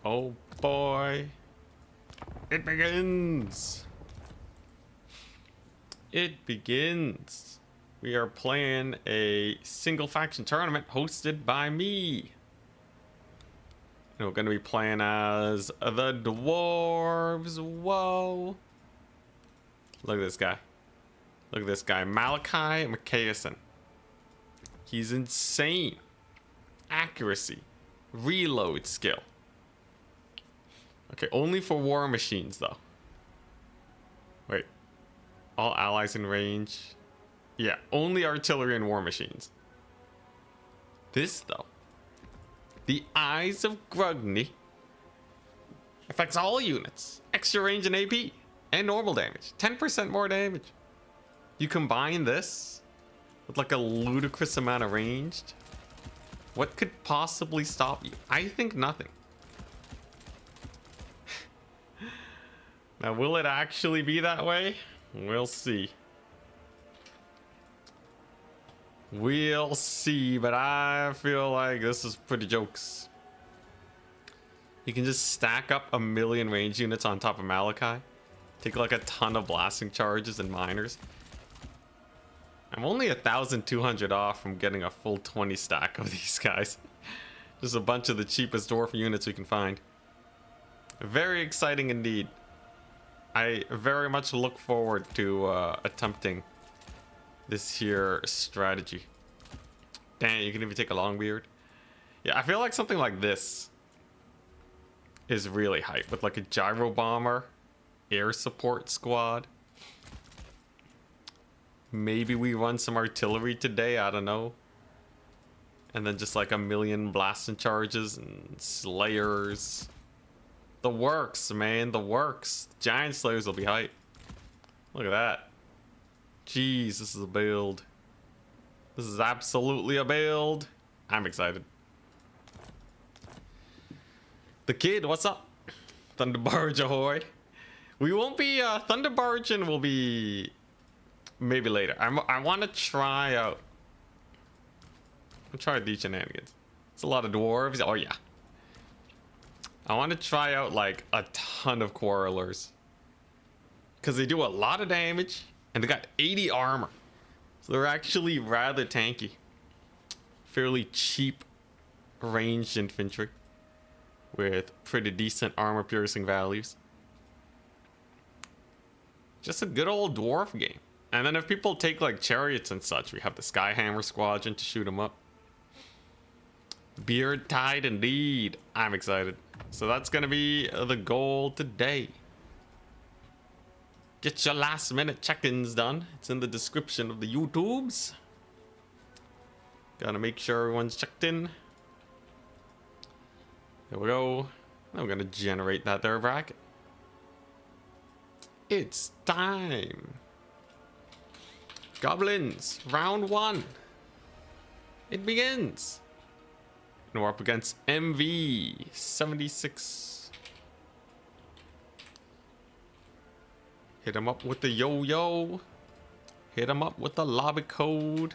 Oh boy. It begins. It begins. We are playing a single faction tournament hosted by me. And we're going to be playing as the Dwarves. Whoa. Look at this guy. Look at this guy. Malachi McKayson. He's insane. Accuracy. Reload skill. Okay, only for war machines though. Wait. All allies in range. Yeah, only artillery and war machines. This though. The Eyes of Grugny affects all units. Extra range and AP. And normal damage. 10% more damage. You combine this with like a ludicrous amount of ranged. What could possibly stop you? I think nothing. Now, will it actually be that way? We'll see. We'll see, but I feel like this is pretty jokes. You can just stack up a million range units on top of Malachi. Take like a ton of blasting charges and miners. I'm only 1,200 off from getting a full 20 stack of these guys. Just a bunch of the cheapest dwarf units we can find. Very exciting indeed. I very much look forward to attempting this here strategy. Dang, you can even take a long beard. Yeah, I feel like something like this is really hype with like a gyro bomber, air support squad. Maybe we run some artillery today, I don't know. And then just like a million blasting charges and slayers. The works, man, the works. Giant slayers will be hype. Look at that. Jeez, this is a build. This is absolutely a build. I'm excited. The kid, what's up? Thunderbarge ahoy. We won't be, Thunderbarging will be maybe later. I want to try out. I'll try these shenanigans. It's a lot of dwarves. Oh yeah. I want to try out like a ton of quarrelers. Because they do a lot of damage. And they got 80 armor. So they're actually rather tanky. Fairly cheap ranged infantry. With pretty decent armor piercing values. Just a good old dwarf game. And then if people take like chariots and such, we have the Skyhammer Squadron to shoot them up. Beard tied indeed. I'm excited. So that's gonna be the goal today. Get your last minute check-ins done. It's in the description of the YouTubes. Gotta make sure everyone's checked in. There we go. Now we're gonna generate that there bracket. It's time. Goblins, round one. It begins. And we're up against MV 76. Hit him up with the yo-yo. Hit him up with the lobby code.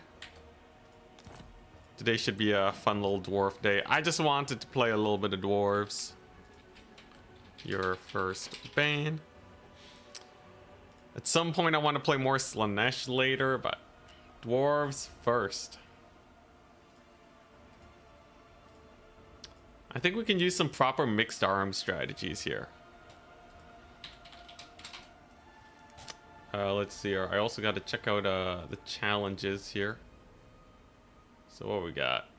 Today should be a fun little dwarf day. I just wanted to play a little bit of dwarves. Your first ban. At some point I want to play more Slanesh later, but dwarves first. I think we can use some proper mixed arms strategies here. Let's see here. I also got to check out the challenges here. So what we got?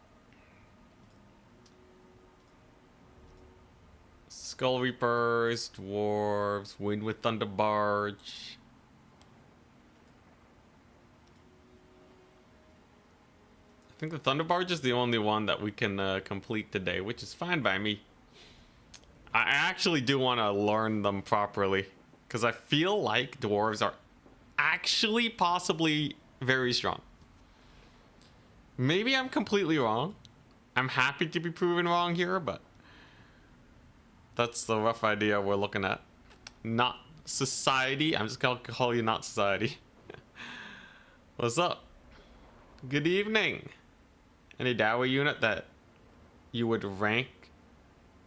Skull Reapers, Dwarves, Wind with Thunderbarge. I think the Thunderbarge is the only one that we can complete today, which is fine by me. I actually do want to learn them properly, because I feel like dwarves are actually possibly very strong. Maybe I'm completely wrong. I'm happy to be proven wrong here, but that's the rough idea we're looking at. Not society. I'm just gonna call you not society. What's up? Good evening. Any Dowie unit that you would rank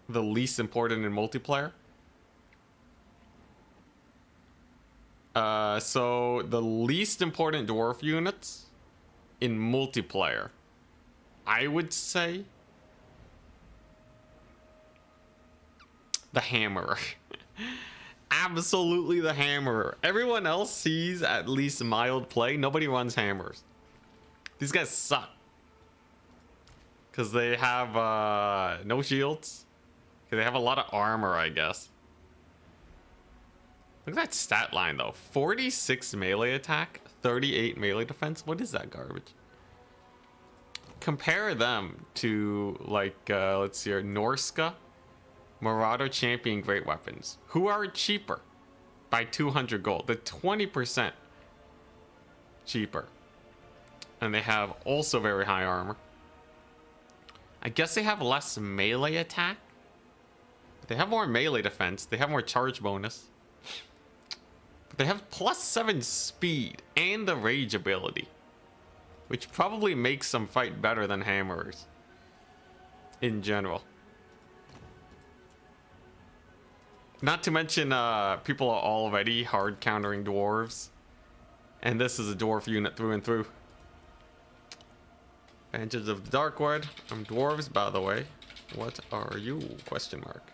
the least important in multiplayer. So the least important dwarf units in multiplayer, I would say the hammerer. Absolutely the hammerer. Everyone else sees at least mild play. Nobody runs hammers. These guys suck. Because they have no shields. They have a lot of armor, I guess. Look at that stat line though. 46 melee attack, 38 melee defense. What is that garbage? Compare them to like, let's see here, Norska, Marauder Champion Great Weapons, who are cheaper by 200 gold. They're 20% cheaper. And they have also very high armor. I guess they have less melee attack. But they have more melee defense. They have more charge bonus. But they have +7 speed and the rage ability, which probably makes them fight better than hammerers in general. Not to mention, people are already hard countering dwarves. And this is a dwarf unit through and through. Advantage of the Darkwood. I'm dwarves, by the way. What are you? Question mark.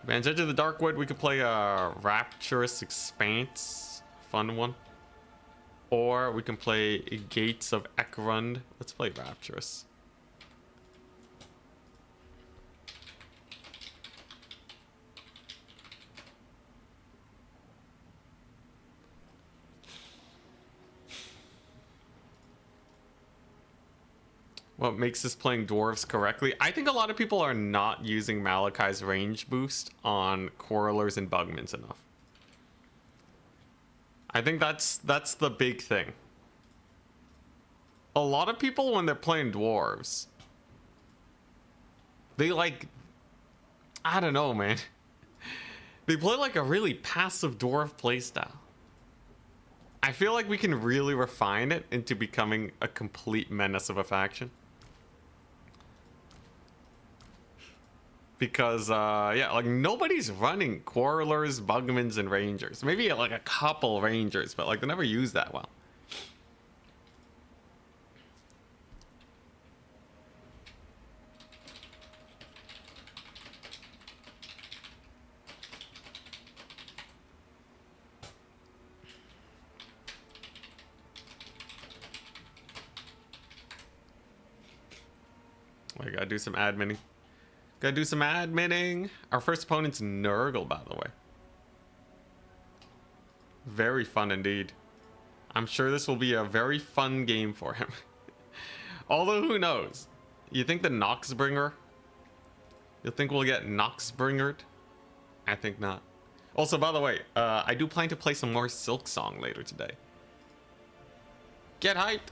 Advantage of the Darkwood. We could play a Rapturous Expanse. Fun one. Or we can play Gates of Ekrund. Let's play Rapturous. What makes this playing dwarves correctly? I think a lot of people are not using Malakai's range boost on Quarrelers and Bugmans enough. I think that's the big thing. A lot of people, when they're playing dwarves, they like, I don't know, man. They play like a really passive dwarf playstyle. I feel like we can really refine it into becoming a complete menace of a faction. Because, yeah, like nobody's running Quarrelers, Bugmans, and Rangers. Maybe like a couple Rangers, but like they never use that well. I gotta do some adminning. Gotta do some adminning. Our first opponent's Nurgle, by the way. Very fun indeed. I'm sure this will be a very fun game for him. Although, who knows? You think the Noxbringer? You think we'll get Noxbringered? I think not. Also, by the way, I do plan to play some more Silksong later today. Get hyped!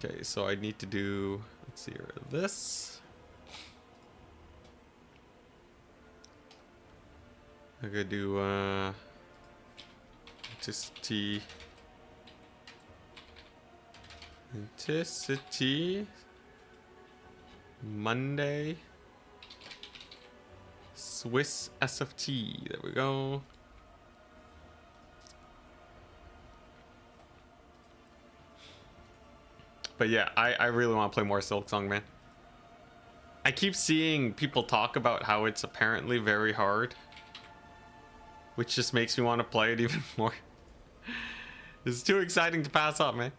Okay, so I need to do, let's see here, this. I gotta do, Anticity, Monday, Swiss SFT, there we go. But yeah, I really want to play more Silksong, man. I keep seeing people talk about how it's apparently very hard, which just makes me want to play it even more. It's too exciting to pass up, man.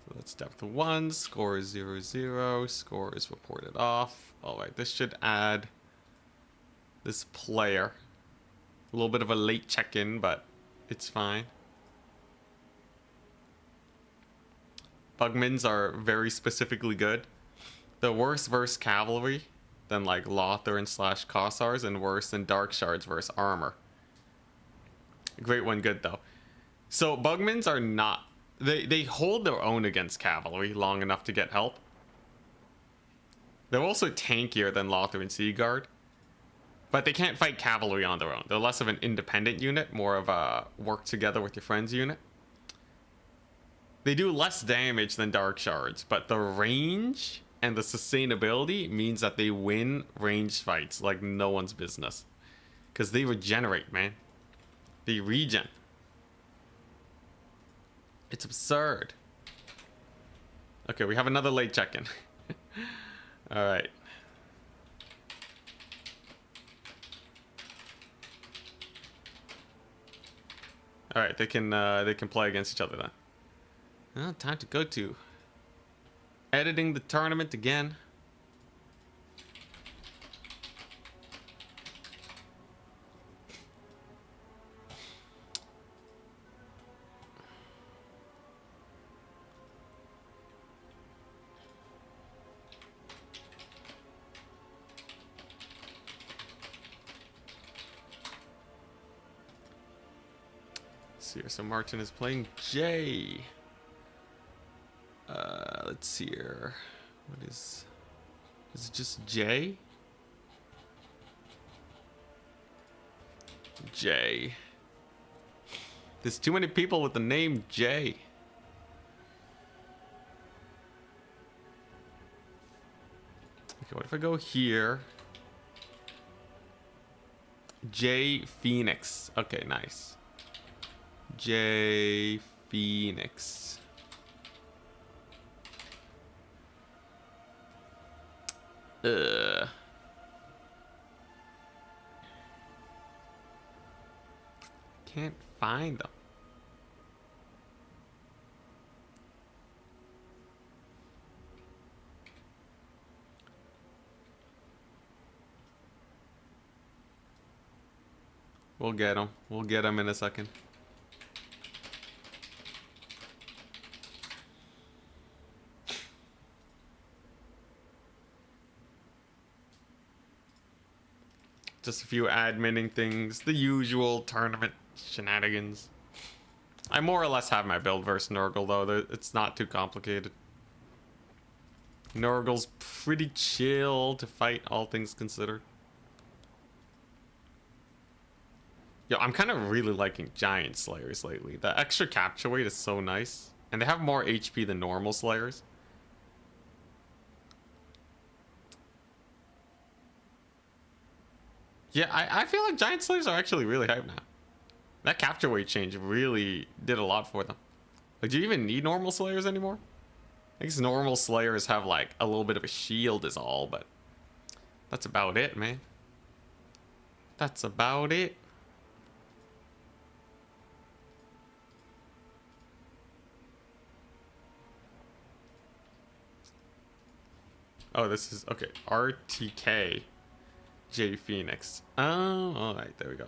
So that's depth 1, score is 0-0, score is reported off. Alright, this should add this player. A little bit of a late check-in, but it's fine. Bugmans are very specifically good. They're worse versus cavalry than like Lothar and / Kossars, and worse than Dark Shards versus armor. Great one, good though. So Bugmans are not, they hold their own against cavalry long enough to get help. They're also tankier than Lothar and Seaguard, but they can't fight cavalry on their own. They're less of an independent unit, more of a work together with your friends unit. They do less damage than Dark Shards, but the range and the sustainability means that they win ranged fights like no one's business. Because they regenerate, man. They regen. It's absurd. Okay, we have another late check-in. Alright. Alright, they can play against each other then. Well, time to go to editing the tournament again. Let's see here. So Martin is playing Jay. Let's see here. What is it just J? J. There's too many people with the name J. Okay, what if I go here? J Phoenix. Okay, nice. J Phoenix. Can't find them. We'll get them. We'll get them in a second. Just a few adminning things, the usual tournament shenanigans. I more or less have my build versus Nurgle though. It's not too complicated. Nurgle's pretty chill to fight, all things considered. Yo, I'm kind of really liking Giant Slayers lately. The extra capture weight is so nice. And they have more HP than normal Slayers. Yeah, I feel like Giant Slayers are actually really hype now. That capture weight change really did a lot for them. Like, do you even need normal Slayers anymore? I guess normal Slayers have, like, a little bit of a shield is all, but that's about it, man. That's about it. Oh, this is, okay, RTK. J Phoenix. Oh, alright, there we go.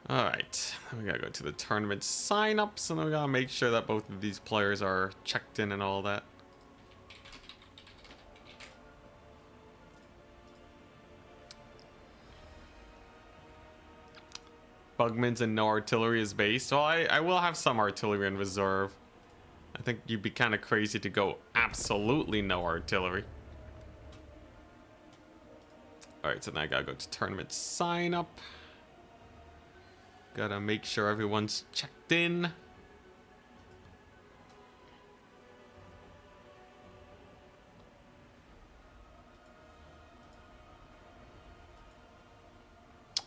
Alright, we gotta go to the tournament sign-ups, and we gotta make sure that both of these players are checked in and all that. Bugman's and no artillery is based. Well, I will have some artillery in reserve. I think you'd be kind of crazy to go absolutely no artillery. Alright, so now I gotta go to tournament sign up. Gotta make sure everyone's checked in.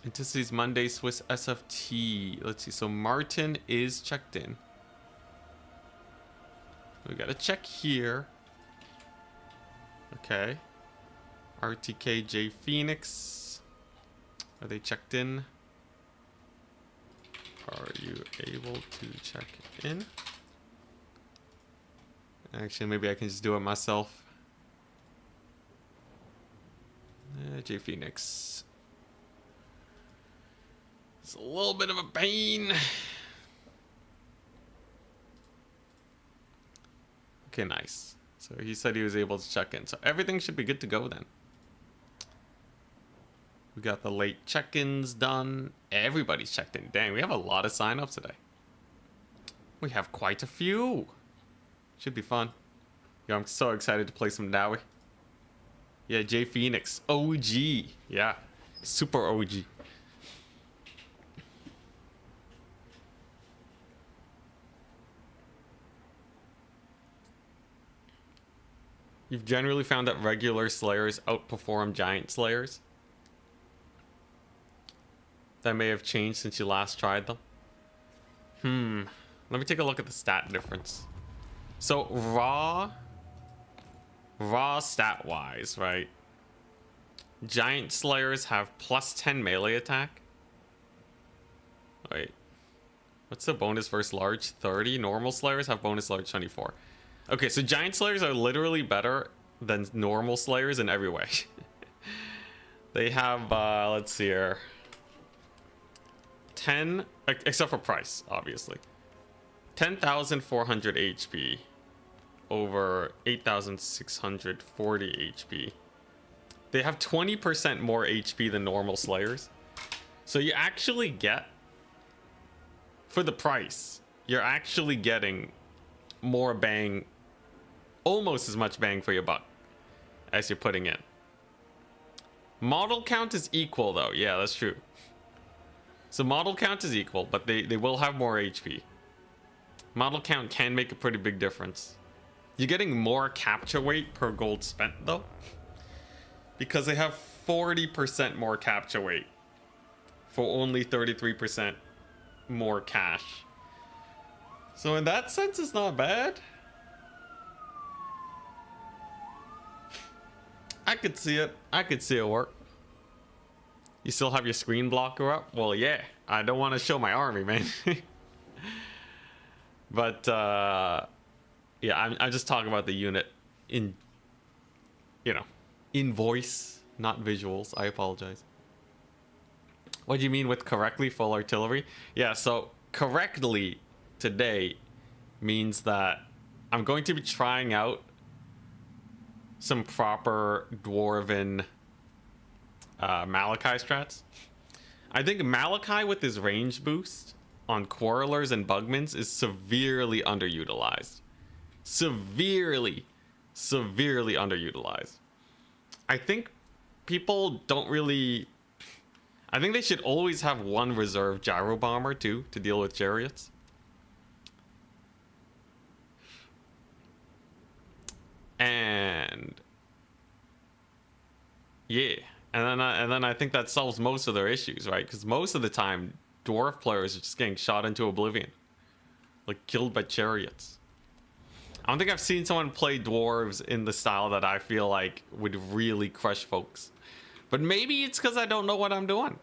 Entities Monday Swiss SFT. Let's see, so Martin is checked in. We gotta check here. Okay. RTKJ Phoenix. Are they checked in? Are you able to check in? Actually, maybe I can just do it myself. J Phoenix. It's a little bit of a pain. Okay, nice. So he said he was able to check in. So everything should be good to go then. We got the late check-ins done. Everybody's checked in. Dang, we have a lot of sign-ups today. We have quite a few. Should be fun. Yo, I'm so excited to play some Dowie. Yeah, J Phoenix. OG. Yeah, super OG. You've generally found that regular slayers outperform giant slayers. That may have changed since you last tried them. Let me take a look at the stat difference. So raw stat wise, right? Giant slayers have plus 10 melee attack. Wait, what's the bonus versus large? 30. Normal slayers have bonus large 24. Okay, so giant slayers are literally better than normal slayers in every way. They have let's see here, 10, except for price, obviously. 10,400 HP over 8,640 HP. They have 20% more HP than normal slayers. So you actually get, for the price, you're actually getting more bang, almost as much bang for your buck as you're putting in. Model count is equal though. Yeah, that's true. So model count is equal, but they will have more HP. Model count can make a pretty big difference. You're getting more capture weight per gold spent though, because they have 40% more capture weight for only 33% more cash. So in that sense, it's not bad. I could see it. I could see it work. You still have your screen blocker up? Well, yeah. I don't want to show my army, man. But yeah, I'm just talking about the unit in, you know, in voice, not visuals. I apologize. What do you mean with correctly full artillery? Yeah, so correctly today means that I'm going to be trying out some proper dwarven Malachi strats. I think Malachi with his range boost on Quarrelers and Bugmans is severely underutilized. Severely underutilized. I think people don't really... I think they should always have one reserve gyro bomber too to deal with chariots. And yeah, and then I think that solves most of their issues, right? Because most of the time, dwarf players are just getting shot into oblivion, like killed by chariots. I don't think I've seen someone play dwarves in the style that I feel like would really crush folks. But maybe it's because I don't know what I'm doing.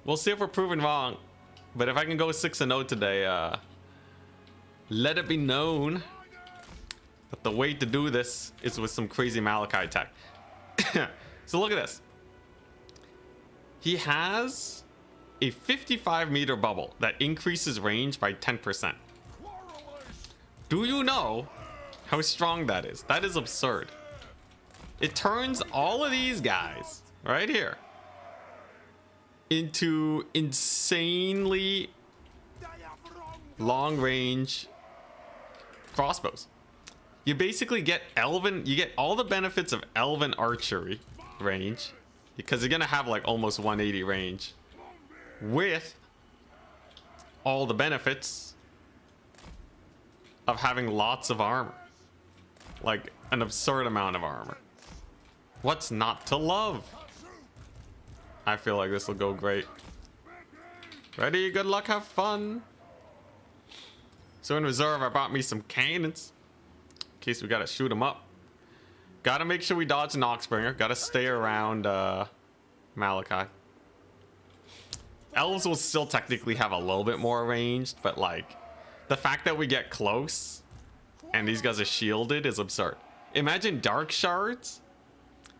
We'll see if we're proven wrong. But if I can go 6-0 today, let it be known that the way to do this is with some crazy Malachi tech. So look at this. He has a 55-meter bubble that increases range by 10%. Do you know how strong that is? That is absurd. It turns all of these guys right here into insanely long-range crossbows. You basically get elven, you get all the benefits of elven archery range, because you're gonna have like almost 180 range, with all the benefits of having lots of armor, like an absurd amount of armor. What's not to love? I feel like this will go great. Ready, good luck, have fun. So in reserve, I brought me some cannons in case we gotta shoot them up. Gotta make sure we dodge an Oxbringer. Gotta stay around Malachi. Elves will still technically have a little bit more ranged, but like the fact that we get close and these guys are shielded is absurd. Imagine dark shards.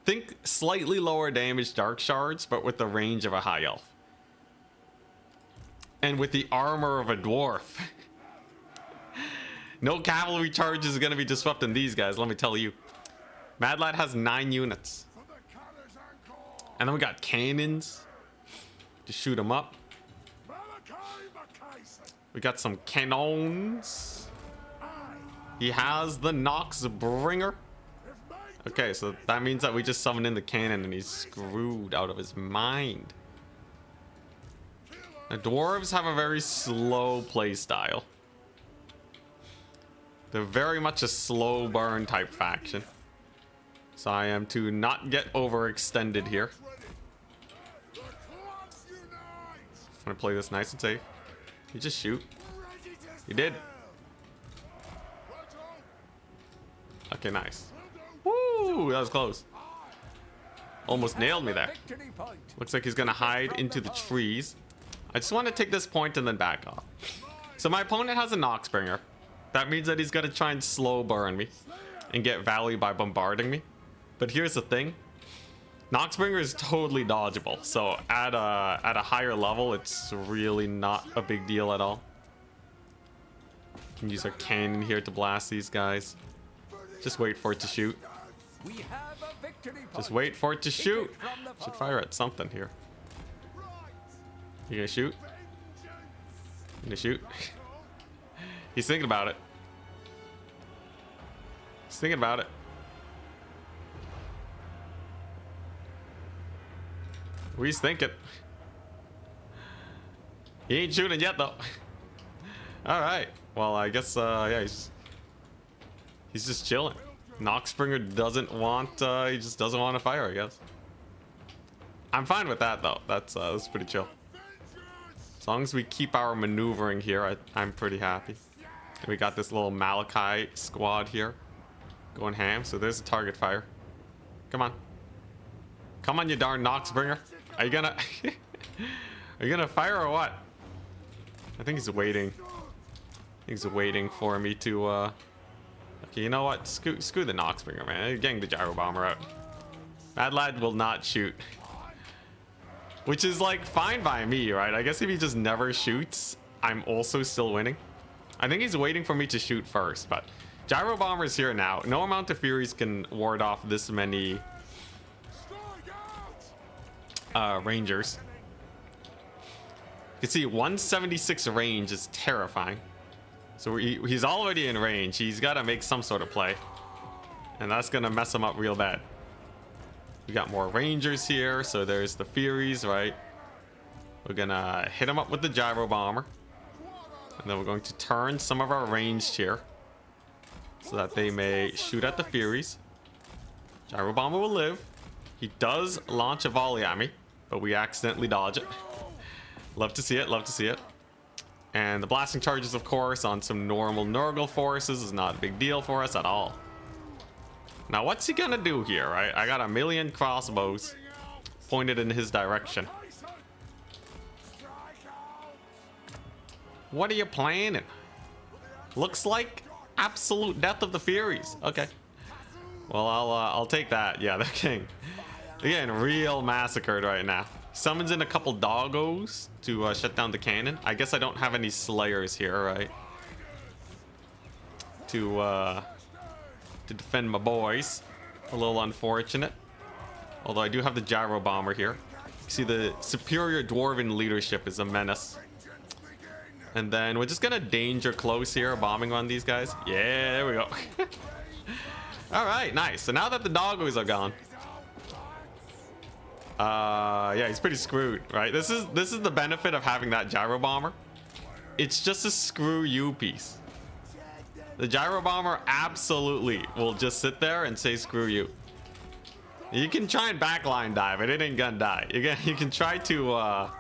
Think slightly lower damage dark shards, but with the range of a high elf. And with the armor of a dwarf. No cavalry charge is going to be disrupting these guys, let me tell you. Mad Lad has 9 units. And then we got cannons to shoot them up. We got some cannons. He has the Noxbringer. Okay, so that means that we just summon in the cannon and he's screwed out of his mind. The dwarves have a very slow play style. They're very much a slow burn type faction. So I am to not get overextended here. I'm gonna play this nice and safe. You just shoot. You did. Okay, nice. Woo, that was close. Almost nailed me there. Looks like he's gonna hide into the trees. I just want to take this point and then back off. So my opponent has a Noxbringer. That means that he's gonna try and slow burn me and get value by bombarding me. But here's the thing. Noxbringer is totally dodgeable. So at a higher level, it's really not a big deal at all. Can use our cannon here to blast these guys. Just wait for it to shoot. Just wait for it to shoot. Should fire at something here. You gonna shoot? You gonna shoot? He's thinking about it. He's thinking about it. What he's thinking. He ain't shooting yet though. Alright. Well, I guess yeah, he's just chilling. Noxbringer doesn't want he just doesn't want to fire, I guess. I'm fine with that though. That's pretty chill. As long as we keep our maneuvering here, I'm pretty happy. And we got this little Malachi squad here going ham. So there's a target fire. Come on. Come on, you darn Noxbringer. Are you gonna are you gonna fire or what? I think he's waiting. He's waiting for me to okay, you know what? Screw the Noxbringer, man. You're getting the gyro bomber out. Mad Lad will not shoot. Which is like fine by me, right? I guess if he just never shoots, I'm also still winning. I think he's waiting for me to shoot first, but gyro bomber's here now. No amount of furies can ward off this many rangers. You can see 176 range is terrifying. So he's already in range. He's got to make some sort of play, and that's gonna mess him up real bad. We got more rangers here, so there's the furies, right? We're gonna hit him up with the gyro bomber, and then we're going to turn some of our ranged here so that they may shoot at the furies. Gyro bomber will live. He does launch a volley at me, but we accidentally dodge it. Love to see it, love to see it. And the blasting charges, of course, on some normal Nurgle forces is not a big deal for us at all. Now, what's he gonna do here, right? I got a million crossbows pointed in his direction. What are you planning? Looks like absolute death of the Furies. Okay. Well, I'll take that. Yeah, they're getting real massacred right now. Summons in a couple doggos to shut down the cannon. I guess I don't have any slayers here, right? To defend my boys. A little unfortunate. Although I do have the gyro bomber here. You see the superior dwarven leadership is a menace. And then we're just gonna danger close here, bombing on these guys. Yeah, there we go. All right, nice. So now that the doggos are gone, yeah, he's pretty screwed, right? This is the benefit of having that gyro bomber. It's just a screw you piece. The gyro bomber absolutely will just sit there and say screw you. You can try and backline dive, but it ain't gonna die. You can try to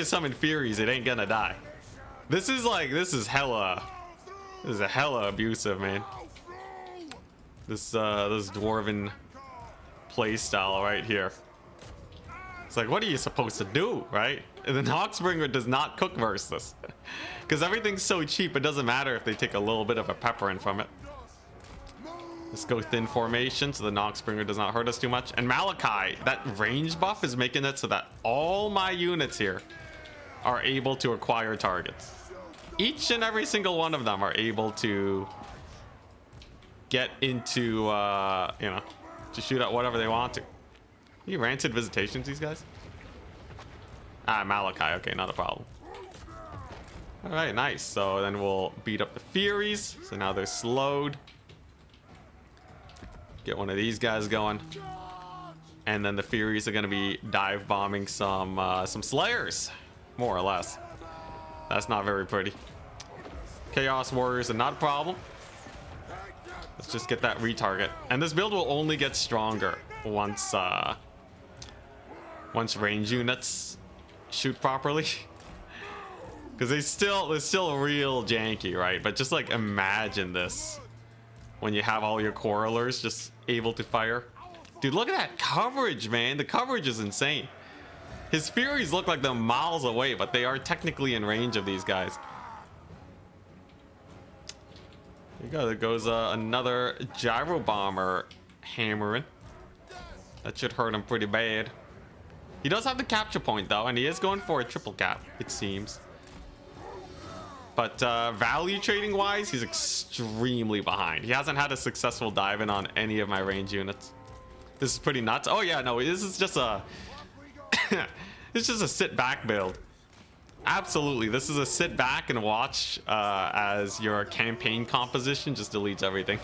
summon furies, it ain't gonna die. This is hella abusive, man. This dwarven playstyle right here. It's like, what are you supposed to do, right? And the Noxbringer does not cook versus this. Because everything's so cheap, it doesn't matter if they take a little bit of a pepper in from it. Let's go thin formation so the Noxbringer does not hurt us too much. And Malachi, that range buff is making it so that all my units here are able to acquire targets. Each and every single one of them are able to get into, you know, to shoot at whatever they want to. You rancid visitations, these guys? Ah, Malachi. Okay, not a problem. All right, nice. So then we'll beat up the Furies. So now they're slowed. Get one of these guys going. And then the Furies are going to be dive bombing some Slayers, more or less. That's not very pretty. Chaos Warriors are not a problem. Let's just get that retarget. And this build will only get stronger once range units shoot properly. Because they're still real janky, right? But just like imagine this when you have all your correlers just able to fire. Dude, look at that coverage, man. The coverage is insane. His Furies look like they're miles away, but they are technically in range of these guys. There you go. There goes another gyro bomber hammering. That should hurt him pretty bad. He does have the capture point though, and he is going for a triple cap, it seems. But value trading wise, he's extremely behind. He hasn't had a successful dive in on any of my range units. This is pretty nuts. Oh yeah, no, this is just a it's just a sit back build. Absolutely, this is a sit back and watch as your campaign composition just deletes everything.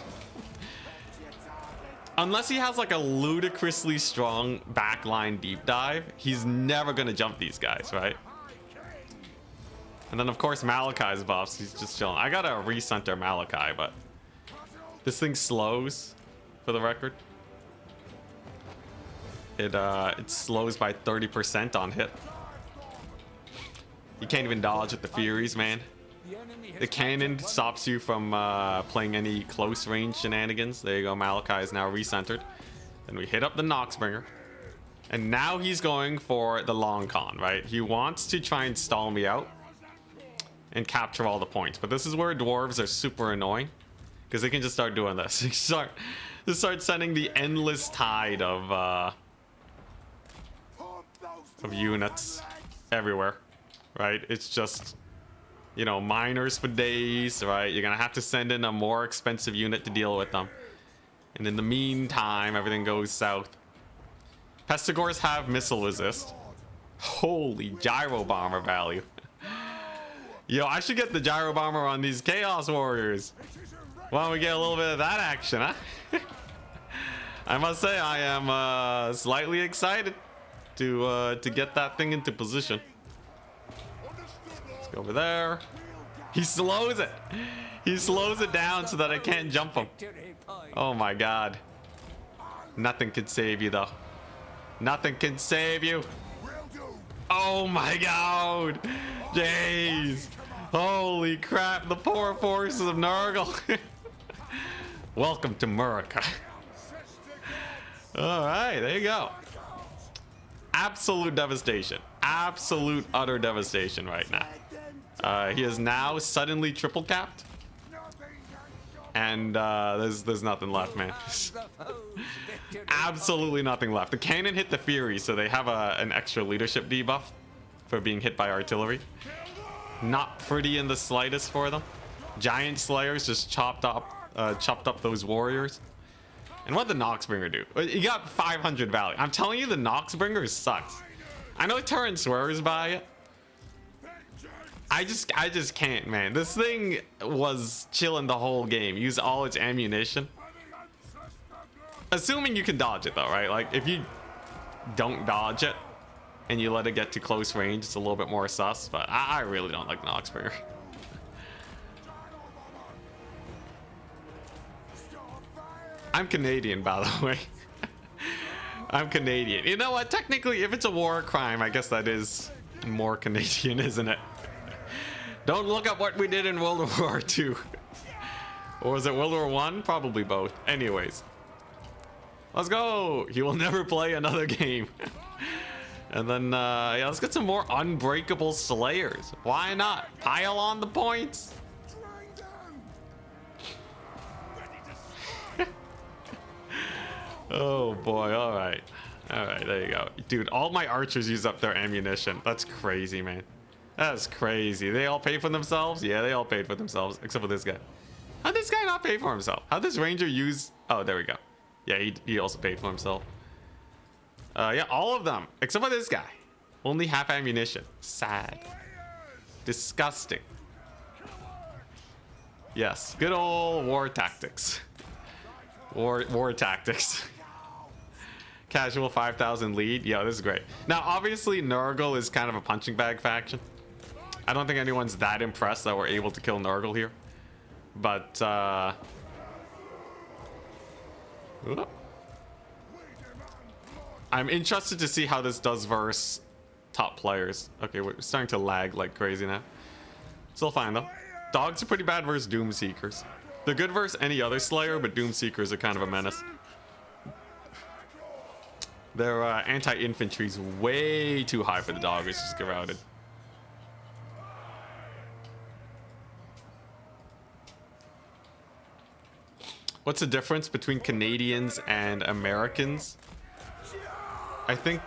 Unless he has like a ludicrously strong backline deep dive, he's never gonna jump these guys, right? And then of course Malachi's buffs, he's just chilling. I gotta recenter Malachi, but this thing slows, for the record. It slows by 30% on hit. You can't even dodge with the Furies, man. The cannon stops you from playing any close range shenanigans. There you go, Malachi is now recentered. Then we hit up the Noxbringer. And now he's going for the long con, right? He wants to try and stall me out and capture all the points. But this is where dwarves are super annoying, because they can just start doing this. Just start sending the endless tide of units everywhere, right? It's just, you know, miners for days, right? You're gonna have to send in a more expensive unit to deal with them, and in the meantime everything goes south. Pestigors have missile resist. Holy gyro bomber value. Yo, I should get the gyro bomber on these chaos warriors. Why don't we get a little bit of that action, huh? I must say I am slightly excited to get that thing into position. Let's go over there. He slows it. He slows it down so that I can't jump him. Oh my god. Nothing can save you though. Nothing can save you. Oh my god. Jeez. Holy crap. The poor forces of Nurgle. Welcome to America. Alright, there you go. Absolute devastation. Absolute utter devastation right now. He is now suddenly triple capped. And there's nothing left, man. Absolutely nothing left. The cannon hit the Fury, so they have an extra leadership debuff for being hit by artillery. Not pretty in the slightest for them. Giant Slayers just chopped up those warriors. And what did the Noxbringer do? He got 500 value. I'm telling you, the Noxbringer sucks. I know Terran swears by it. I just can't, man. This thing was chilling the whole game. Used all its ammunition. Assuming you can dodge it though, right? Like if you don't dodge it and you let it get to close range, it's a little bit more sus. But I really don't like Noxbringer. I'm Canadian, by the way. I'm Canadian. You know what? Technically, if it's a war crime, I guess that is more Canadian, isn't it? Don't look up what we did in World War II. Or was it World War I? Probably both. Anyways. Let's go. He will never play another game. And then, yeah, let's get some more unbreakable Slayers. Why not? Pile on the points. Oh boy, alright. Alright, there you go. Dude, all my archers use up their ammunition. That's crazy, man. That's crazy. They all pay for themselves? Yeah, they all paid for themselves, except for this guy. How'd this guy not pay for himself? How'd this ranger use... Oh, there we go. Yeah, he also paid for himself. Yeah, all of them, except for this guy. Only half ammunition. Sad. Disgusting. Yes, good old war tactics. War tactics. Casual 5,000 lead. Yeah, this is great. Now, obviously, Nurgle is kind of a punching bag faction. I don't think anyone's that impressed that we're able to kill Nurgle here. But, Oop. I'm interested to see how this does versus top players. Okay, we're starting to lag like crazy now. Still fine though. Dogs are pretty bad versus Doom Seekers. They're good versus any other Slayer, but Doom Seekers are kind of a menace. Their anti-infantry's way too high for the doggers. Just get routed. What's the difference between Canadians and Americans? I think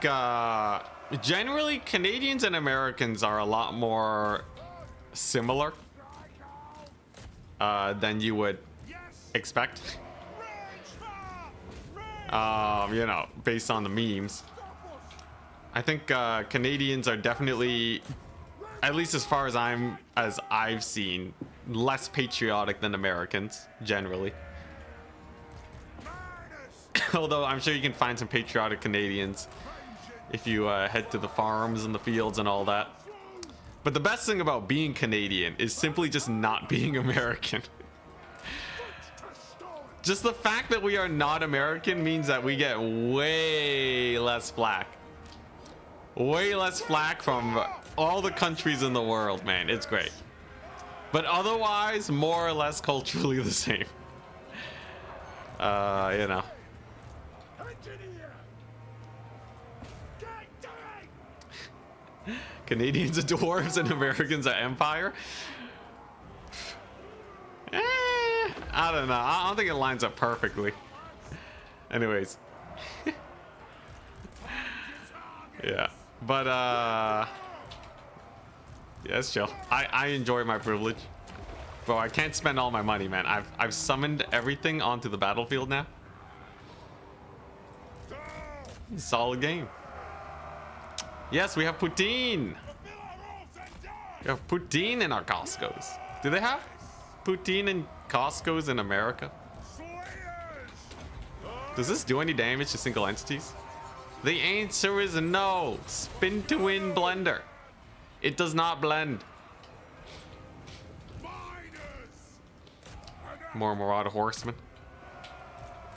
generally Canadians and Americans are a lot more similar than you would expect. You know, based on the memes. I think Canadians are definitely, at least as far as I've seen, less patriotic than Americans generally. Although I'm sure you can find some patriotic Canadians if you head to the farms and the fields and all that. But the best thing about being Canadian is simply just not being American. Just the fact that we are not American means that we get way less flack. Way less flack from all the countries in the world, man. It's great. But otherwise, more or less culturally the same. You know. Canadians are dwarves and Americans are empire. I don't know. I don't think it lines up perfectly. Anyways. Yeah. But yeah, it's chill. I enjoy my privilege. Bro, I can't spend all my money, man. I've summoned everything onto the battlefield now. Solid game. Yes, we have poutine. We have poutine in our Costco's. Do they have poutine in Costco's in America? Does this do any damage to single entities? The answer is no. Spin to win blender. It does not blend. More Marauder Horsemen.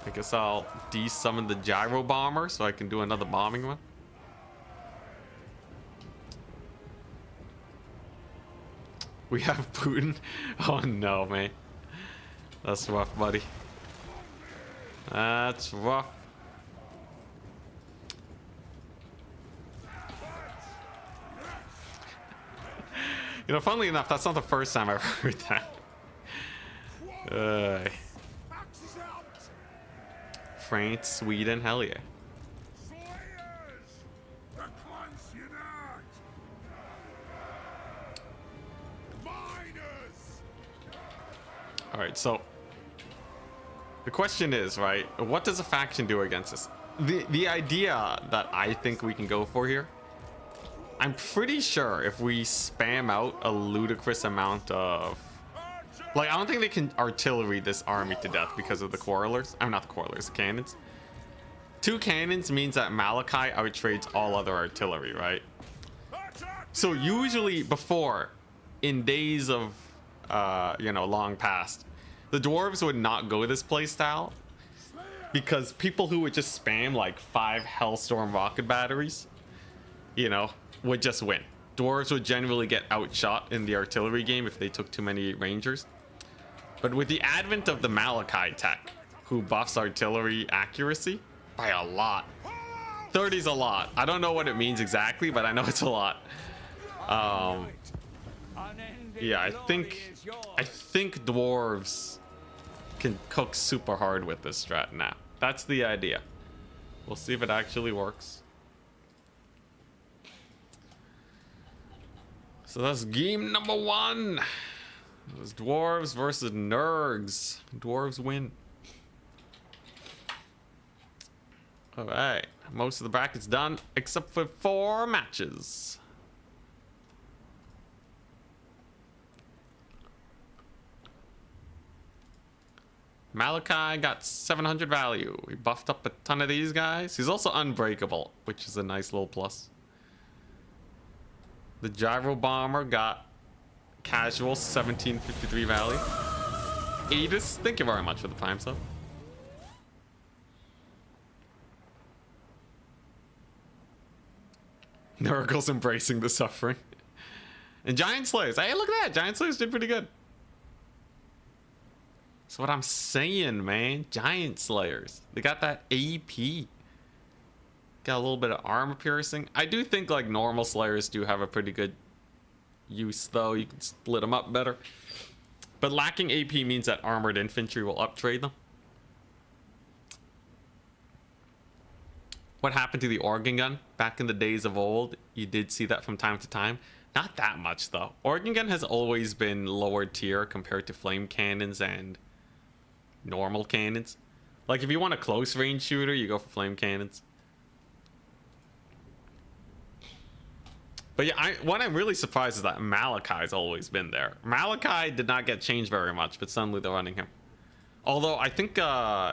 I guess I'll de-summon the Gyro Bomber so I can do another bombing one. We have Putin. Oh no, man. That's rough, buddy. That's rough. You know, funnily enough, that's not the first time I've heard that. France, Sweden, hell yeah. All right, so the question is, right, what does a faction do against this? The idea that I think we can go for here, I'm pretty sure if we spam out a ludicrous amount of, like, I don't think they can artillery this army to death because of the quarrelers. I'm not the quarrelers, the cannons. 2 cannons means that Malachi outtrades all other artillery, right? So usually before, in days of you know, long past, the dwarves would not go this playstyle because people who would just spam like 5 Hellstorm rocket batteries, you know, would just win. Dwarves would generally get outshot in the artillery game if they took too many rangers. But with the advent of the Malachi tech, who buffs artillery accuracy by a lot, 30's a lot. I don't know what it means exactly, but I know it's a lot. Yeah, I think dwarves can cook super hard with this strat now. That's the idea. We'll see if it actually works. So that's game number 1. It was dwarves versus Nurgs. Dwarves win. All right, most of the bracket's done except for 4 matches. Malachi got 700 value. We buffed up a ton of these guys. He's also unbreakable, which is a nice little plus. The Gyro Bomber got casual 1753 value. Adis, thank you very much for the time sub. Nurgle's embracing the suffering. And Giant Slayers. Hey, look at that. Giant Slayers did pretty good. That's what I'm saying, man. Giant Slayers. They got that AP. Got a little bit of armor piercing. I do think like normal Slayers do have a pretty good use though. You can split them up better. But lacking AP means that armored infantry will uptrade them. What happened to the organ gun back in the days of old? You did see that from time to time. Not that much though. Organ gun has always been lower tier compared to flame cannons and normal cannons. Like if you want a close range shooter, you go for flame cannons. But yeah, what I'm really surprised is that Malachi's always been there. Malachi did not get changed very much, but suddenly they're running him. Although I think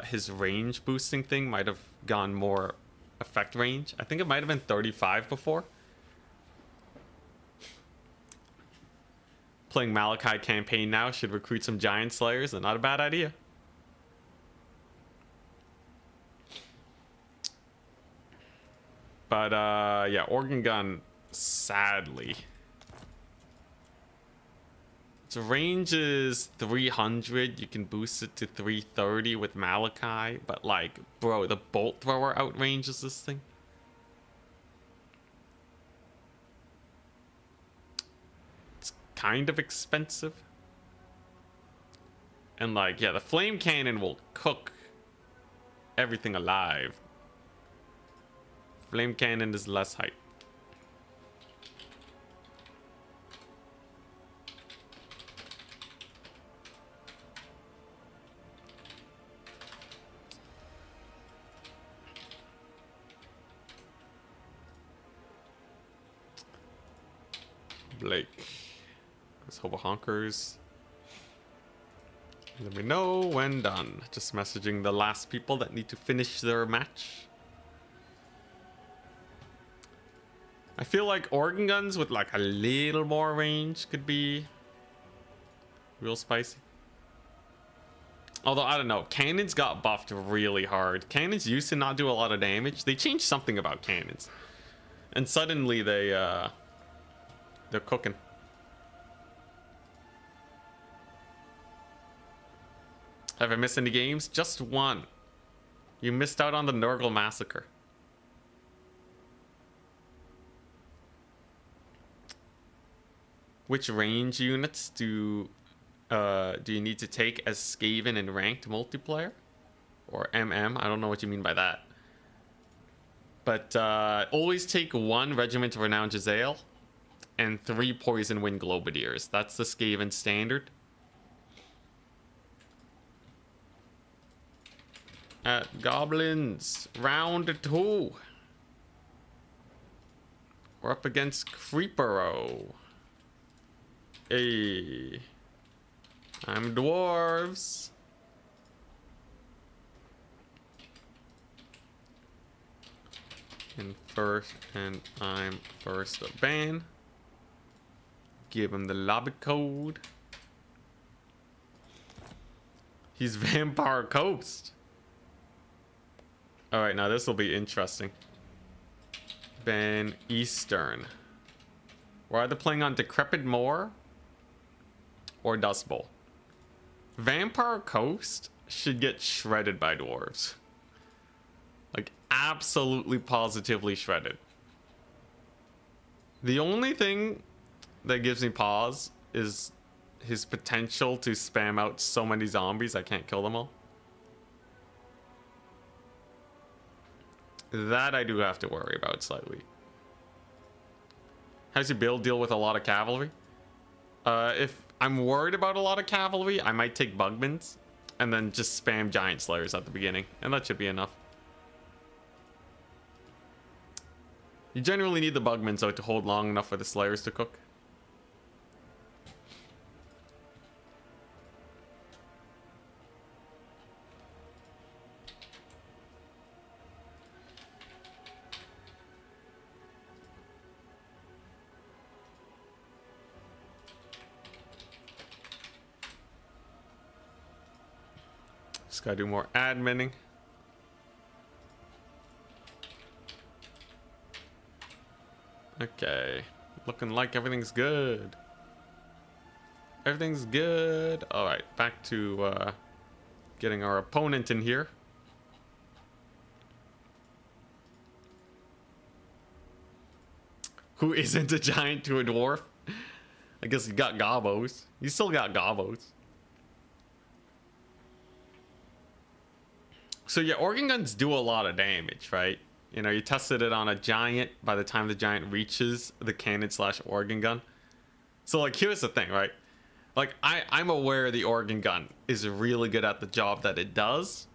his range boosting thing might have gone more effect range. I think it might have been 35 before. Playing Malachi campaign now should recruit some Giant Slayers, and not a bad idea. But yeah, organ gun, sadly. Its range is 300. You can boost it to 330 with Malachi. But like, bro, the bolt thrower outranges this thing. It's kind of expensive. And like, yeah, the flame cannon will cook everything alive. Flame cannon is less height. Blake. Let's hope honkers. Let me know when done. Just messaging the last people that need to finish their match. I feel like organ guns with like a little more range could be real spicy. Although I don't know, cannons got buffed really hard. Cannons used to not do a lot of damage. They changed something about cannons, and suddenly they're cooking. Have I missed any games? Just one. You missed out on the Nurgle massacre. Which range units do you need to take as Skaven in ranked multiplayer? Or MM? I don't know what you mean by that. But always take 1 Regiment of Renowned Jezzail and 3 Poison Wind Globadiers. That's the Skaven standard. At Goblins, round 2. We're up against Creepero. Hey, I'm Dwarves. And I'm first ban. Give him the lobby code. He's Vamp-Coast. All right, now this will be interesting. Ban Eastern. We're either playing on Decrepit Moor or Dust Bowl. Vamp-Coast should get shredded by dwarves. Like, absolutely positively shredded. The only thing that gives me pause is his potential to spam out so many zombies I can't kill them all. That I do have to worry about slightly. How's your build deal with a lot of cavalry? If I'm worried about a lot of cavalry, I might take Bugmans and then just spam Giant Slayers at the beginning, and that should be enough. You generally need the Bugmans though to hold long enough for the Slayers to cook. Just gotta do more adminning. Okay. Looking like everything's good. Everything's good. Alright, back to getting our opponent in here. Who isn't a giant to a dwarf? I guess he got gobos. You still got gobos. So yeah, organ guns do a lot of damage, right? You know, you tested it on a giant by the time the giant reaches the cannon / organ gun. So like, here's the thing, right? Like, I'm aware the organ gun is really good at the job that it does,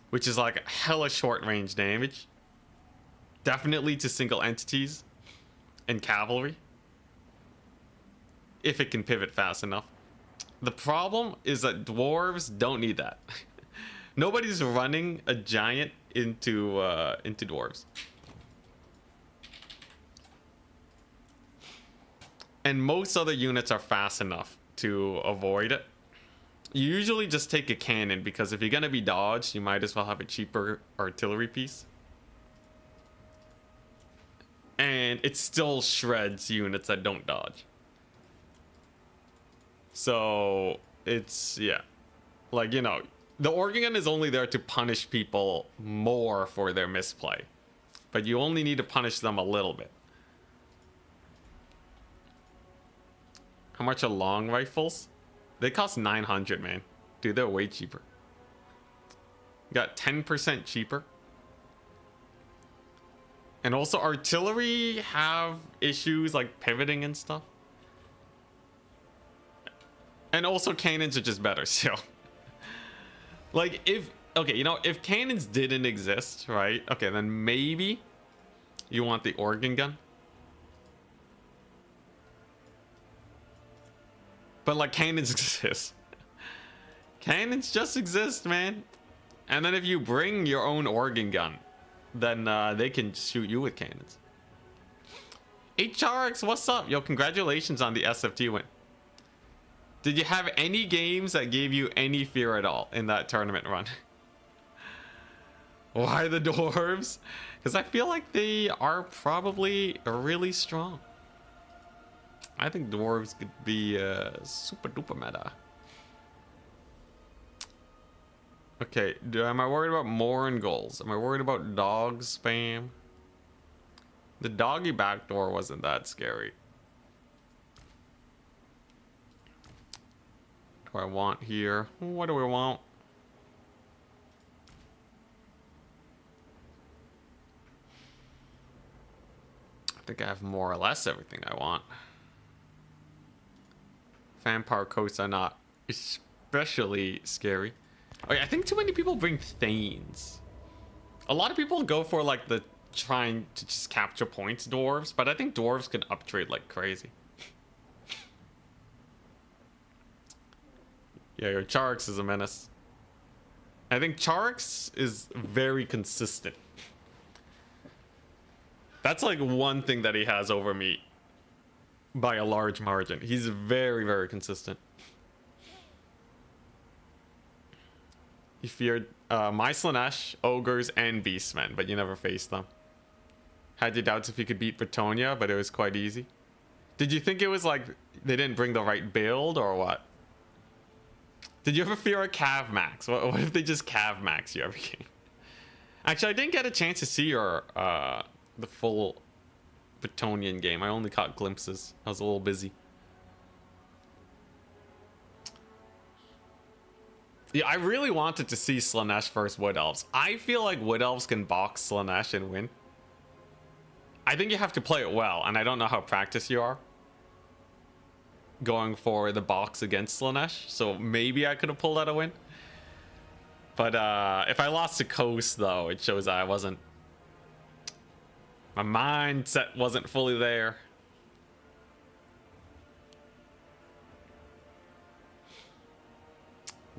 which is like hella short range damage. Definitely to single entities and cavalry, if it can pivot fast enough. The problem is that dwarves don't need that. Nobody's running a giant into dwarves. And most other units are fast enough to avoid it. You usually just take a cannon, because if you're gonna be dodged, you might as well have a cheaper artillery piece. And it still shreds units that don't dodge. So it's, yeah, like, you know, the organ gun is only there to punish people more for their misplay, but you only need to punish them a little bit. How much are long rifles? They cost 900, man. Dude, they're way cheaper. Got 10% cheaper. And also, artillery have issues like pivoting and stuff. And also, cannons are just better, so. Like, if, okay, you know, if cannons didn't exist, right? Okay, then maybe you want the organ gun. But, like, cannons exist. Cannons just exist, man. And then if you bring your own organ gun, then they can shoot you with cannons. HRX, what's up? Yo, congratulations on the SFT win. Did you have any games that gave you any fear at all in that tournament run? Why the dwarves? Because I feel like they are probably really strong. I think dwarves could be super duper meta. Okay, am I worried about Morin goals? Am I worried about dog spam? The doggy backdoor wasn't that scary. What do I want here? What do we want? I think I have more or less everything I want. Vamp-Coast are not especially scary. Okay, I think too many people bring Thanes. A lot of people go for like the trying to just capture points dwarves, but I think dwarves can uptrade like crazy. Yeah, your Charix is a menace. I think Charix is very consistent. That's like one thing that he has over me by a large margin. He's very, very consistent. You feared my Slanesh, ogres, and beastmen, but you never faced them. Had your doubts if you could beat Bretonia, but it was quite easy. Did you think it was like they didn't bring the right build or what? Did you ever fear a Cav Max? What if they just Cav Max you every game? Actually, I didn't get a chance to see your the full Bretonian game. I only caught glimpses. I was a little busy. Yeah, I really wanted to see Slanesh versus Wood Elves. I feel like Wood Elves can box Slanesh and win. I think you have to play it well, and I don't know how practiced you are going for the box against Slanesh, so maybe I could have pulled out a win. But if I lost to Coast, though, it shows I wasn't... My mindset wasn't fully there.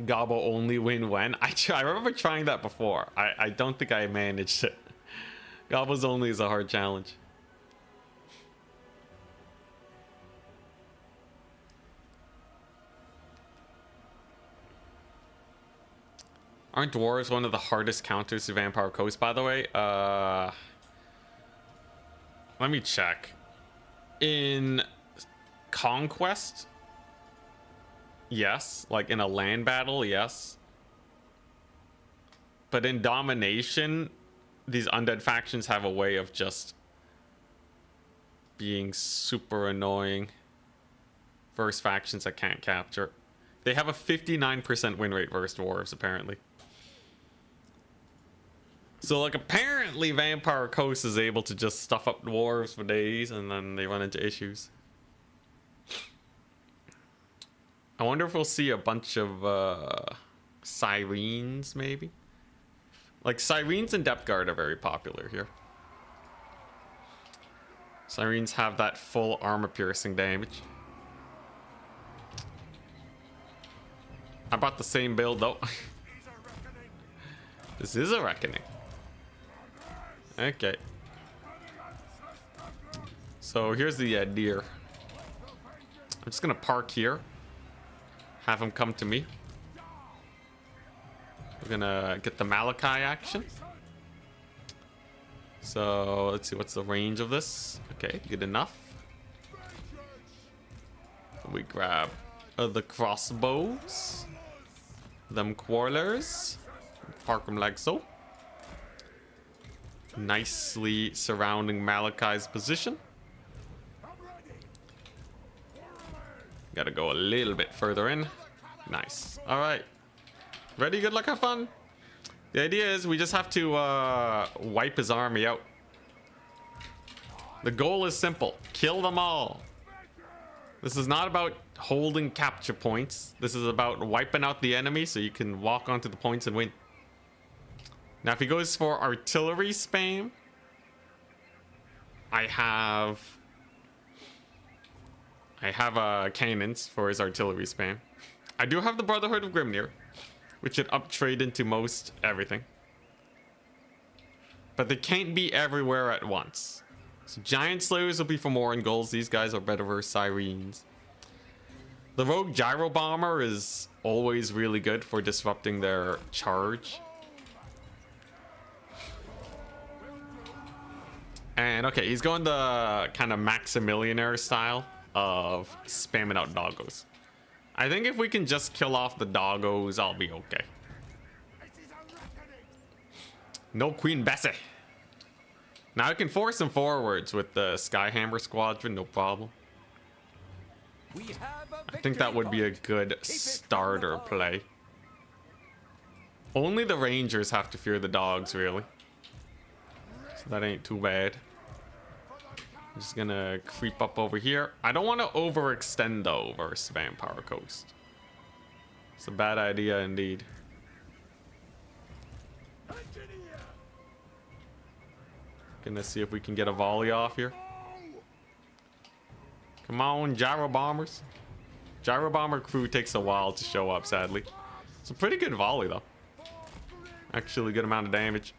Gobbo only win when? I remember trying that before. I don't think I managed it. Gobbo's only is a hard challenge. Aren't dwarves one of the hardest counters to Vamp-Coast, by the way? Let me check. In Conquest, yes. Like in a land battle, yes. But in Domination, these undead factions have a way of just being super annoying versus factions that can't capture. They have a 59% win rate versus Dwarves, apparently. So, like, apparently Vamp-Coast is able to just stuff up Dwarves for days, and then they run into issues. I wonder if we'll see a bunch of Sirens, maybe? Like, Sirens and Depth Guard are very popular here. Sirens have that full armor-piercing damage. I bought the same build, though. This is a reckoning. Okay. So here's the deer. I'm just gonna park here. Have him come to me. We're gonna get the Malachi action. So let's see, what's the range of this? Okay, good enough. We grab the crossbows. Them quarrelers. Park them like so. Nicely surrounding Malachi's position. Gotta go a little bit further in. Nice. All right. Ready? Good luck, have fun. The idea is we just have to wipe his army out. The goal is simple. Kill them all. This is not about holding capture points. This is about wiping out the enemy so you can walk onto the points and win. Now, if he goes for artillery spam, I have cannons for his artillery spam. I do have the Brotherhood of Grimnir, which should uptrade into most everything. But they can't be everywhere at once. So Giant Slayers will be for more goals. These guys are better versus Sirens. The Rogue Gyro Bomber is always really good for disrupting their charge. And okay, he's going the kind of Maximilianaire style of spamming out doggos. I think if we can just kill off the doggos, I'll be okay. No Queen Bessie. Now I can force him forwards with the Skyhammer Squadron, no problem. I think that would be a good starter play. Only the Rangers have to fear the dogs, really. So that ain't too bad. I'm just gonna creep up over here. I don't want to overextend though versus Vamp-Coast. It's a bad idea indeed. Gonna see if we can get a volley off here. Come on, Gyro Bombers. Gyro Bomber crew takes a while to show up, sadly. It's a pretty good volley though. Actually, good amount of damage.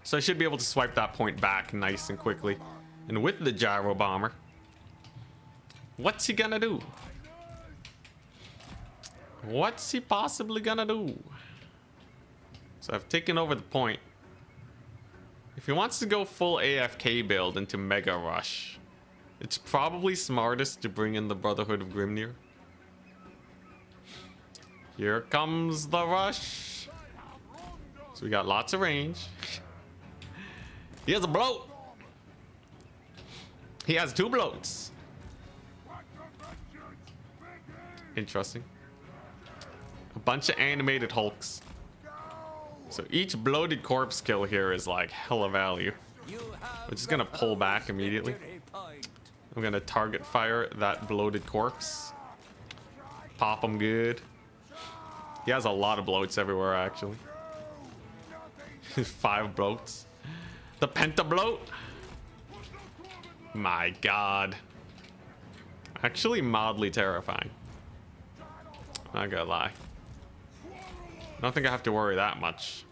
So I should be able to swipe that point back nice and quickly. And with the Gyro Bomber, what's he gonna do? What's he possibly gonna do? So I've taken over the point. If he wants to go full AFK build into Mega Rush, it's probably smartest to bring in the Brotherhood of Grimnir. Here comes the rush. So we got lots of range. He has a bloat. He has 2 bloats. Interesting. A bunch of animated hulks. So each bloated corpse kill here is like hella value. We're just gonna pull back immediately. I'm gonna target fire that bloated corpse. Pop him good. He has a lot of bloats everywhere actually. 5 bloats. The pentabloat. My god. Actually mildly terrifying. Not gonna lie. I don't think I have to worry that much.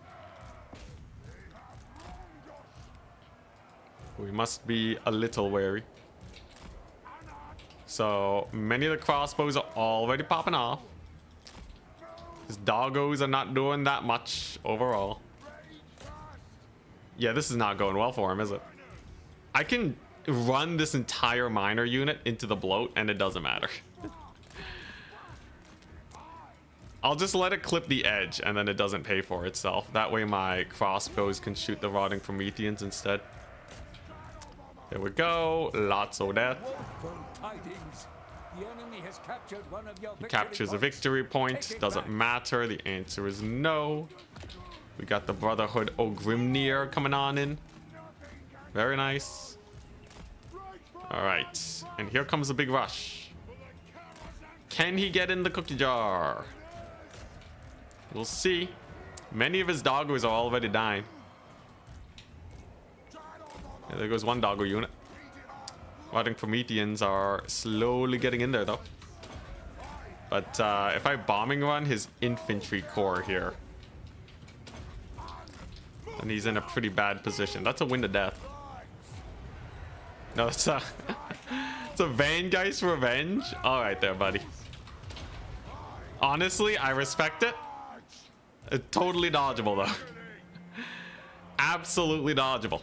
We must be a little wary. So many of the crossbows are already popping off. His doggos are not doing that much overall. Yeah, this is not going well for him, is it? I can run this entire miner unit into the bloat and it doesn't matter. I'll just let it clip the edge and then it doesn't pay for itself. That way my crossbows can shoot the rotting Prometheans instead. There we go. Lots of death. He captures a victory point. Doesn't matter. The answer is no. We got the Brotherhood Ogrimnir coming on in. Very nice. Alright. And here comes a big rush. Can he get in the cookie jar? We'll see. Many of his doggos are already dying. Yeah, there goes one doggo unit. Rotting Prometheans are slowly getting in there though. But if I bombing run his infantry corps here, then he's in a pretty bad position. That's a win to death. No, it's a it's a Vangeist revenge. All right there, buddy. Honestly, I respect it. It's totally dodgeable though. Absolutely dodgeable.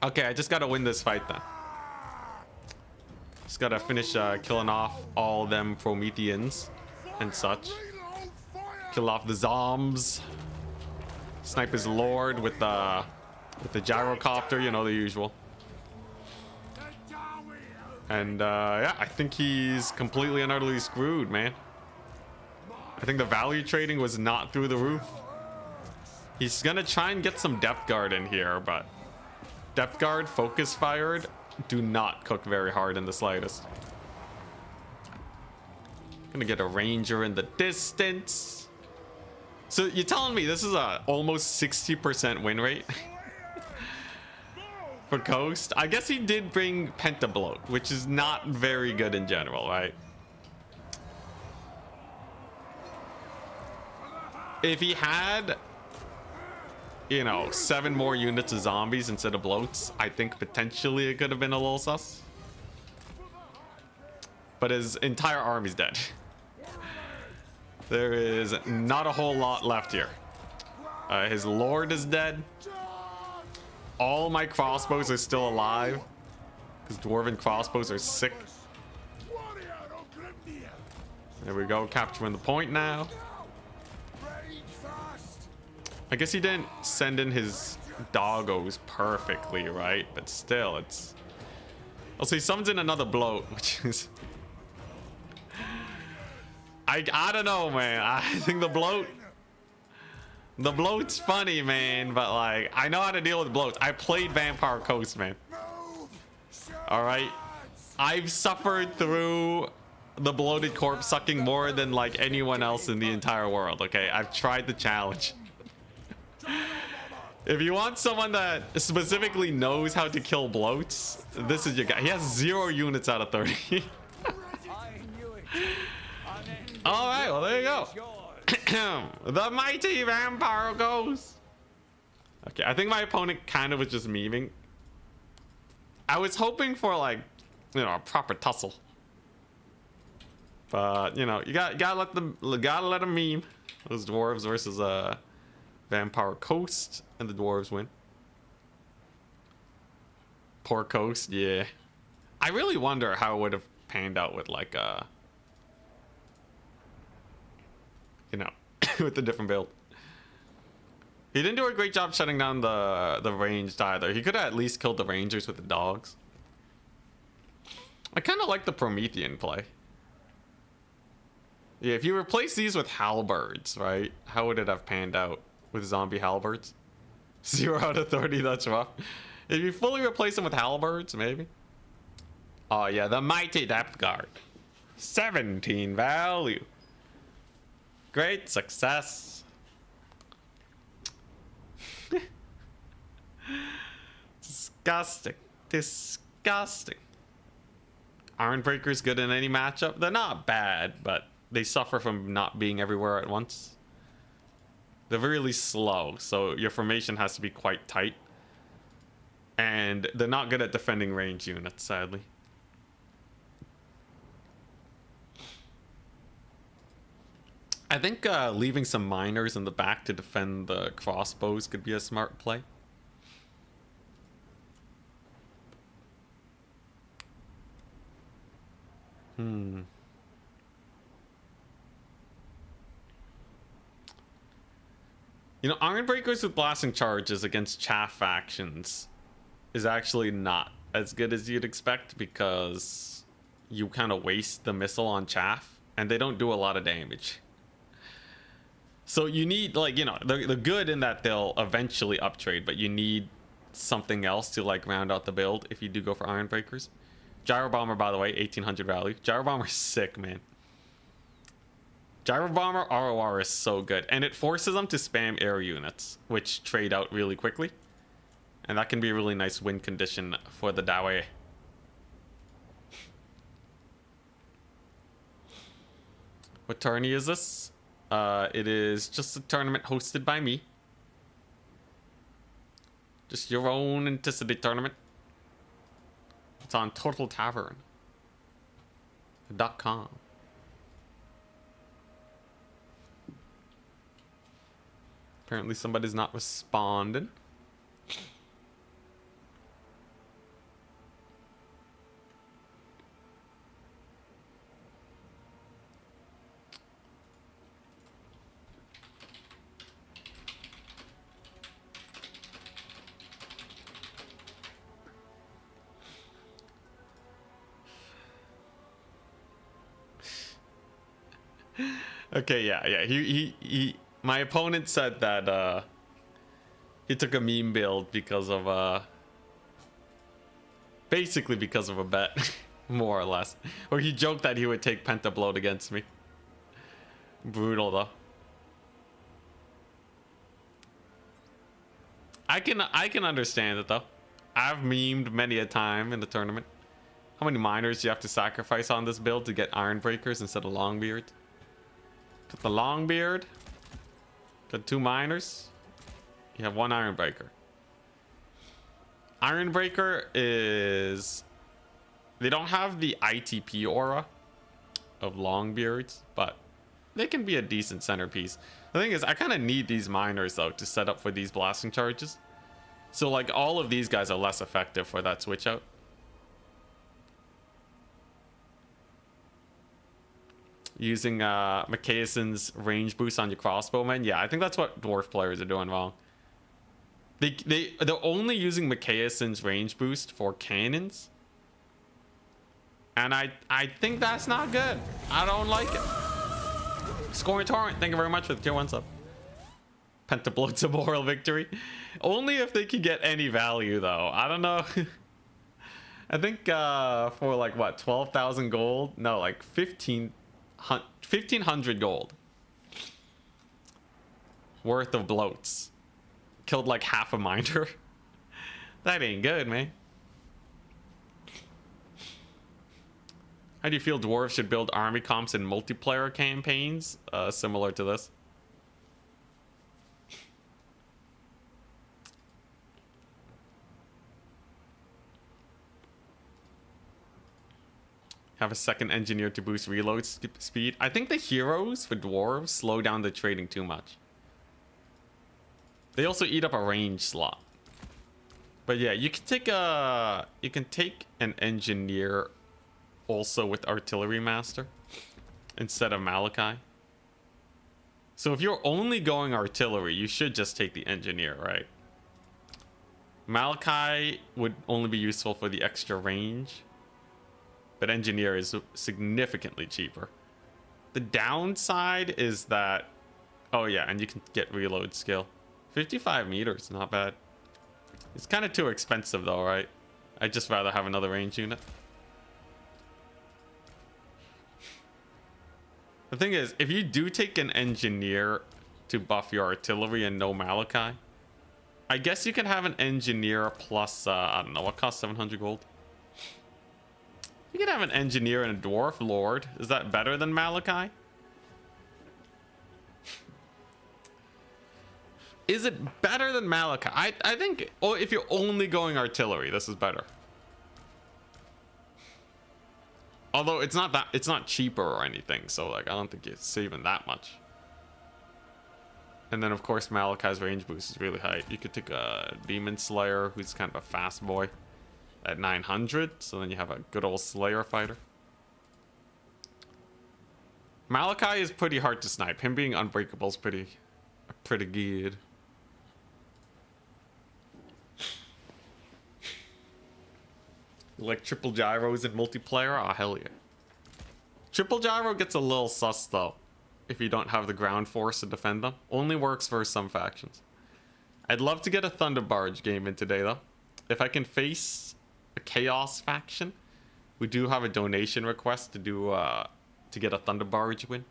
Okay, I just gotta win this fight then. Just gotta finish killing off all them Prometheans and such. Kill off the Zombs. Snipe his Lord with the gyrocopter, you know, the usual. And yeah, I think he's completely and utterly screwed, man. I think the value trading was not through the roof. He's gonna try and get some depth guard in here, but depth guard focus fired do not cook very hard in the slightest. Gonna get a ranger in the distance. So you're telling me this is a almost 60% win rate for Coast? I guess he did bring Pentabloat, which is not very good in general, right? If he had, you know, 7 more units of zombies instead of bloats, I think potentially it could have been a little sus. But his entire army's dead. There is not a whole lot left here. His Lord is dead. All my crossbows are still alive, because Dwarven crossbows are sick. There we go, capturing the point now. I guess he didn't send in his doggos perfectly, right? But still, it's... Also, he summons in another bloat, which is... I don't know, man. I think the bloat's funny, man, but like, I know how to deal with bloats. I played Vamp-Coast, man. All right, I've suffered through the bloated corpse sucking more than like anyone else in the entire world. Okay, I've tried the challenge. If you want someone that specifically knows how to kill bloats, this is your guy. He has 0 units out of 30. All right, well, there you go. The mighty Vamp-Coast. Okay, I think my opponent kind of was just memeing. I was hoping for, like, you know, a proper tussle. But, you know, you gotta let them meme. Those dwarves versus Vamp-Coast, and the dwarves win. Poor Coast, yeah. I really wonder how it would have panned out with, like, you know, with the different build. He didn't do a great job shutting down the ranged either. He could have at least killed the rangers with the dogs. I kind of like the Promethean play. Yeah, if you replace these with halberds, right? How would it have panned out with zombie halberds? 0 out of 30, that's rough. If you fully replace them with halberds, maybe. Oh yeah, the mighty depth guard. 17 value. Great success. Disgusting. Disgusting. Ironbreaker's good in any matchup. They're not bad, but they suffer from not being everywhere at once. They're really slow, so your formation has to be quite tight. And they're not good at defending range units, sadly. I think leaving some miners in the back to defend the crossbows could be a smart play. You know, Iron Breakers with blasting charges against chaff factions is actually not as good as you'd expect because you kind of waste the missile on chaff and they don't do a lot of damage. So you need, like, you know, the good in that they'll eventually uptrade, but you need something else to, like, round out the build if you do go for Iron Breakers. Gyro Bomber, by the way, 1800 value. Gyro Bomber's sick, man. Gyro Bomber ROR is so good, and it forces them to spam air units, which trade out really quickly. And that can be a really nice win condition for the Dawei. What tourney is this? It is just a tournament hosted by me. Just your own Anticity tournament. It's on TotalTavern.com. Apparently somebody's not responding. Okay, yeah. He my opponent said that he took a meme build because of basically because of a bet, more or less. Or he joked that he would take Pentabloat against me. Brutal though. I can understand it though. I've memed many a time in the tournament. How many miners do you have to sacrifice on this build to get Iron Breakers instead of Longbeard? Got the Longbeard. Got 2 miners. You have 1 Iron Breaker. Iron Breaker is... They don't have the ITP aura of Longbeards, but they can be a decent centerpiece. The thing is, I kind of need these miners, though, to set up for these blasting charges. So, like, all of these guys are less effective for that switch out. Using McKayson's range boost on your crossbowmen. Yeah, I think that's what Dwarf players are doing wrong. They're only using McKayson's range boost for cannons. And I think that's not good. I don't like it. Scoring Torrent, thank you very much for the tier 1 sub. Pentabloat's a moral victory. Only if they can get any value, though. I don't know. I think for like, what, 12,000 gold? No, like 1,500 gold worth of bloats. Killed like half a miner. That ain't good, man. How do you feel dwarves should build army comps in multiplayer campaigns? Similar to this. Have a second engineer to boost reload speed. I think the heroes for dwarves slow down the trading too much. They also eat up a range slot. But yeah, you can take an engineer also with artillery master instead of Malachi. So if you're only going artillery, you should just take the engineer, right? Malachi would only be useful for the extra range, but engineer is significantly cheaper. The downside is that, oh yeah, and you can get reload skill. 55 meters, not bad. It's kind of too expensive though, right? I'd just rather have another range unit. The thing is, if you do take an engineer to buff your artillery and no Malachi, I guess you can have an engineer plus, I don't know, what costs 700 gold? You can have an engineer and a dwarf lord. Is that better than Malachi? Is it better than Malachi? I think, oh, if you're only going artillery, this is better. Although it's not cheaper or anything, so like I don't think you're saving that much. And then of course Malachi's range boost is really high. You could take a Demon Slayer who's kind of a fast boy at 900, so then you have a good old Slayer fighter. Malachi is pretty hard to snipe. Him being unbreakable is pretty good. Like triple gyros in multiplayer? Oh, hell yeah. Triple gyro gets a little sus though, if you don't have the ground force to defend them. Only works for some factions. I'd love to get a Thunder Barge game in today though. If I can face a Chaos faction, we do have a donation request to do to get a Thunder Barge win.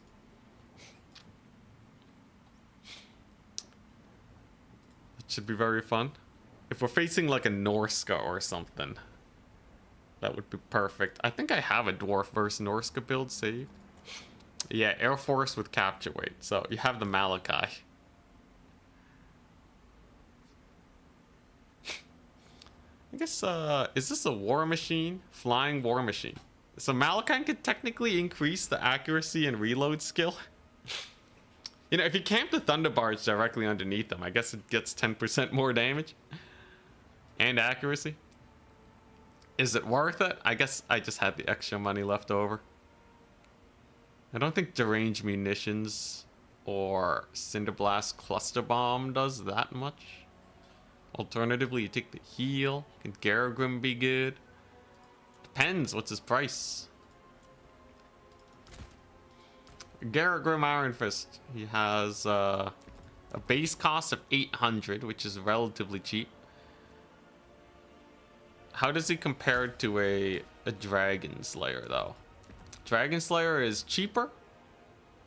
It should be very fun. If we're facing like a Norska or something, that would be perfect. I think I have a Dwarf versus Norska build saved. Yeah, Air Force with capture weight. So you have the Malachi. I guess, is this a war machine? Flying war machine. So Malachi could technically increase the accuracy and reload skill. You know, if you camp the Thunder Barge directly underneath them, I guess it gets 10% more damage. And accuracy. Is it worth it? I guess I just had the extra money left over. I don't think deranged munitions or Cinderblast Cluster Bomb does that much. Alternatively, you take the heal. Can Garagrim be good? Depends. What's his price? Garagrim Iron Fist. He has a base cost of 800, which is relatively cheap. How does he compare to a Dragon Slayer, though? Dragon Slayer is cheaper,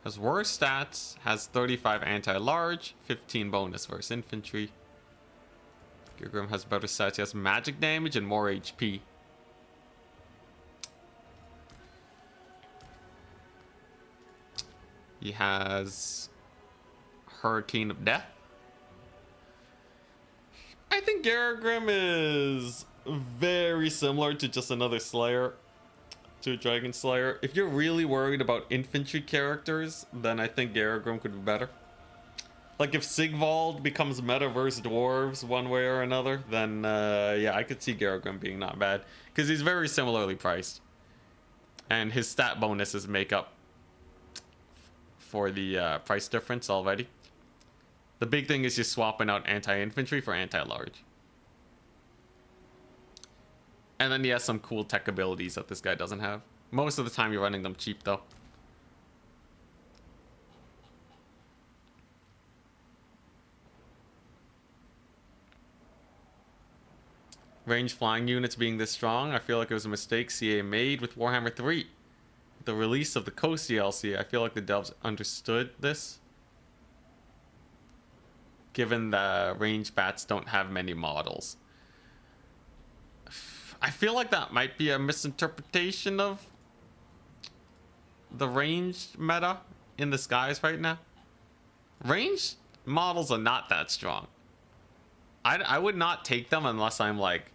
has worse stats, has 35 anti-large, 15 bonus versus infantry. Garagrim has better stats, he has magic damage and more HP. He has Hurricane of Death. I think Garagrim is very similar to just another Slayer, to a Dragon Slayer. If you're really worried about infantry characters, then I think Garagrim could be better. Like if Sigvald becomes meta versus dwarves one way or another, then yeah, I could see Garagrim being not bad, because he's very similarly priced, and his stat bonuses make up for the price difference already. The big thing is just swapping out anti-infantry for anti-large. And then he has some cool tech abilities that this guy doesn't have. Most of the time you're running them cheap though. Range flying units being this strong, I feel like it was a mistake CA made with Warhammer 3. The release of the Coast DLC, I feel like the devs understood this, given the range bats don't have many models. I feel like that might be a misinterpretation of the ranged meta in the skies right now. Ranged models are not that strong. I would not take them unless I'm like,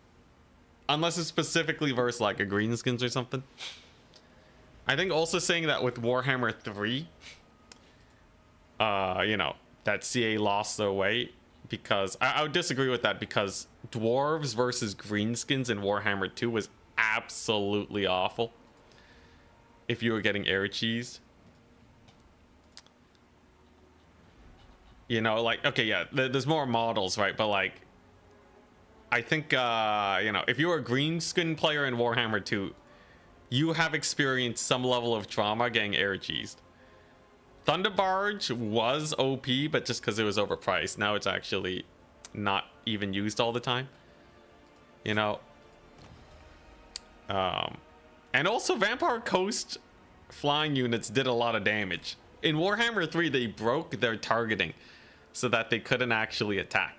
unless it's specifically versus like a greenskins or something. I think also saying that with Warhammer 3, you know, that CA lost their way, because I would disagree with that, because dwarves versus greenskins in Warhammer 2 was absolutely awful if you were getting air cheese. You know, like, okay, yeah, there's more models, right? But like, I think, you know, if you're a greenskin player in Warhammer 2, you have experienced some level of trauma getting air cheesed. Thunder Barge was OP, but just because it was overpriced. Now it's actually not even used all the time. You know? And also Vamp-Coast flying units did a lot of damage. In Warhammer 3, they broke their targeting so that they couldn't actually attack.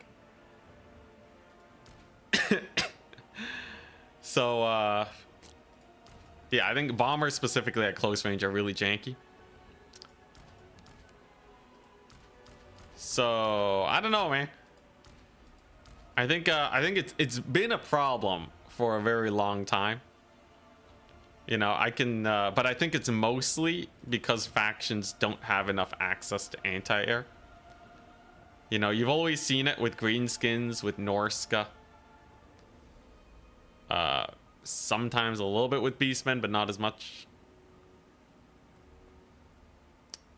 So, yeah, I think bombers specifically at close range are really janky. So, I don't know, man. I think it's been a problem for a very long time. You know, I can, but I think it's mostly because factions don't have enough access to anti-air. You know, you've always seen it with greenskins, with Norska. Sometimes a little bit with beastmen, but not as much.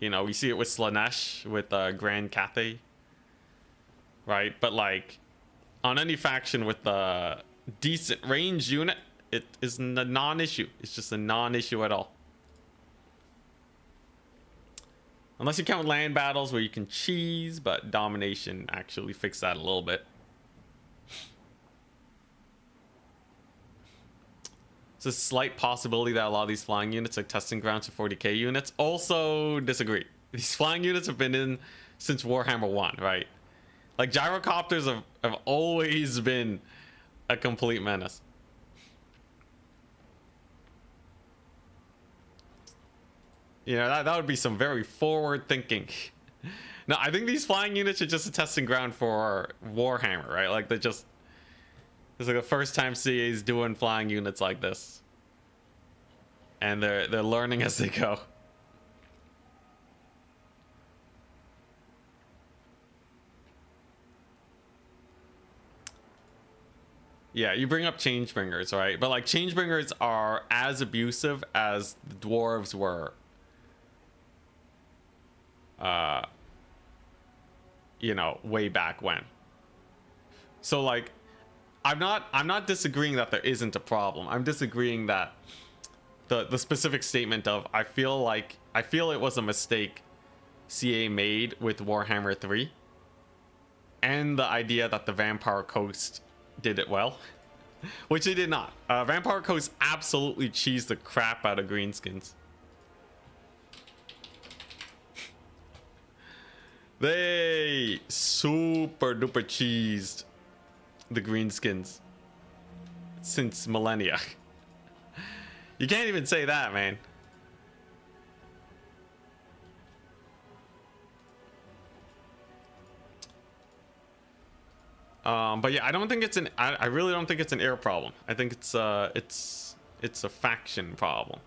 You know, we see it with Slanesh, with Grand Cathay, right? But like, on any faction with a decent range unit, it is a non-issue. It's just a non-issue at all. Unless you count land battles where you can cheese, but domination actually fixed that a little bit. It's a slight possibility that a lot of these flying units are testing grounds for 40k units. Also disagree. These flying units have been in since Warhammer 1, right? Like, gyrocopters have always been a complete menace. You know, that would be some very forward thinking. No, I think these flying units are just a testing ground for Warhammer, right? Like, they're just... It's like the first time CA is doing flying units like this. And they're learning as they go. Yeah, you bring up Changebringers, right? But like, Changebringers are as abusive as the Dwarves were. You know, way back when. So like, I'm not disagreeing that there isn't a problem. I'm disagreeing that the specific statement of I feel it was a mistake CA made with Warhammer 3, and the idea that the Vamp-Coast did it well, which they did not. Vamp-Coast absolutely cheesed the crap out of greenskins. They super duper cheesed the greenskins since millennia. You can't even say that, man. But yeah, I don't think it's an. I really don't think it's an air problem. I think it's a faction problem.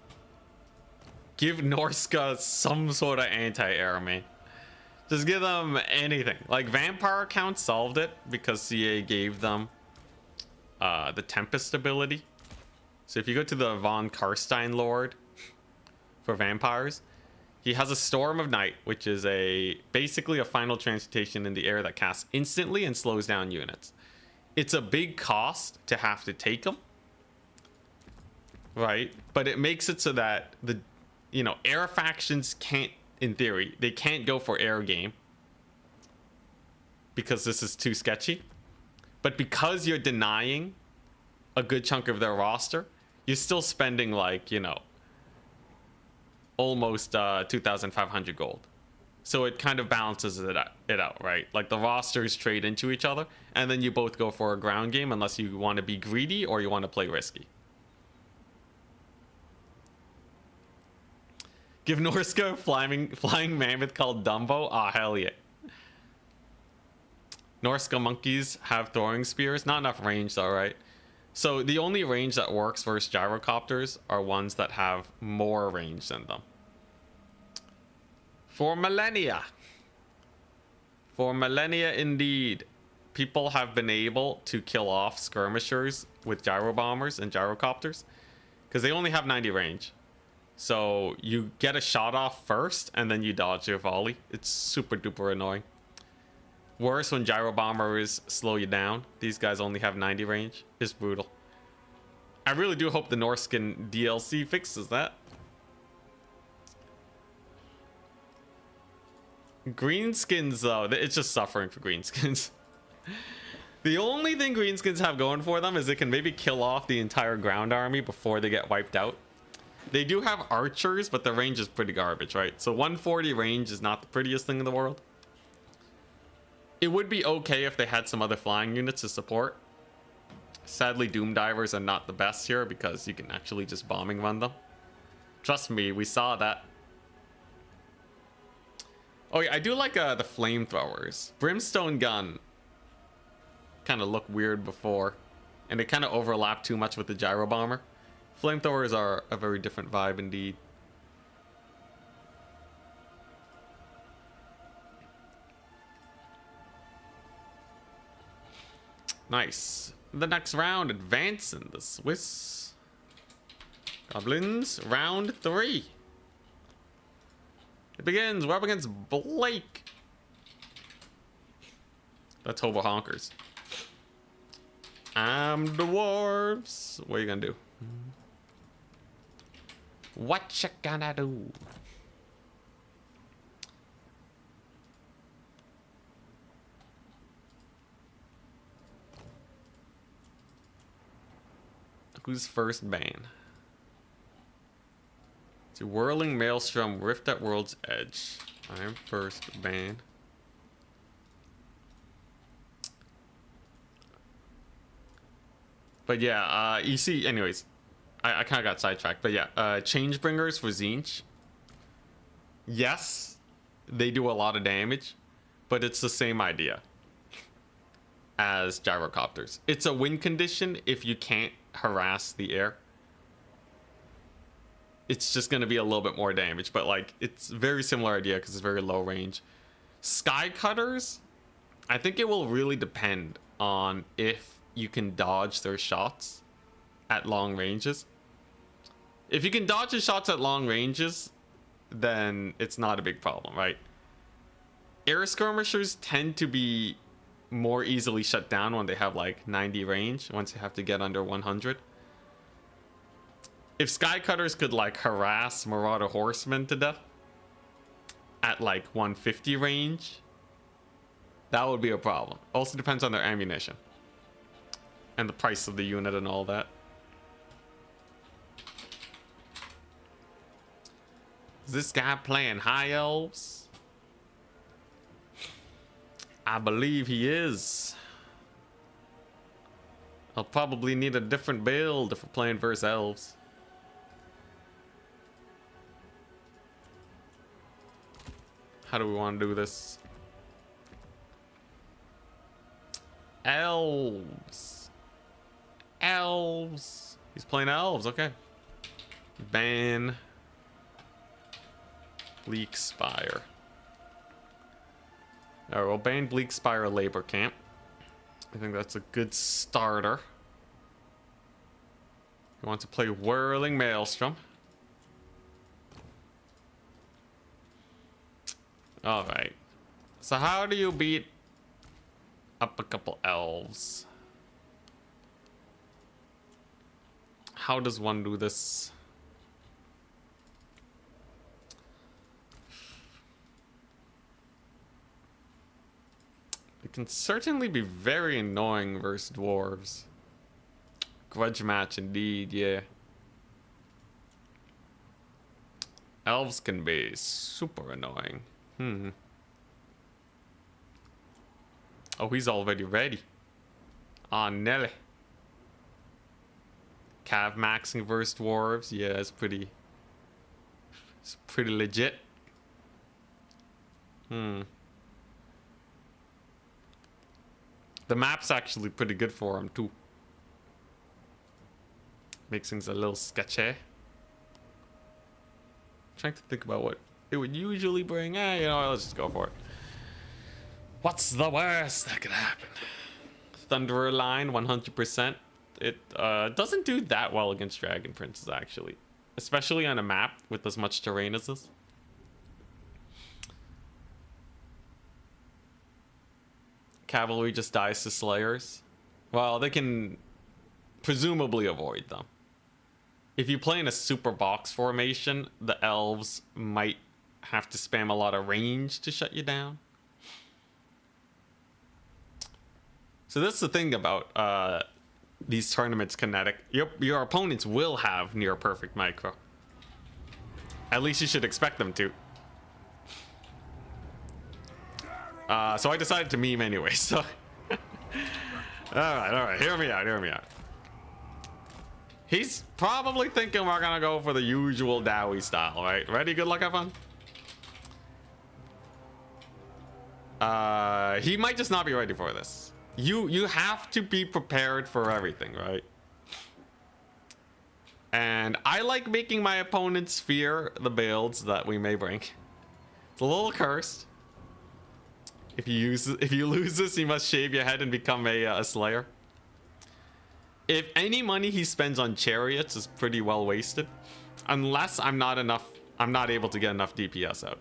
Give Norska some sort of anti-air, man. Just give them anything. Like, vampire accounts solved it because CA gave them the Tempest ability. So if you go to the Von Karstein Lord for vampires, he has a Storm of Night, which is basically a final transmutation in the air that casts instantly and slows down units. It's a big cost to have to take them, right? But it makes it so that air factions can't, in theory, they can't go for air game because this is too sketchy. But because you're denying a good chunk of their roster, you're still spending like, almost 2,500 gold. So it kind of balances it out, right? Like, the rosters trade into each other, and then you both go for a ground game unless you want to be greedy or you want to play risky. Give Norska a flying mammoth called Dumbo? Ah, hell yeah. Norska monkeys have throwing spears. Not enough range though, right? So the only range that works versus gyrocopters are ones that have more range than them. For millennia. For millennia indeed. People have been able to kill off skirmishers with gyro bombers and gyrocopters because they only have 90 range. So you get a shot off first and then you dodge your volley. It's super duper annoying. Worse when gyro bombers slow you down. These guys only have 90 range. It's brutal. I really do hope the Norskin DLC fixes that. Greenskins though, it's just suffering for greenskins. The only thing greenskins have going for them is they can maybe kill off the entire ground army before they get wiped out. They do have archers, but their range is pretty garbage, right? So 140 range is not the prettiest thing in the world. It would be okay if they had some other flying units to support. Sadly, Doom Divers are not the best here because you can actually just bombing run them. Trust me, we saw that. Oh yeah, I do like the flamethrowers. Brimstone gun kind of looked weird before, and it kind of overlapped too much with the gyro bomber. Flamethrowers are a very different vibe indeed. Nice. The next round, advancing the Swiss Goblins, round 3. It begins. We're up against Blake. Let's hope we're honkers. I'm Dwarfs. What are you gonna do? What you gonna do? Who's first ban? It's a Whirling Maelstrom, Rift at World's Edge. I'm first ban. But yeah, you see, anyways, I kind of got sidetracked. But yeah, Changebringers for Tzeentch. Yes, they do a lot of damage, but it's the same idea as Gyrocopters. It's a win condition if you can't harass the air. It's just going to be a little bit more damage, but like it's very similar idea because it's very low range. Sky Cutters, I think it will really depend on if you can dodge their shots at long ranges. If you can dodge the shots at long ranges, then it's not a big problem, right? Air skirmishers tend to be more easily shut down when they have like 90 range, once you have to get under 100. If Sky Cutters could like harass Marauder Horsemen to death at like 150 range, that would be a problem. Also depends on their ammunition and the price of the unit and all that. Is this guy playing High Elves? I believe he is. I'll probably need a different build if we're playing versus Elves. How do we want to do this? Elves. Elves. He's playing Elves, okay. Ban. Bleak Spire. Alright, we'll ban Bleak Spire Labor Camp. I think that's a good starter. He wants to play Whirling Maelstrom. Alright. So how do you beat up a couple elves? How does one do this? It can certainly be very annoying versus dwarves. Grudge match indeed, yeah. Elves can be super annoying. Oh, he's already ready. Ah, Nelly. Cav maxing versus dwarves. Yeah, it's pretty legit. The map's actually pretty good for him too. Makes things a little sketchy. Trying to think about what it would usually bring. You know, let's just go for it. What's the worst that could happen? Thunderer line, 100%. It doesn't do that well against Dragon Princes, actually. Especially on a map with as much terrain as this. Cavalry just dies to Slayers. Well, they can presumably avoid them. If you play in a super box formation, the elves might have to spam a lot of range to shut you down. So that's the thing about these tournaments, Kinetic. Your opponents will have near perfect micro. At least you should expect them to. So I decided to meme anyway, so... Alright, hear me out. He's probably thinking we're gonna go for the usual Dowie style, right? Ready? Good luck, have fun. He might just not be ready for this. You have to be prepared for everything, right? And I like making my opponents fear the builds that we may bring. It's a little cursed. If you lose this, you must shave your head and become a Slayer. If any money he spends on chariots is pretty well wasted, unless I'm not able to get enough DPS out.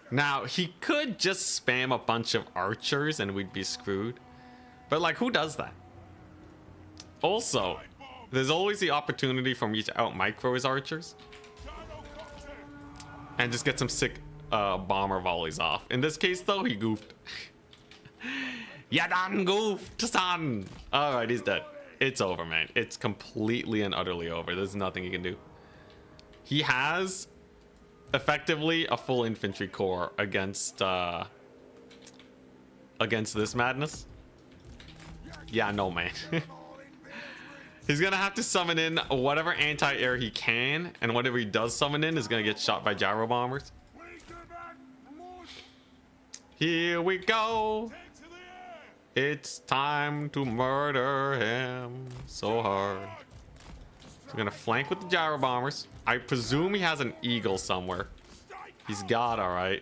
Now, he could just spam a bunch of archers and we'd be screwed. But, like, who does that? Also, there's always the opportunity for me to out-micro his archers. And just get some sick bomber volleys off. In this case, though, he goofed. Ya done goofed, son! Alright, he's dead. It's over, man. It's completely and utterly over. There's nothing he can do. He has effectively a full infantry corps against this madness. Yeah, no, man. He's gonna have to summon in whatever anti-air he can, and whatever he does summon in is gonna get shot by gyro bombers. Here we go. It's time to murder him so hard. So we're gonna flank with the gyro bombers. I presume he has an eagle somewhere. He's got, all right.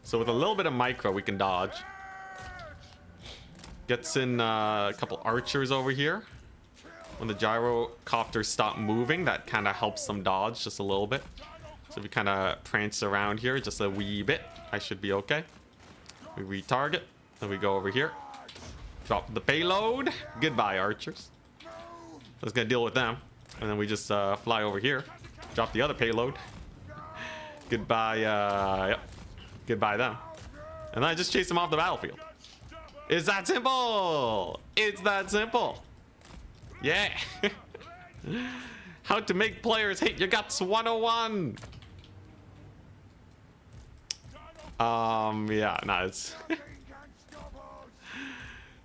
So with a little bit of micro, we can dodge. Gets in a couple archers over here. When the gyrocopters stop moving, that kind of helps them dodge just a little bit. So if we kind of prance around here just a wee bit, I should be okay. We retarget, then we go over here. Drop the payload. Goodbye, archers. I was gonna deal with them. And then we just fly over here. Drop the other payload. Goodbye, yep. Goodbye them. And then I just chase them off the battlefield. It's that simple! It's that simple! Yeah! How to make players hate your guts 101! Yeah, no, it's...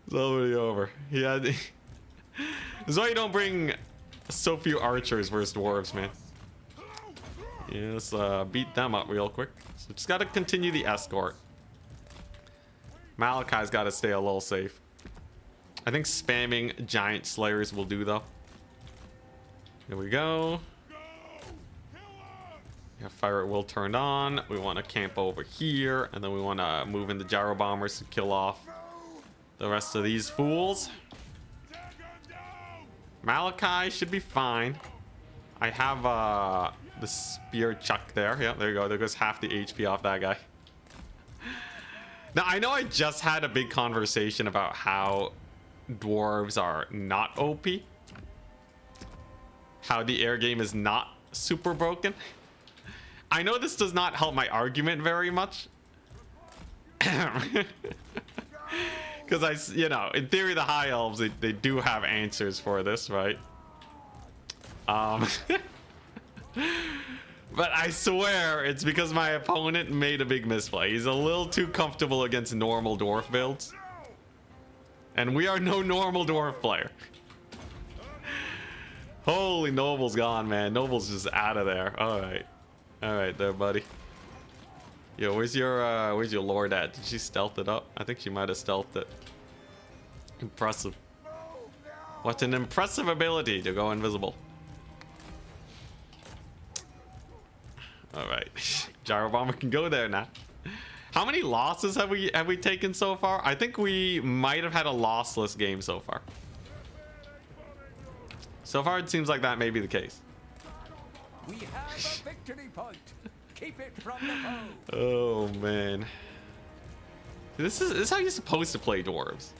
it's already over. Yeah, this is why you don't bring so few archers versus dwarves, man. Yeah, let's beat them up real quick. So just gotta continue the escort. Malachi's gotta stay a little safe. I think spamming giant slayers will do, though. Here we go. Yeah, fire at will turned on. We want to camp over here, and then we want to move in the gyro bombers to kill off the rest of these fools. Malachi should be fine. I have the spear chuck there. Yeah, there you go. There goes half the HP off that guy. Now, I know I just had a big conversation about how dwarves are not OP. How the air game is not super broken. I know this does not help my argument very much. Because you know, in theory, the high elves, they do have answers for this, right? But I swear it's because my opponent made a big misplay. He's a little too comfortable against normal dwarf builds. And we are no normal dwarf player. Holy, Noble's gone, man. Noble's just out of there. All right. All right there, buddy. Yo, where's your lord at? Did she stealth it up? I think she might have stealthed it. Impressive. What an impressive ability to go invisible. All right. Gyro Bomber can go there now. How many losses have we taken so far? I think we might have had a lossless game so far. So far, it seems like that may be the case. We have a victory point. Keep it from the foe. Oh man, this is how you're supposed to play dwarves.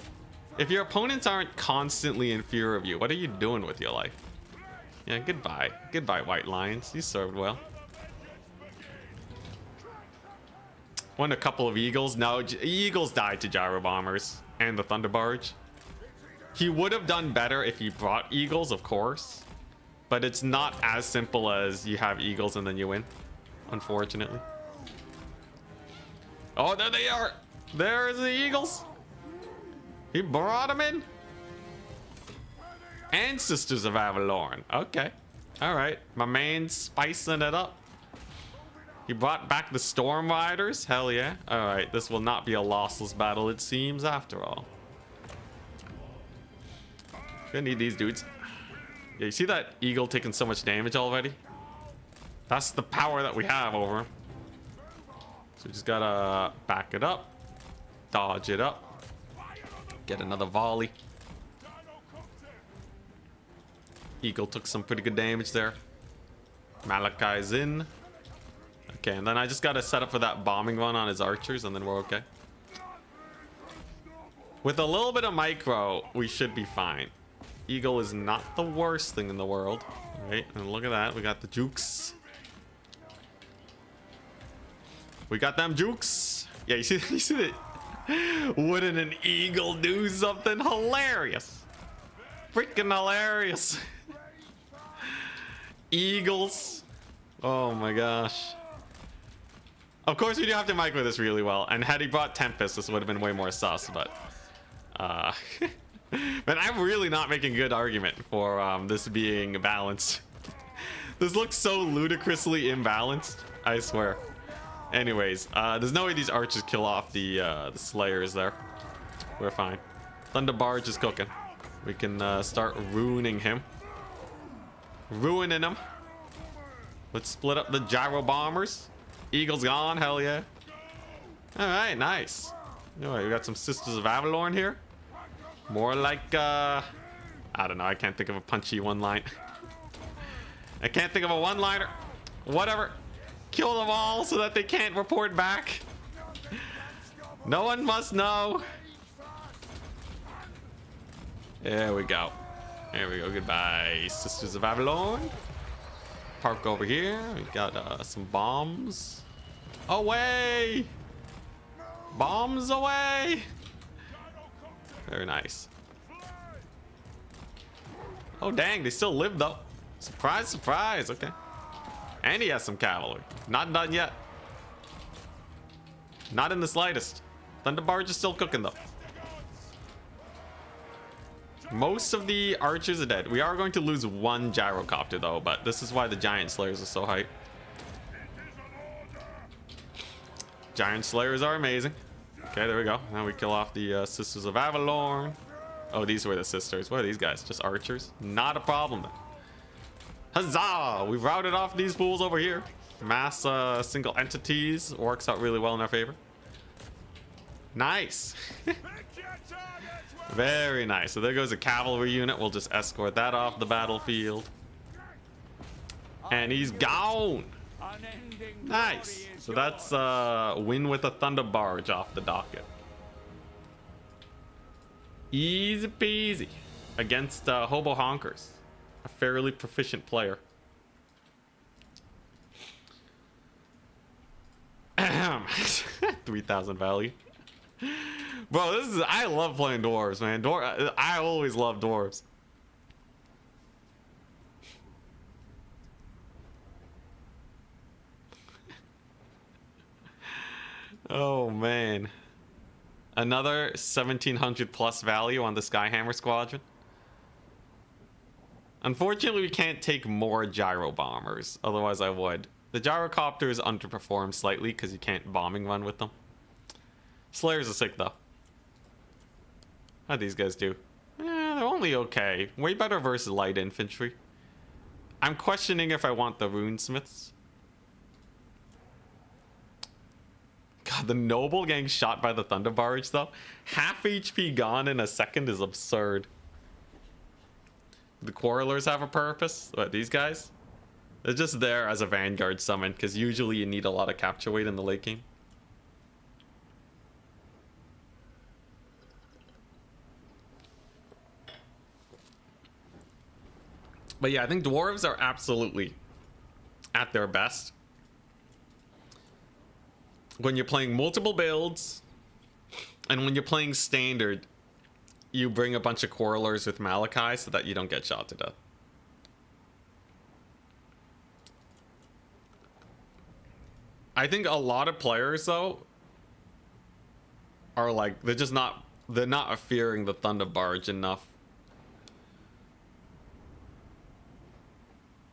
If your opponents aren't constantly in fear of you, what are you doing with your life? Yeah, goodbye, White Lions. You served well. Won a couple of eagles. No, eagles died to gyro bombers and the thunder barge. He would have done better if he brought eagles, of course, but it's not as simple as you have eagles and then you win, unfortunately. Oh, there they are. There's the eagles. He brought them in. Ancestors of Avalorn. Okay. All right. My man's spicing it up. He brought back the Storm Riders. Hell yeah. All right. This will not be a lossless battle, it seems, after all. Gonna need these dudes. Yeah, you see that eagle taking so much damage already? That's the power that we have over him. So we just gotta back it up, dodge it up, get another volley. Eagle took some pretty good damage there. Malachi's in. Okay, and then I just gotta set up for that bombing run on his archers, and then we're okay. With a little bit of micro, we should be fine. Eagle is not the worst thing in the world. All right, and look at that. We got the jukes. We got them jukes. Yeah, you see that? Wouldn't an eagle do something hilarious? Freaking hilarious. Eagles. Oh my gosh. Of course, we do have to micro this really well. And had he brought Tempest, this would have been way more sus, but... Man, I'm really not making a good argument for this being balanced. This looks so ludicrously imbalanced, I swear. Anyways, there's no way these archers kill off the slayers there. We're fine. Thunder Barge is cooking. We can start ruining him. Ruining him. Let's split up the gyro bombers. Eagle's gone, hell yeah. Alright, nice. Alright, we got some Sisters of Avalorn here. More like, I don't know, I can't think of a punchy one-line. I can't think of a one-liner. Whatever. Kill them all so that they can't report back. No one must know. There we go. There we go. Goodbye, Sisters of Avalorn. Park over here. We got some bombs. Away! Bombs away! Very nice. Oh dang, they still live though. Surprise, surprise. Okay. And he has some cavalry. Not done yet. Not in the slightest. Thunder Barge is still cooking though. Most of the archers are dead. We are going to lose one gyrocopter though, but this is why the giant slayers are so hype. Giant slayers are amazing. Okay, there we go. Now we kill off the Sisters of Avalorn. Oh, these were the sisters. What are these guys? Just archers? Not a problem then. Huzzah! We've routed off these fools over here. Mass single entities works out really well in our favor. Nice. Very nice. So there goes a cavalry unit. We'll just escort that off the battlefield. And he's gone. Nice. So that's win with a Thunder Barge off the docket. Easy peasy against Hobo Honkers, a fairly proficient player. 3,000 value. Bro, this is, I love playing dwarves, man. I always love dwarves. Oh man. Another 1700 plus value on the Skyhammer Squadron. Unfortunately, we can't take more gyro bombers. Otherwise, I would. The gyrocopters underperform slightly because you can't bombing run with them. Slayers are sick though. How'd these guys do? They're only okay. Way better versus light infantry. I'm questioning if I want the runesmiths. God, the noble getting shot by the Thunder Barge though. Half HP gone in a second is absurd. The Quarrelers have a purpose. What, these guys? They're just there as a Vanguard summon because usually you need a lot of capture weight in the late game. But yeah, I think dwarves are absolutely at their best when you're playing multiple builds, and when you're playing standard, you bring a bunch of Quarrelers with Malachi so that you don't get shot to death. I think a lot of players though are like, they're not fearing the Thunder Barge enough.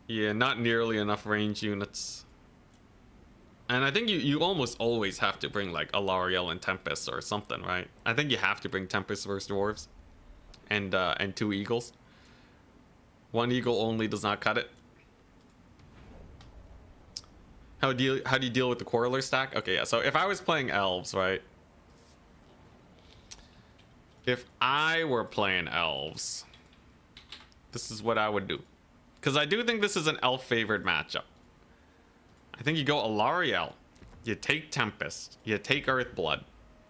Yeah, not nearly enough range units. And I think you almost always have to bring like Alariel and Tempest or something, right? I think you have to bring Tempest versus dwarves, and 2 eagles. 1 eagle only does not cut it. How do you deal with the Quarreler stack? Okay, yeah. So if I was playing elves, right? If I were playing elves, this is what I would do, because I do think this is an elf favored matchup. I think you go Alariel. You take Tempest. You take Earthblood.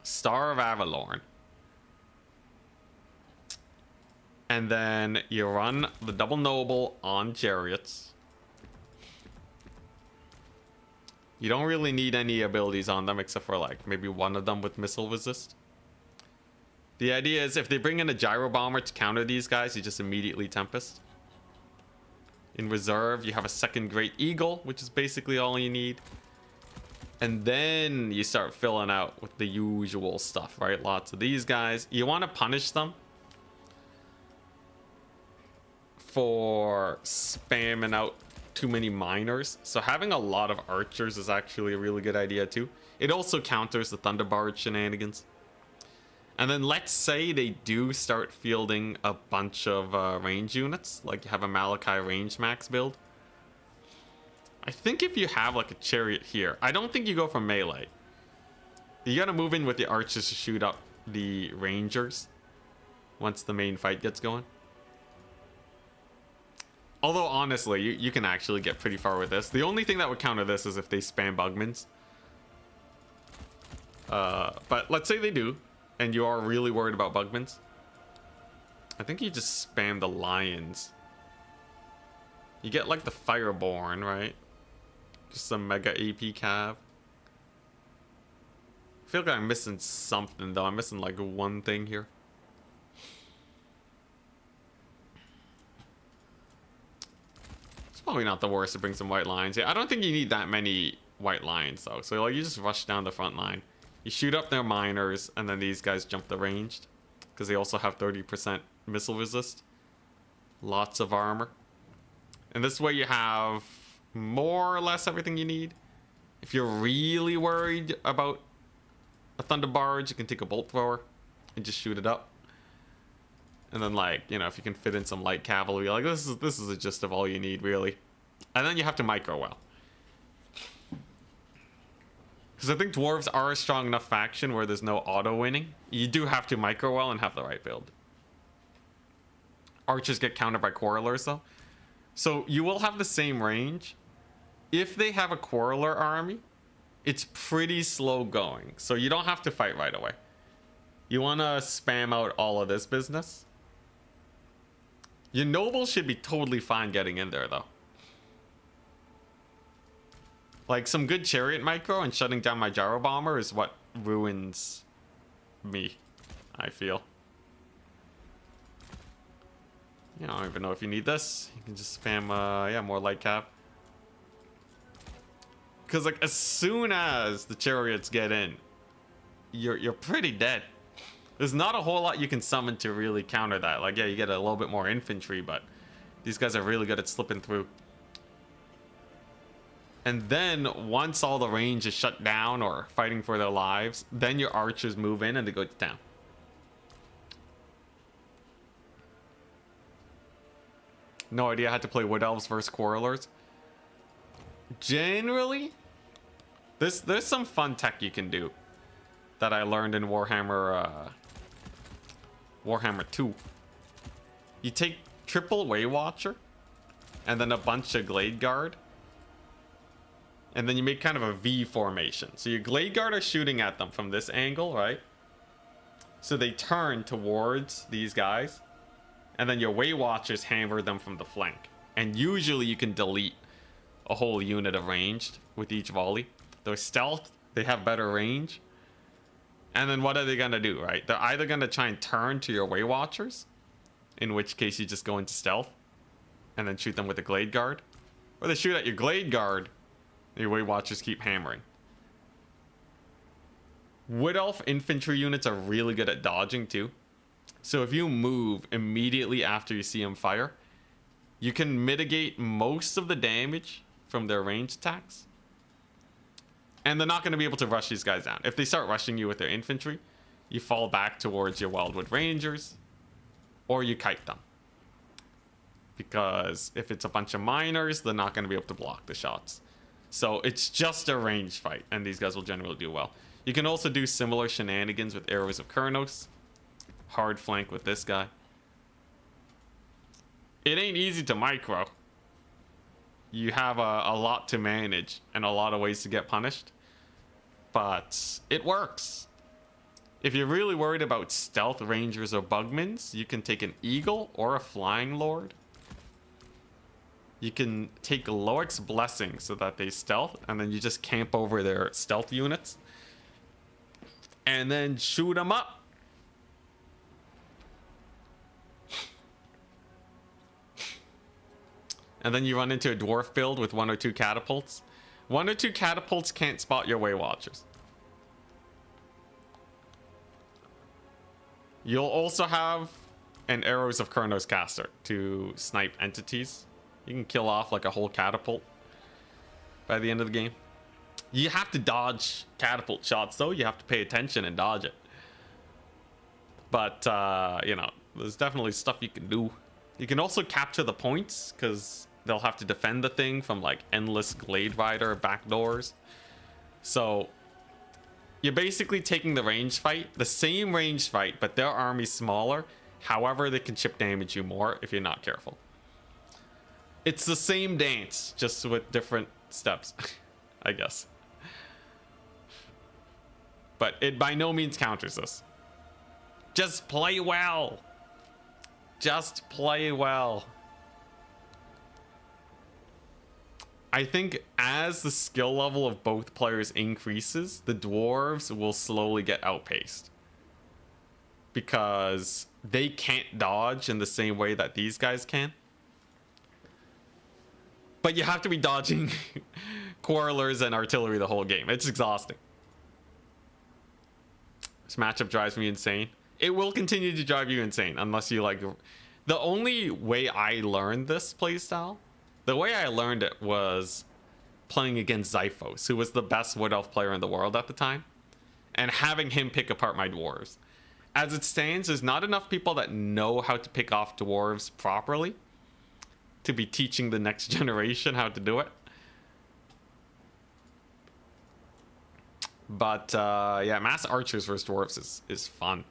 Star of Avalorn. And then you run the double noble on chariots. You don't really need any abilities on them except for like maybe one of them with missile resist. The idea is if they bring in a gyro bomber to counter these guys, you just immediately Tempest. In reserve, you have a second Great Eagle, which is basically all you need. And then you start filling out with the usual stuff, right? Lots of these guys. You want to punish them for spamming out too many miners. So having a lot of archers is actually a really good idea too. It also counters the Thunderbarge shenanigans. And then let's say they do start fielding a bunch of range units, like you have a Malachi range max build. I think if you have like a chariot here, I don't think you go for melee. You gotta move in with the archers to shoot up the rangers once the main fight gets going. Although honestly, you can actually get pretty far with this. The only thing that would counter this is if they spam Bugmans. But let's say they do, and you are really worried about Bugmans. I think you just spam the lions. You get like the Fireborn, right? Just some mega AP cav. I feel like I'm missing something though. I'm missing like one thing here. It's probably not the worst to bring some white lions. Yeah, I don't think you need that many white lions though. So like you just rush down the front line. You shoot up their miners, and then these guys jump the ranged. Because they also have 30% missile resist. Lots of armor. And this way you have more or less everything you need. If you're really worried about a Thunderbarge, you can take a Bolt Thrower and just shoot it up. And then like, you know, if you can fit in some light cavalry, like this is the gist of all you need really. And then you have to micro well. Because I think dwarves are a strong enough faction where there's no auto winning. You do have to micro well and have the right build. Archers get countered by quarrelers though. So you will have the same range. If they have a quarreler army, it's pretty slow going. So you don't have to fight right away. You want to spam out all of this business. Your nobles should be totally fine getting in there though. Like some good chariot micro and shutting down my gyro bomber is what ruins me, I feel. Yeah, I don't even know if you need this. You can just spam, yeah, more light cap. Because like as soon as the chariots get in, you're pretty dead. There's not a whole lot you can summon to really counter that. Like yeah, you get a little bit more infantry, but these guys are really good at slipping through. And then once all the range is shut down or fighting for their lives, then your archers move in and they go to town. No idea how to play Wood Elves versus Quarrelers. Generally, there's some fun tech you can do that I learned in Warhammer 2. You take triple Waywatcher and then a bunch of Glade Guard. And then you make kind of a V formation. So your Glade Guard are shooting at them from this angle, right? So they turn towards these guys. And then your Way Watchers hammer them from the flank. And usually you can delete a whole unit of ranged with each volley. They're stealth, they have better range. And then what are they gonna do, right? They're either gonna try and turn to your Way Watchers, in which case you just go into stealth and then shoot them with the Glade Guard. Or they shoot at your Glade Guard, your Way Watchers keep hammering. Wood Elf infantry units are really good at dodging too. So if you move immediately after you see them fire, you can mitigate most of the damage from their ranged attacks. And they're not going to be able to rush these guys down. If they start rushing you with their infantry, you fall back towards your Wildwood Rangers, or you kite them. Because if it's a bunch of miners, they're not going to be able to block the shots. So it's just a ranged fight, and these guys will generally do well. You can also do similar shenanigans with Arrows of Kurnos. Hard flank with this guy. It ain't easy to micro. you have a lot to manage and a lot of ways to get punished. But it works. If you're really worried about stealth rangers or bugmans, you can take an eagle or a flying lord. You can take Loic's blessing so that they stealth, and then you just camp over their stealth units and then shoot them up. And then you run into a dwarf build with 1 or 2 catapults. 1 or 2 catapults can't spot your Way Watchers. You'll also have an Arrows of Khorne's caster to snipe entities. You can kill off like a whole catapult by the end of the game. You have to dodge catapult shots though. You have to pay attention and dodge it. But, you know, there's definitely stuff you can do. You can also capture the points because they'll have to defend the thing from like endless Glade Rider backdoors. So you're basically taking the range fight, the same range fight, but their army's smaller. However, they can chip damage you more if you're not careful. It's the same dance, just with different steps, I guess. But it by no means counters this. Just play well. Just play well. I think as the skill level of both players increases, the dwarves will slowly get outpaced. Because they can't dodge in the same way that these guys can. But you have to be dodging quarrelers and artillery the whole game. It's exhausting. This matchup drives me insane. It will continue to drive you insane unless you like... The only way I learned this playstyle, the way I learned it was playing against Zyphos, who was the best Wood Elf player in the world at the time, and having him pick apart my dwarves. As it stands, there's not enough people that know how to pick off dwarves properly to be teaching the next generation how to do it. But yeah, mass archers versus dwarves is fun.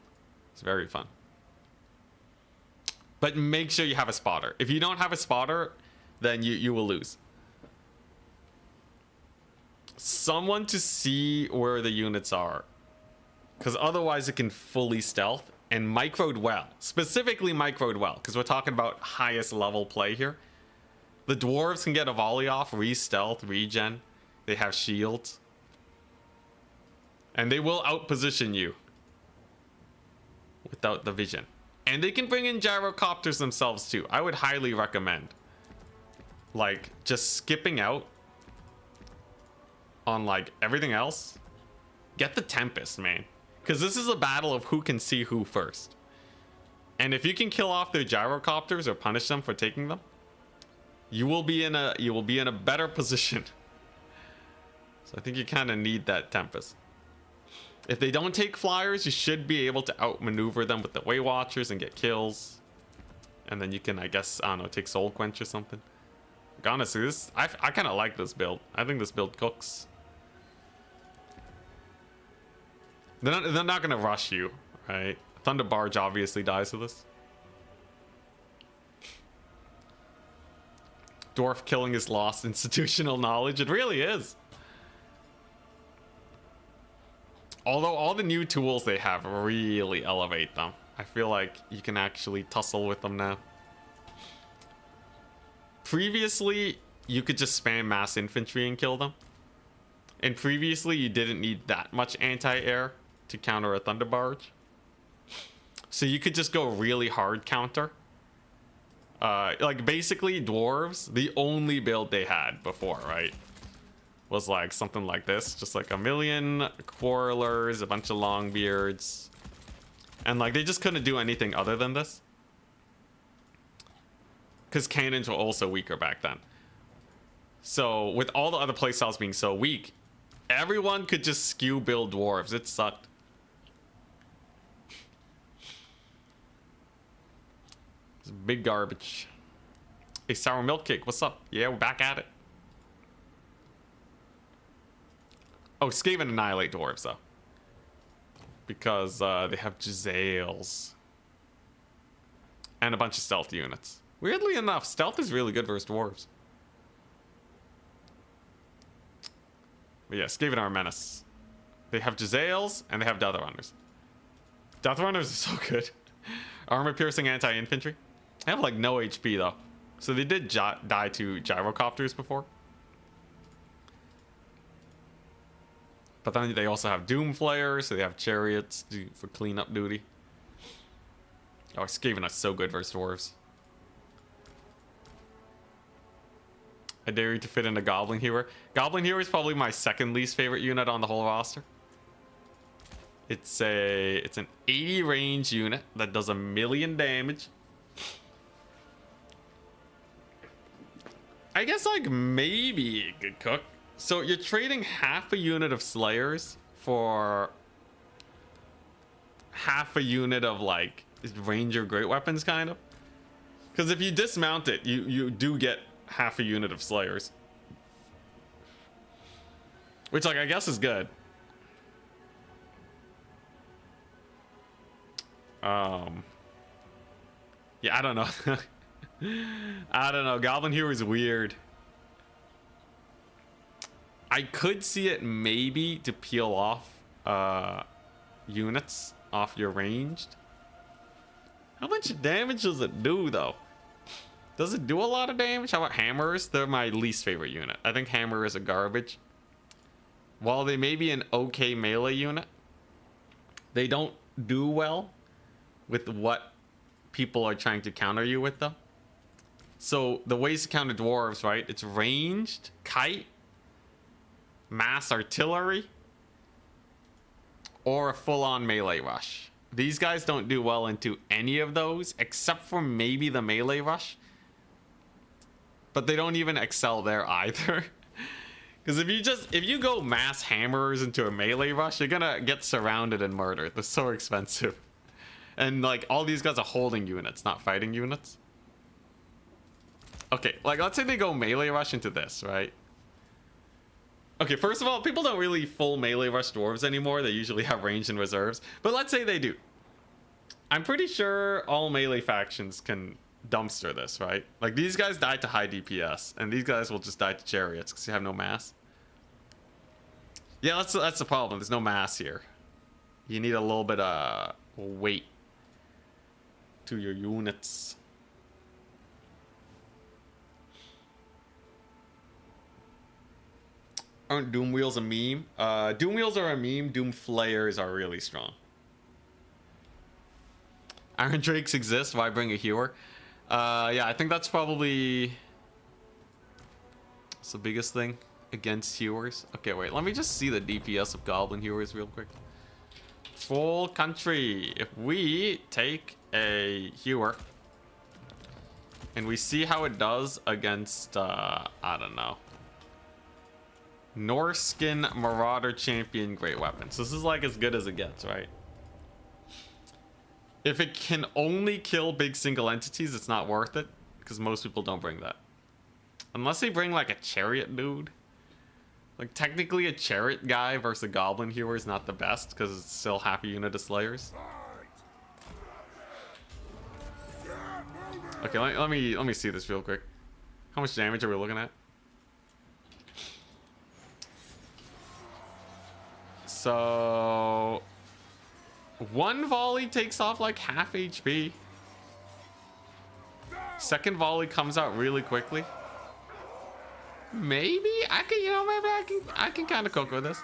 It's very fun. But make sure you have a spotter. If you don't have a spotter, then you will lose. Someone to see where the units are. Because otherwise it can fully stealth and microed well. Specifically microed well, because we're talking about highest level play here. The dwarves can get a volley off, re-stealth, regen. They have shields. And they will outposition you without the vision. And they can bring in gyrocopters themselves too. I would highly recommend like just skipping out on like everything else. Get the Tempest, man, because this is a battle of who can see who first. And if you can kill off their gyrocopters or punish them for taking them, you will be in a better position. So I think you kind of need that Tempest. If they don't take flyers, you should be able to outmaneuver them with the Way Watchers and get kills. And then you can, I guess, I don't know, take Soul Quench or something. Like, honestly, I kind of like this build. I think this build cooks. They're not going to rush you, right? Thunder Barge obviously dies to this. Dwarf killing is lost institutional knowledge. It really is. Although all the new tools they have really elevate them. I feel like you can actually tussle with them now. Previously, you could just spam mass infantry and kill them. And previously, you didn't need that much anti-air to counter a Thunder Barge. So you could just go really hard counter. Like basically dwarves, the only build they had before, right? Was like something like this, just like a million quarrelers, a bunch of longbeards, and like they just couldn't do anything other than this because cannons were also weaker back then. So with all the other playstyles being so weak, everyone could just skew build dwarves. It sucked. It's big garbage. Hey, Sour Milk Cake, what's up? Yeah, we're back at it. Oh, Skaven annihilate dwarves though, because they have Giselles and a bunch of stealth units. Weirdly enough, stealth is really good versus dwarves. But yeah, Skaven are a menace. They have Jezzails and they have Death Runners. Death Runners are so good. Armor piercing anti-infantry. They have like no HP though. So they did die to gyrocopters before. But then they also have Doom Flayers, so they have chariots for cleanup duty. Oh, Skaven are so good versus dwarves. I dare you to fit in a Goblin Hero. Goblin Hero is probably my second least favorite unit on the whole roster. It's an 80 range unit that does 1,000,000 damage. I guess like maybe it could cook. So you're trading half a unit of Slayers for half a unit of like Ranger Great Weapons, kind of. Because if you dismount it, you do get half a unit of Slayers, which like I guess is good. Yeah, I don't know. I don't know. Goblin Hero is weird. I could see it maybe to peel off units off your ranged. How much damage does it do though? Does it do a lot of damage? How about hammers? They're my least favorite unit. I think hammers are garbage. While they may be an okay melee unit, they don't do well with what people are trying to counter you with them. So the ways to counter dwarves, right? It's ranged, kite, mass artillery, or a full-on melee rush. These guys don't do well into any of those, except for maybe the melee rush. But they don't even excel there either. Because if you go mass hammers into a melee rush, you're gonna get surrounded and murdered. They're so expensive. And like all these guys are holding units, not fighting units. Okay, like let's say they go melee rush into this, right? Okay, first of all, people don't really full melee rush dwarves anymore. They usually have range and reserves. But let's say they do. I'm pretty sure all melee factions can dumpster this, right? Like these guys die to high DPS, and these guys will just die to chariots because you have no mass. Yeah, that's the problem. There's no mass here. You need a little bit of weight to your units. Aren't Doom Wheels a meme? Doom Wheels are a meme. Doom Flayers are really strong. Iron Drakes exist. Why bring a hewer? Yeah, I think that's probably the biggest thing against hewers. Okay, wait. Let me just see the DPS of Goblin hewers real quick. Full country. If we take a hewer and we see how it does against, I don't know, Norskin Marauder Champion Great Weapons. This is like as good as it gets, right? If it can only kill big single entities, it's not worth it, because most people don't bring that. Unless they bring like a chariot dude. Like technically a chariot guy versus a goblin hero is not the best, because it's still half a unit of slayers. Okay, let me see this real quick. How much damage are we looking at? So one volley takes off like half HP. Second volley comes out really quickly. Maybe I can, maybe I can kind of cook with this.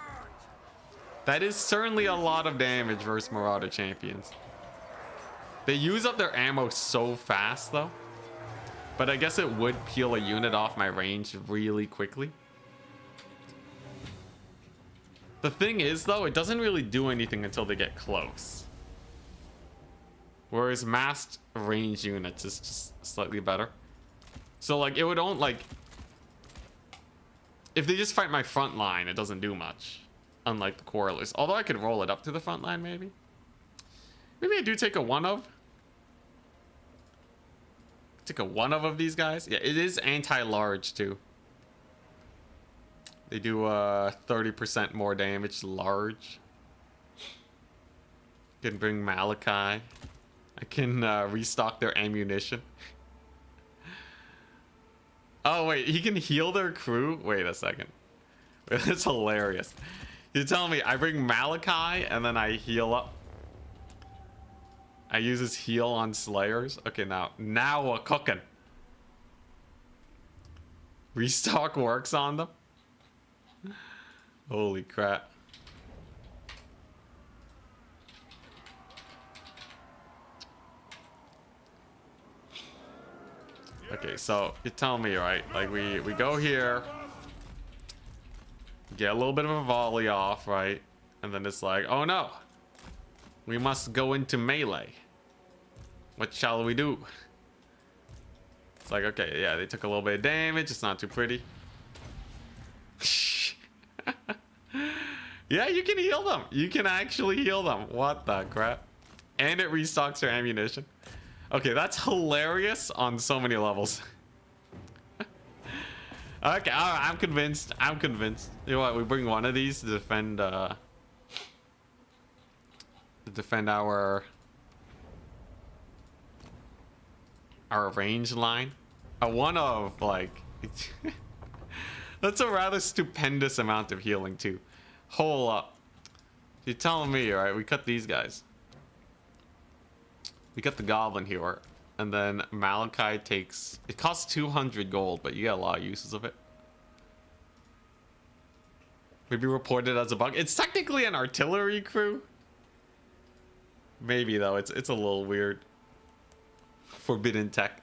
That is certainly a lot of damage versus Marauder champions. They use up their ammo so fast though. But I guess it would peel a unit off my range really quickly. The thing is though, it doesn't really do anything until they get close. Whereas masked range units is just slightly better. So like it would only like, if they just fight my front line, it doesn't do much. Unlike the quarrelers. Although I could roll it up to the front line maybe. Maybe I do take a one of. Take a one of these guys. Yeah, it is anti-large too. They do 30% more damage large. Can bring Malachi. I can restock their ammunition. Oh wait, he can heal their crew? Wait a second. It's hilarious. You're telling me I bring Malachi and then I heal up. I use his heal on Slayers. Okay, now we're cooking. Restock works on them. Holy crap. Okay, so you're telling me, right? Like we go here, get a little bit of a volley off, right? And then it's like, oh no, we must go into melee. What shall we do? It's like, okay, yeah, they took a little bit of damage. It's not too pretty. Yeah, you can heal them. You can actually heal them. What the crap? And it restocks your ammunition. Okay, that's hilarious on so many levels. Okay, all right, I'm convinced. I'm convinced. You know what? We bring one of these to defend our range line. One of like that's a rather stupendous amount of healing too. Hold up. You're telling me, all right? We cut these guys. We got the goblin here, and then Malachi takes. It costs 200 gold, but you get a lot of uses of it. Maybe reported as a bug. It's technically an artillery crew. Maybe though, it's a little weird. Forbidden tech.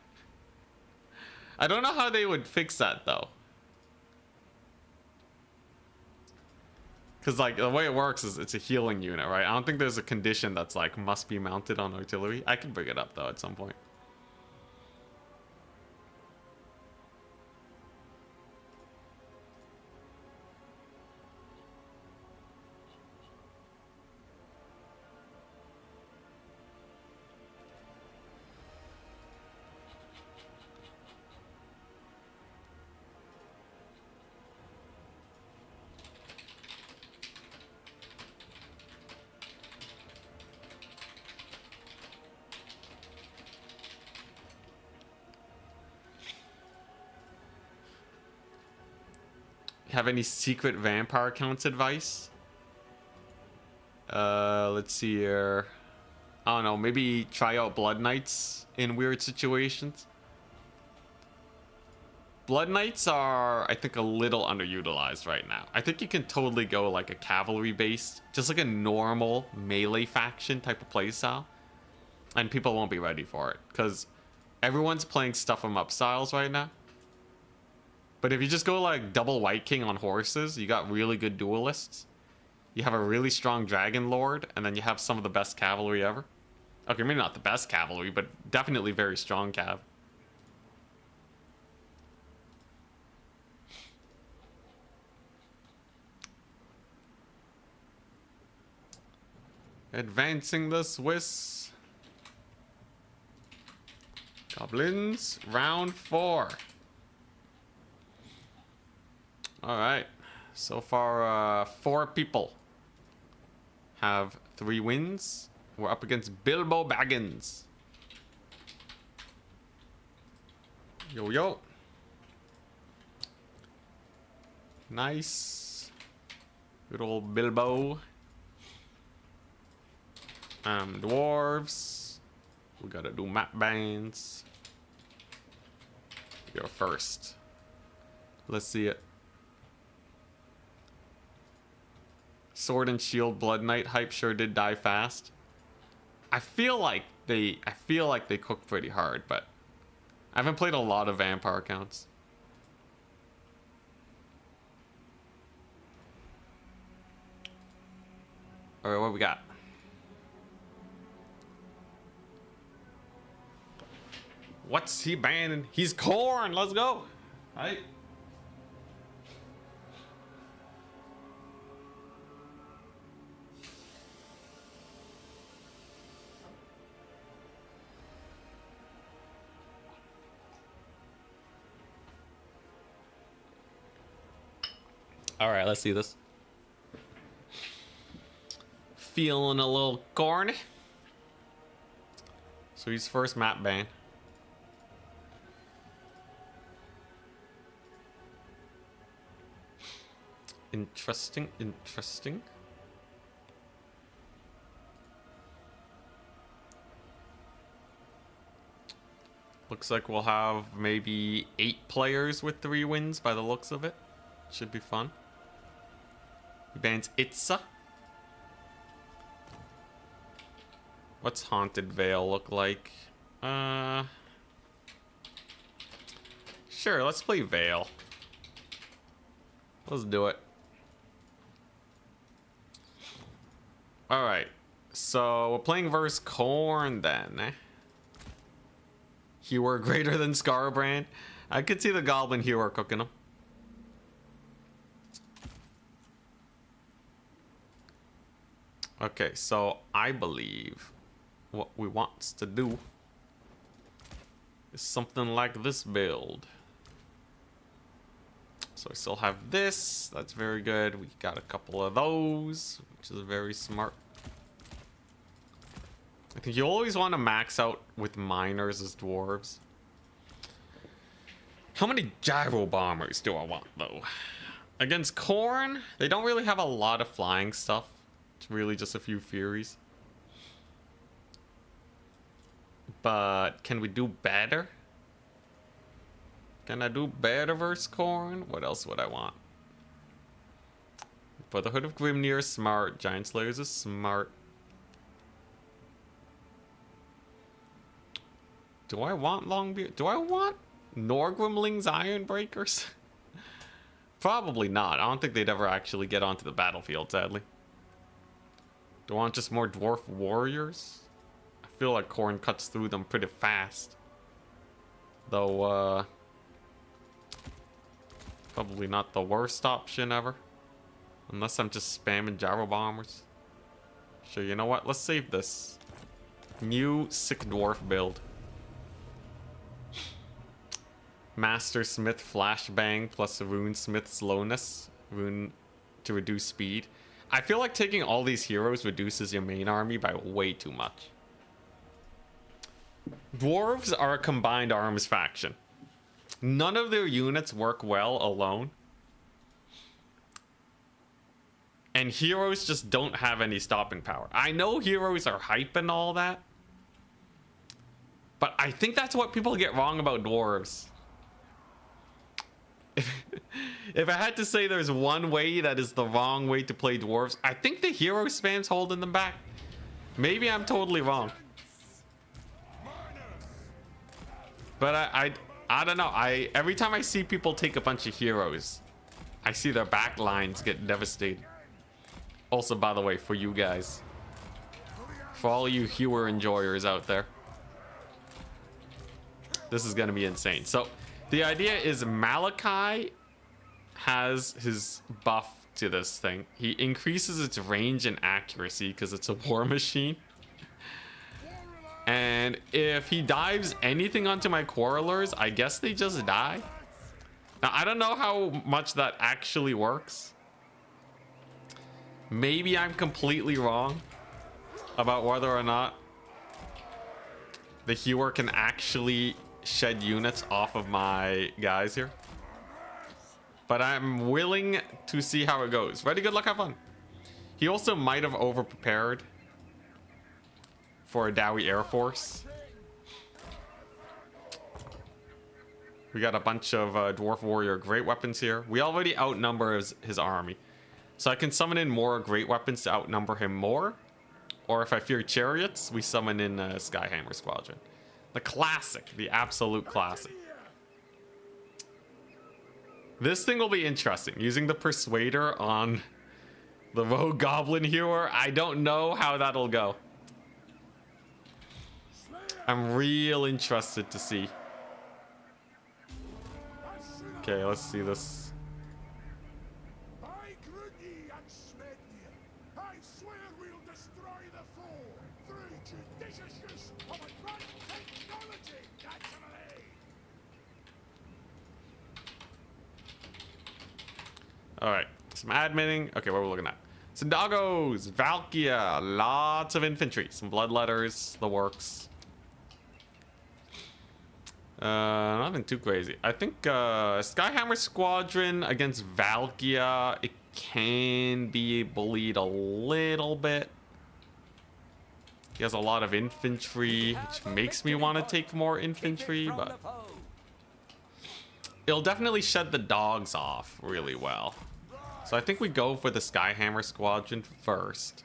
I don't know how they would fix that though. Because like the way it works is it's a healing unit, right? I don't think there's a condition that's like must be mounted on artillery. I can bring it up though at some point. Have any secret vampire counts advice? Let's see here. I don't know, maybe try out Blood Knights in weird situations. Blood Knights are, I think, a little underutilized right now. I think you can totally go like a cavalry based, just like a normal melee faction type of playstyle, and people won't be ready for it because everyone's playing stuff from up styles right now. But if you just go like double White King on horses, you got really good duelists. You have a really strong Dragon Lord, and then you have some of the best cavalry ever. Okay, maybe not the best cavalry, but definitely very strong cav. Advancing the Swiss. Goblins, round 4. All right, so far 4 people have 3 wins. We're up against Bilbo Baggins. Yo, yo. Nice. Good old Bilbo. Dwarves. We gotta do map bands. Go first. Let's see it. Sword and Shield Blood Knight hype sure did die fast. I feel like they cook pretty hard, but I haven't played a lot of vampire accounts. All right, what we got? What's he banning? He's Khorne. Let's go. Right. All right, let's see this. Feeling a little Khorne. So he's first map ban. Interesting, interesting. Looks like we'll have maybe 8 players with 3 wins by the looks of it. Should be fun. He bans Itza. What's Haunted Vale look like? Sure, let's play Vale. Let's do it. Alright. So, we're playing versus Khorne then. Hewer greater than Scarbrand. I could see the Goblin Hewer cooking him. Okay, so I believe what we want to do is something like this build. So I still have this. That's very good. We got a couple of those, which is very smart. I think you always want to max out with miners as dwarves. How many gyro bombers do I want though? Against Khorne, they don't really have a lot of flying stuff. It's really just a few Furies. But can we do better? Can I do better versus Khorne? What else would I want? Brotherhood of Grimnir is smart. Giant Slayers is smart. Do I want Longbeard? Do I want Norgrimling's Iron Breakers? Probably not. I don't think they'd ever actually get onto the battlefield, sadly. Do I want just more Dwarf Warriors? I feel like Khorne cuts through them pretty fast. Though, probably not the worst option ever. Unless I'm just spamming gyro bombers. Sure, you know what? Let's save this. New sick dwarf build. Master Smith Flashbang plus Rune Smith Slowness. Rune to reduce speed. I feel like taking all these heroes reduces your main army by way too much. Dwarves are a combined arms faction. None of their units work well alone. And heroes just don't have any stopping power. I know heroes are hype and all that. But I think that's what people get wrong about dwarves. If I had to say there's one way that is the wrong way to play dwarves, I think the hero spam's holding them back. Maybe I'm totally wrong. But I don't know. Every time I see people take a bunch of heroes, I see their back lines get devastated. Also, by the way, for you guys, for all you hewer enjoyers out there, this is gonna be insane. So the idea is Malachi has his buff to this thing. He increases its range and accuracy because it's a war machine. And if he dives anything onto my quarrelers, I guess they just die. Now, I don't know how much that actually works. Maybe I'm completely wrong about whether or not the hewer can actually shed units off of my guys here. But I'm willing to see how it goes. Ready, good luck, have fun. He also might have over-prepared for a Dowie Air Force. We got a bunch of Dwarf Warrior Great Weapons here. We already outnumber his army. So I can summon in more Great Weapons to outnumber him more. Or if I fear Chariots, we summon in Skyhammer Squadron. The classic, the absolute classic. This thing will be interesting. Using the Persuader on the Rogue Goblin Hewer, I don't know how that'll go. I'm real interested to see. Okay, let's see this. Alright, some adminning. Okay, what are we looking at? Some doggos, Valkia, lots of infantry, some bloodletters, the works. Nothing too crazy. I think Skyhammer Squadron against Valkia, can be bullied a little bit. He has a lot of infantry, which makes me want to take more infantry, but it'll definitely shed the dogs off really well. So I think we go for the Skyhammer Squadron first,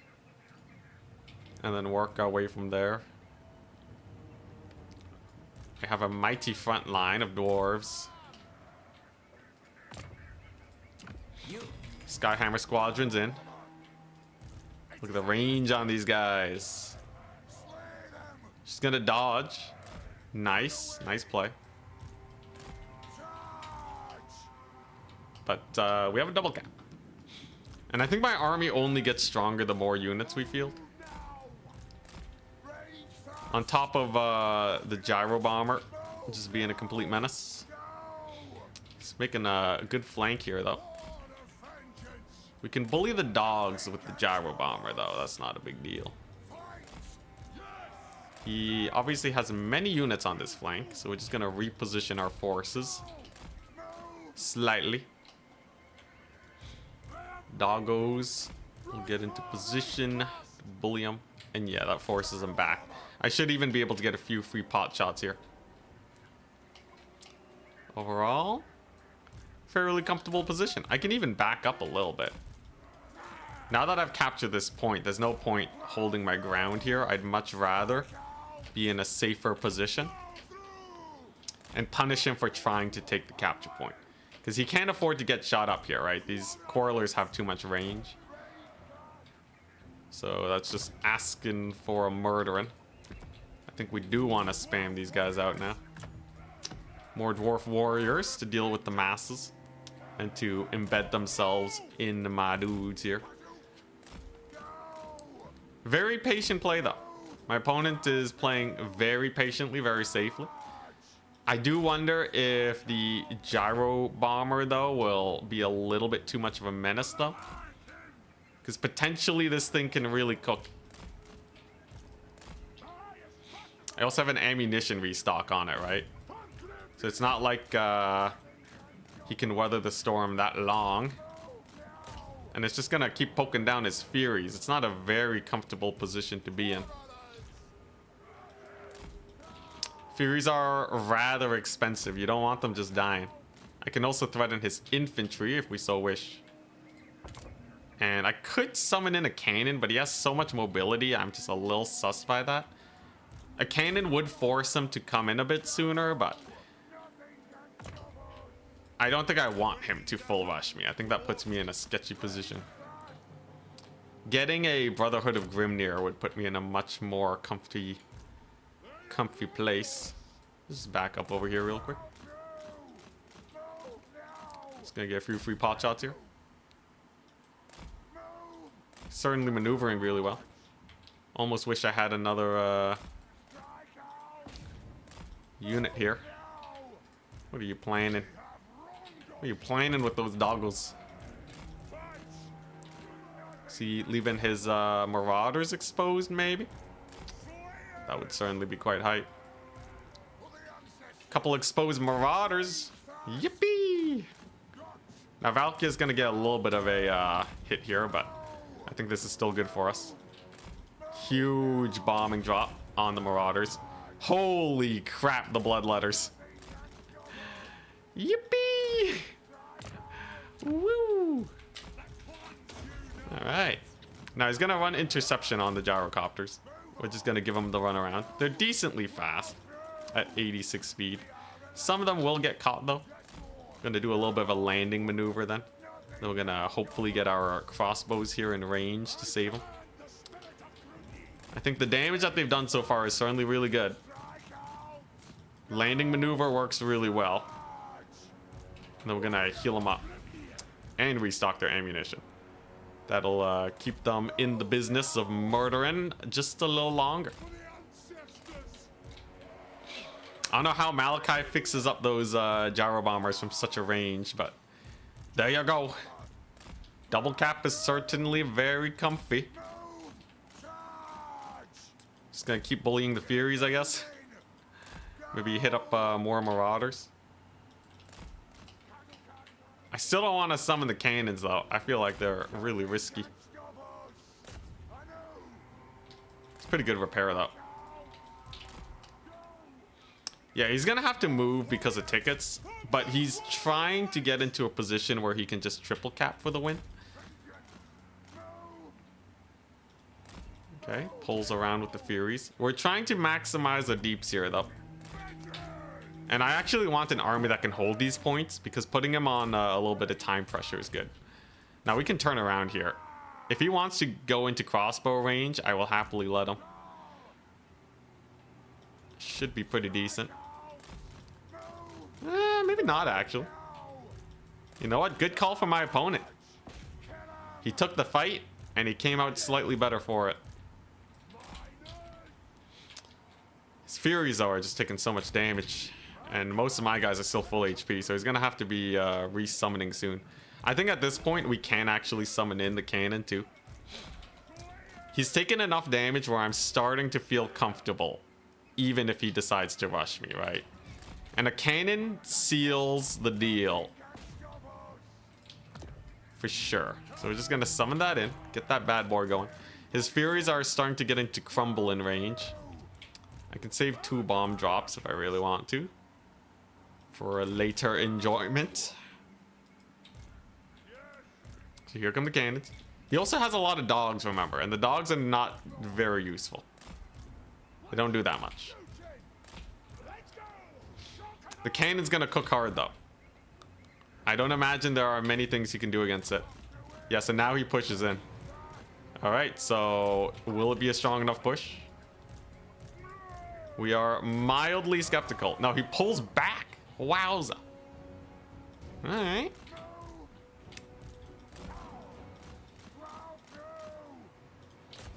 and then work our way from there. We have a mighty front line of dwarves. Skyhammer Squadron's in. Look at the range on these guys. She's gonna dodge. Nice play. But we have a double cap. And I think my army only gets stronger the more units we field. On top of the gyro bomber just being a complete menace. It's making a good flank here though. We can bully the dogs with the gyro bomber though. That's not a big deal. He obviously has many units on this flank, so we're just gonna reposition our forces slightly. Doggos will get into position to bully him, and yeah, that forces him back. I should even be able to get a few free pot shots here. Overall, fairly comfortable position. I can even back up a little bit. Now that I've captured this point, there's no point holding my ground here. I'd much rather be in a safer position and punish him for trying to take the capture point. Because he can't afford to get shot up here, right? These quarrelers have too much range. So that's just asking for a murdering. I think we do want to spam these guys out now. More dwarf warriors to deal with the masses and to embed themselves in my dudes here. Very patient play though. My opponent is playing very patiently, very safely. I do wonder if the gyro bomber though will be a little bit too much of a menace though, because potentially this thing can really cook. I also have an ammunition restock on it, right? So it's not like he can weather the storm that long. And it's just gonna keep poking down his Furies. It's not a very comfortable position to be in. Furies are rather expensive. You don't want them just dying. I can also threaten his infantry if we so wish. And I could summon in a cannon, but he has so much mobility, I'm just a little sus by that. A cannon would force him to come in a bit sooner, but I don't think I want him to full rush me. I think that puts me in a sketchy position. Getting a Brotherhood of Grimnir would put me in a much more comfy place. Just back up over here real quick. Just gonna get a few free pot shots here. Certainly maneuvering really well. Almost wish I had another unit here. What are you planning? What are you planning with those doggles? Is he leaving his marauders exposed, maybe? That would certainly be quite hype. Couple exposed marauders. Yippee! Now Valkyria's gonna get a little bit of a hit here, but I think this is still good for us. Huge bombing drop on the marauders. Holy crap, the bloodletters. Yippee! Woo! Alright. Now he's gonna run interception on the gyrocopters. We're just gonna give them the run around. They're decently fast at 86 speed. Some of them will get caught though. Gonna do a little bit of a landing maneuver then. Then we're gonna hopefully get our crossbows here in range to save them. I think the damage that they've done so far is certainly really good. Landing maneuver works really well. And then we're gonna heal them up and restock their ammunition. That'll keep them in the business of murdering just a little longer. I don't know how Malachi fixes up those gyro bombers from such a range, but there you go. Double cap is certainly very comfy. Just gonna keep bullying the Furies, I guess. Maybe hit up more marauders. I still don't want to summon the cannons though. I feel like they're really risky. It's pretty good repair though. Yeah, he's gonna have to move because of tickets, but he's trying to get into a position where he can just triple cap for the win. Okay, pulls around with the Furies. We're trying to maximize the deeps here though. And I actually want an army that can hold these points because putting him on a little bit of time pressure is good. Now we can turn around here. If he wants to go into crossbow range, I will happily let him. Should be pretty decent. Maybe not actually. You know what? Good call from my opponent. He took the fight and he came out slightly better for it. His Furies though are just taking so much damage. And most of my guys are still full HP, so he's gonna have to be re-summoning soon. I think at this point we can actually summon in the cannon too. He's taken enough damage where I'm starting to feel comfortable, even if he decides to rush me, right? And a cannon seals the deal. For sure. So we're just gonna summon that in, get that bad boy going. His Furies are starting to get into crumble in range. I can save 2 bomb drops if I really want to, for a later enjoyment. So here come the cannons. He also has a lot of dogs, remember, and the dogs are not very useful. They don't do that much. The cannon's gonna cook hard though. I don't imagine there are many things you can do against it. Yes, and now he pushes in. Alright, so will it be a strong enough push? We are mildly skeptical. No, he pulls back. Wowza. Alright.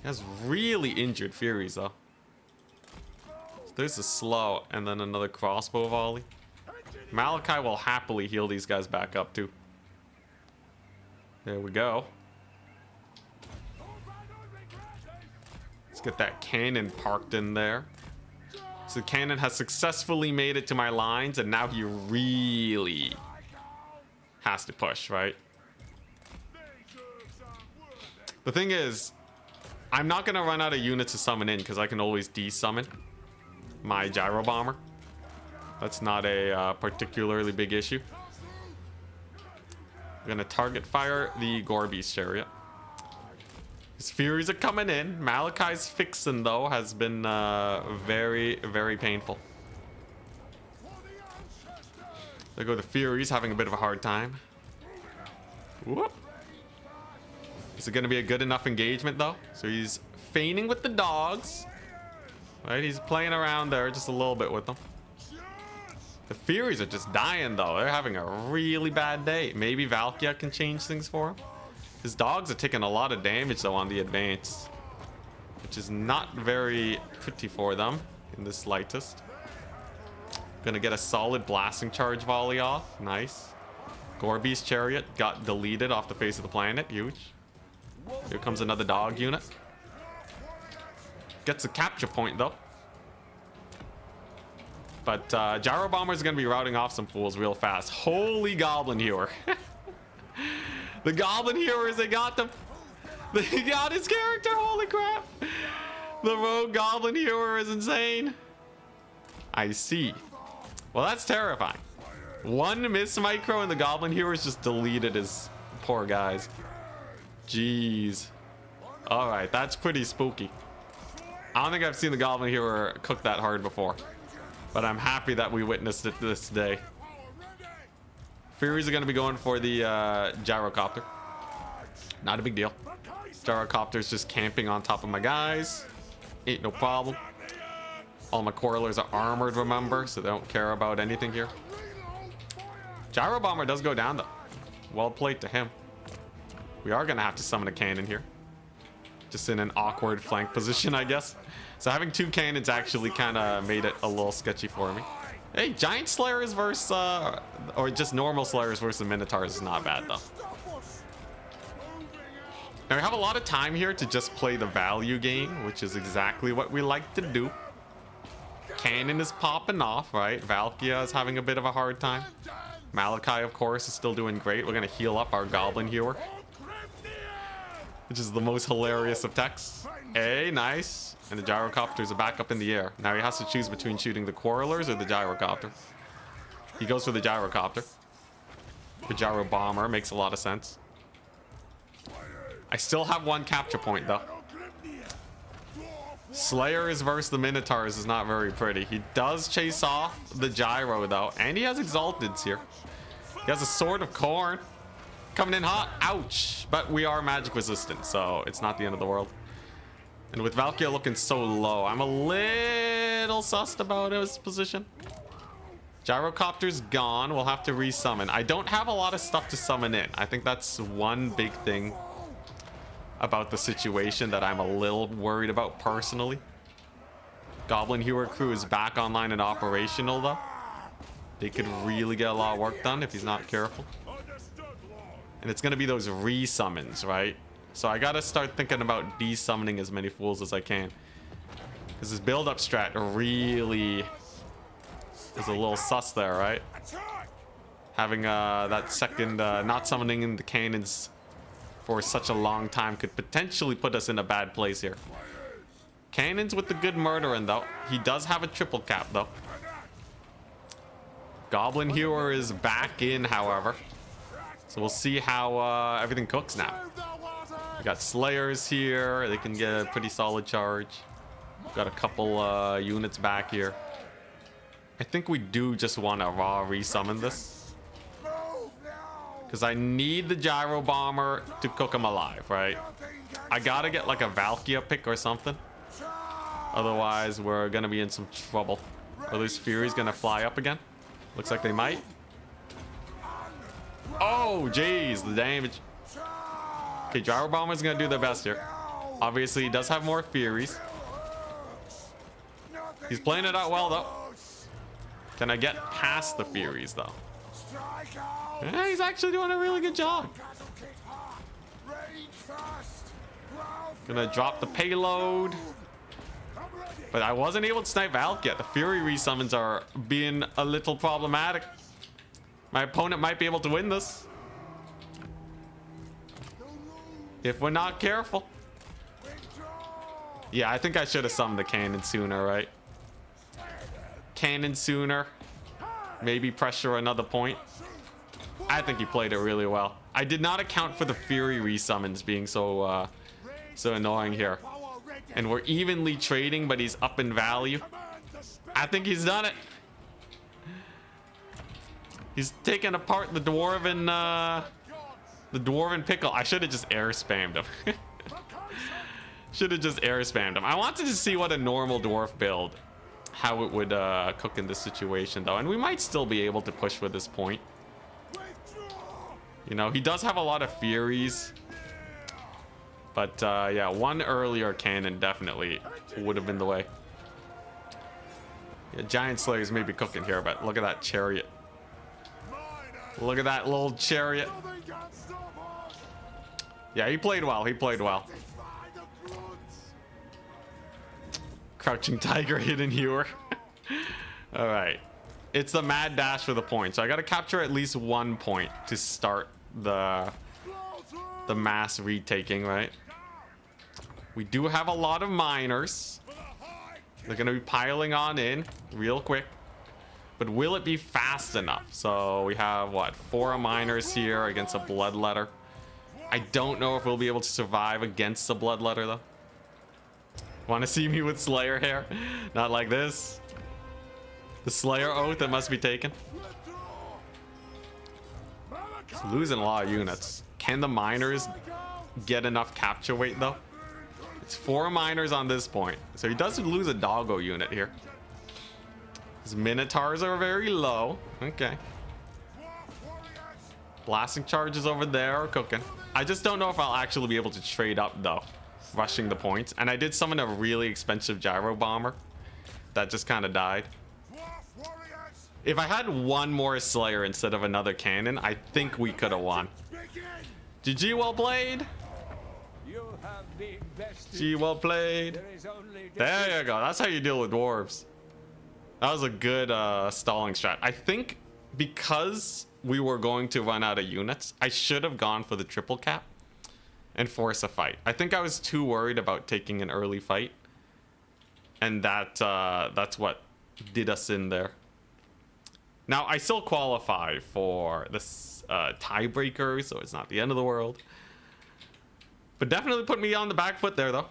He has really injured Furies though. So there's a slow and then another crossbow volley. Malachi will happily heal these guys back up too. There we go. Let's get that cannon parked in there. So the cannon has successfully made it to my lines, and now he really has to push, right? The thing is, I'm not going to run out of units to summon in because I can always desummon my gyro bomber. That's not a particularly big issue. I'm going to target fire the Gorby's chariot. His Furies are coming in. Malachi's fixin' though has been very, very painful. There go the Furies, having a bit of a hard time. Whoop. Is it going to be a good enough engagement though? So he's feigning with the dogs. Right, he's playing around there just a little bit with them. The Furies are just dying though. They're having a really bad day. Maybe Valkia can change things for him. His dogs are taking a lot of damage though on the advance, which is not very pretty for them in the slightest. Gonna get a solid blasting charge volley off. Nice. Gorby's chariot got deleted off the face of the planet. Huge. Here comes another dog unit. Gets a capture point though. But Gyro Bomber's gonna be routing off some fools real fast. Holy Goblin Hewer. The Goblin Hewers, they got them. They got his character, holy crap. The rogue Goblin Hewer is insane. I see. Well, that's terrifying. One miss micro and the Goblin Hewers just deleted his poor guys. Jeez. All right, that's pretty spooky. I don't think I've seen the Goblin Hewer cook that hard before, but I'm happy that we witnessed it this day. Furies are going to be going for the gyrocopter. Not a big deal. Gyrocopter's just camping on top of my guys. Ain't no problem. All my Coilers are armored, remember, so they don't care about anything here. Gyro Bomber does go down though. Well played to him. We are going to have to summon a cannon here. Just in an awkward flank position, I guess. So having 2 cannons actually kind of made it a little sketchy for me. Hey, Giant Slayers versus, or just normal Slayers versus Minotaurs is not bad though. Now we have a lot of time here to just play the value game, which is exactly what we like to do. Cannon is popping off, right? Valkia is having a bit of a hard time. Malachi, of course, is still doing great. We're going to heal up our Goblin Hewer, which is the most hilarious of techs. Hey, nice. And the Gyrocopters are back up in the air. Now he has to choose between shooting the Quarrelers or the Gyrocopter. He goes for the Gyrocopter. The Gyro Bomber makes a lot of sense. I still have one capture point, though. Slayers versus the Minotaurs is not very pretty. He does chase off the Gyro, though. And he has Exalteds here. He has a Sword of Khorne. Coming in hot. Ouch. But we are magic resistant, so it's not the end of the world. And with Valkyria looking so low, I'm a little sussed about his position. Gyrocopter's gone. We'll have to resummon. I don't have a lot of stuff to summon in. I think that's one big thing about the situation that I'm a little worried about personally. Goblin Hewer crew is back online and operational, though. They could really get a lot of work done if he's not careful. And it's going to be those resummons, right? So I got to start thinking about desummoning as many fools as I can. Because his build-up strat really is a little sus there, right? Having that second, not summoning in the cannons for such a long time could potentially put us in a bad place here. Cannons with the good murdering, though. He does have a triple cap, though. Goblin Hewer is back in, however. So we'll see how everything cooks now. We got Slayers here. They can get a pretty solid charge. Got a couple units back here. I think we do just want to raw resummon this. Because I need the Gyro Bomber to cook him alive, right? I gotta get like a Valkyria pick or something. Otherwise, we're gonna be in some trouble. Are these Furies gonna fly up again? Looks like they might. Oh, jeez, the damage. Okay, Gyro Bomber's gonna do their best here. Obviously, he does have more Furies. He's playing it out well, though. Can I get past the Furies, though? Yeah, he's actually doing a really good job. Gonna drop the payload. But I wasn't able to snipe Valk yet. The Fury resummons are being a little problematic. My opponent might be able to win this if we're not careful. Yeah, I think I should have summoned the cannon sooner, right? Cannon sooner. Maybe pressure another point. I think he played it really well. I did not account for the Fury resummons being so annoying here. And we're evenly trading, but he's up in value. I think he's done it. He's taken apart the Dwarven pickle. I should have just air spammed him. Should have just air spammed him. I wanted to see what a normal dwarf build, how it would cook in this situation, though. And we might still be able to push with this point. You know, he does have a lot of Furies. But, yeah, one earlier cannon definitely would have been the way. Yeah, Giant Slayers may be cooking here, but look at that chariot. Look at that little chariot. Yeah, he played well. He played well. Crouching Tiger, Hidden Hewer. All right. It's the mad dash for the point. So I got to capture at least 1 point to start the mass retaking, right? We do have a lot of miners. They're going to be piling on in real quick. But will it be fast enough? So we have, what, 4 miners here against a Bloodletter. I don't know if we'll be able to survive against the Bloodletter, though. Want to see me with Slayer hair? Not like this. The Slayer oath that must be taken. It's losing a lot of units. Can the miners get enough capture weight, though? It's 4 miners on this point. So he does lose a doggo unit here. His Minotaurs are very low. Okay. Blasting charges over there are cooking. I just don't know if I'll actually be able to trade up, though. Rushing the points. And I did summon a really expensive Gyro Bomber. That just kind of died. If I had one more Slayer instead of another cannon, I think we could have won. GG, well played. GG, well played. There you go. That's how you deal with dwarves. That was a good stalling strat. I think because we were going to run out of units. I should have gone for the triple cap and force a fight. I think I was too worried about taking an early fight, and that's what did us in there. Now, I still qualify for this tiebreaker, so it's not the end of the world. But definitely put me on the back foot there, though.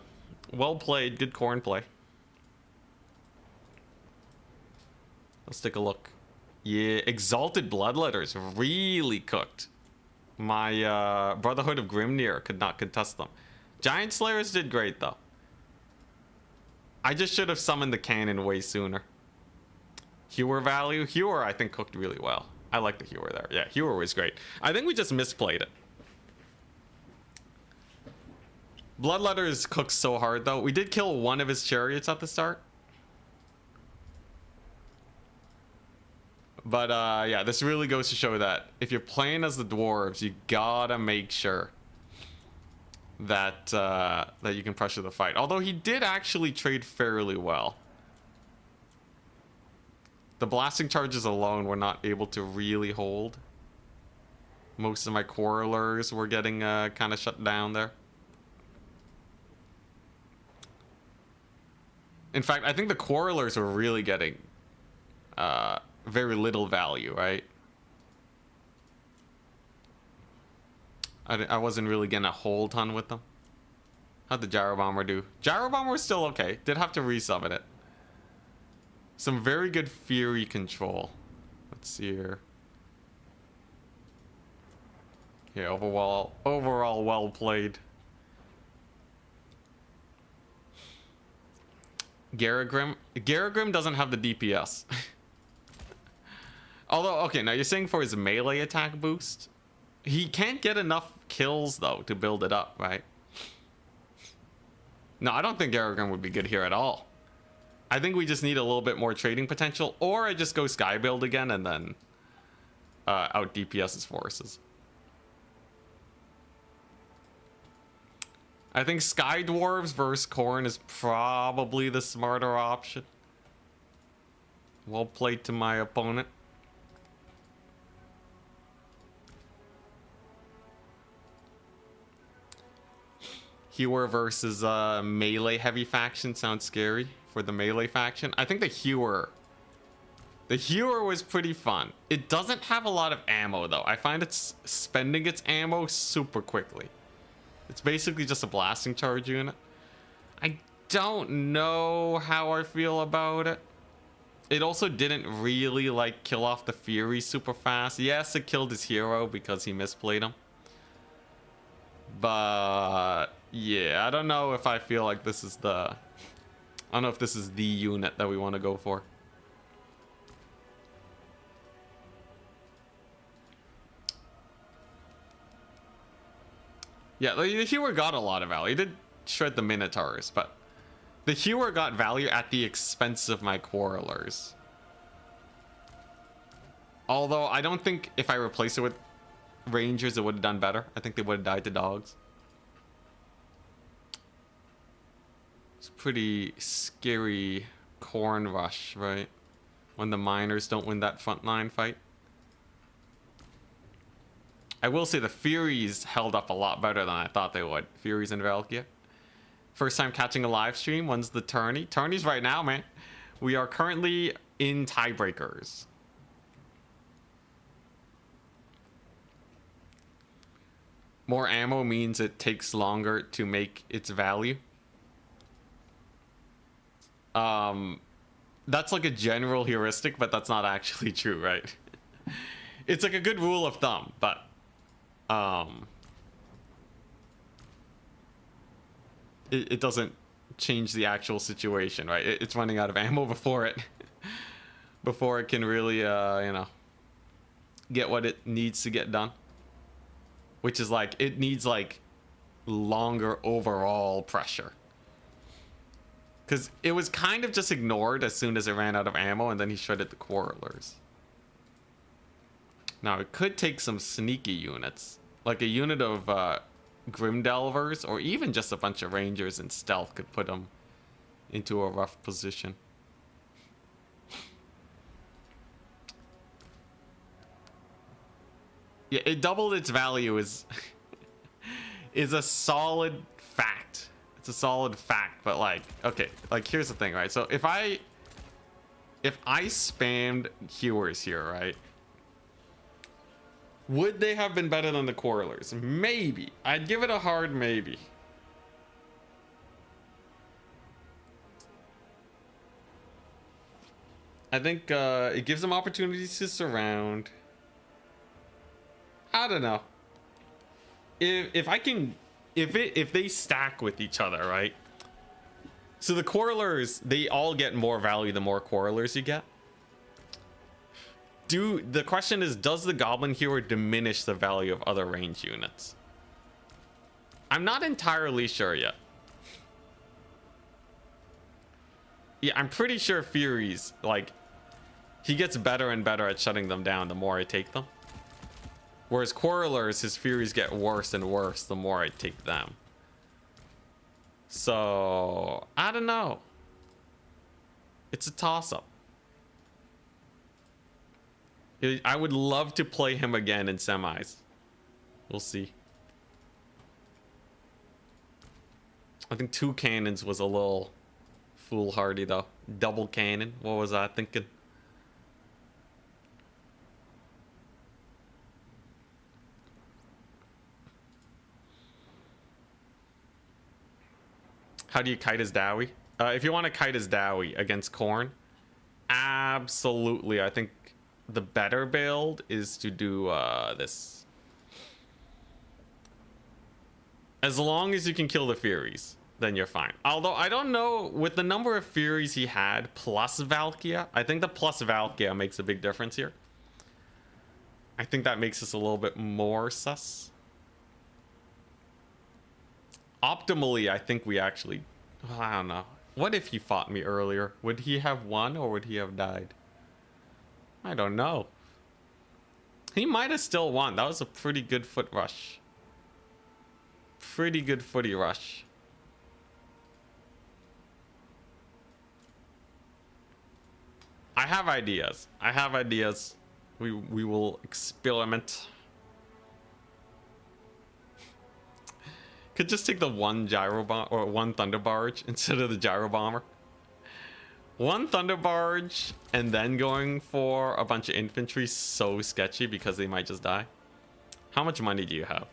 Well played. Good Khorne play. Let's take a look. Yeah, Exalted Bloodletters really cooked. My Brotherhood of Grimnir could not contest them. Giant Slayers did great, though. I just should have summoned the cannon way sooner. Hewer value. Hewer, I think, cooked really well. I like the Hewer there. Yeah, Hewer was great. I think we just misplayed it. Bloodletters cooked so hard, though. We did kill one of his chariots at the start. But, yeah, this really goes to show that if you're playing as the Dwarves, you gotta make sure that, that you can pressure the fight. Although he did actually trade fairly well. The blasting charges alone were not able to really hold. Most of my quarrelers were getting kind of shut down there. In fact, I think the quarrelers were really getting very little value, right? I wasn't really getting a whole ton with them. How'd the Gyro Bomber do? Gyro Bomber was still okay. Did have to resummon it. Some very good Fury control. Let's see here. Yeah, overall well played. Garagrim doesn't have the DPS. Although, okay, now you're saying for his melee attack boost, he can't get enough kills though to build it up, right? No, I don't think Garagrim would be good here at all. I think we just need a little bit more trading potential, or I just go Sky build again and then out DPS his forces. I think Sky Dwarves versus Khorne is probably the smarter option. Well played to my opponent. Hewer versus melee heavy faction sounds scary for the melee faction. I think the Hewer was pretty fun. It doesn't have a lot of ammo though. I find it's spending its ammo super quickly. It's basically just a blasting charge unit. I don't know how I feel about it. It also didn't really like kill off the Fury super fast. Yes, it killed his hero because he misplayed him. But yeah, I don't know if I feel like this is the... I don't know if this is the unit that we want to go for. Yeah, the Hewer got a lot of value. He did shred the Minotaurs, but the Hewer got value at the expense of my Quarrelers. Although I don't think if I replace it with Rangers, it would have done better. I think they would have died to dogs. It's pretty scary Khorne rush, right? When the miners don't win that frontline fight. I will say the Furies held up a lot better than I thought they would. Furies and Valkia. First time catching a live stream. When's the tourney? Tourney's right now, man. We are currently in tiebreakers. More ammo means it takes longer to make its value. That's like a general heuristic, but that's not actually true, right? It's like a good rule of thumb, but it doesn't change the actual situation, right? It's running out of ammo before it before it can really you know, get what it needs to get done, which is like it needs like longer overall pressure, because it was kind of just ignored as soon as it ran out of ammo, and then he shredded the Quarrelers. Now it could take some sneaky units, like a unit of Grimdelvers, or even just a bunch of Rangers and stealth could put them into a rough position. Yeah, it doubled its value is is a solid fact. It's a solid fact, but like, okay, like here's the thing, right? So if I spammed hewers here, right? Would they have been better than the quarrelers? Maybe. I'd give it a hard maybe. I think it gives them opportunities to surround. I don't know. If they stack with each other, right? So the quarrelers, they all get more value the more quarrelers you get. The question is, does the goblin hewer diminish the value of other range units? I'm not entirely sure yet. Yeah, I'm pretty sure Furies, like, he gets better and better at shutting them down the more I take them. Whereas Quarrelers, his Furies get worse and worse the more I take them. So, I don't know. It's a toss-up. I would love to play him again in semis. We'll see. I think 2 cannons was a little foolhardy though. Double cannon. What was I thinking? How do you kite his Dowie? If you want to kite his Dowie against Khorne, absolutely. I think the better build is to do this. As long as you can kill the Furies, then you're fine. Although I don't know, with the number of Furies he had plus Valkia, I think the plus Valkia makes a big difference here. I think that makes us a little bit more sus. Optimally, I think we actually, well, I don't know. What if he fought me earlier? Would he have won or would he have died? I don't know. He might have still won. That was a pretty good foot rush. Pretty good footy rush. I have ideas. I have ideas. We will experiment. Could just take the one gyro bomb or one thunder barge instead of the gyro bomber. One thunder barge and then going for a bunch of infantry, so sketchy because they might just die. How much money do you have?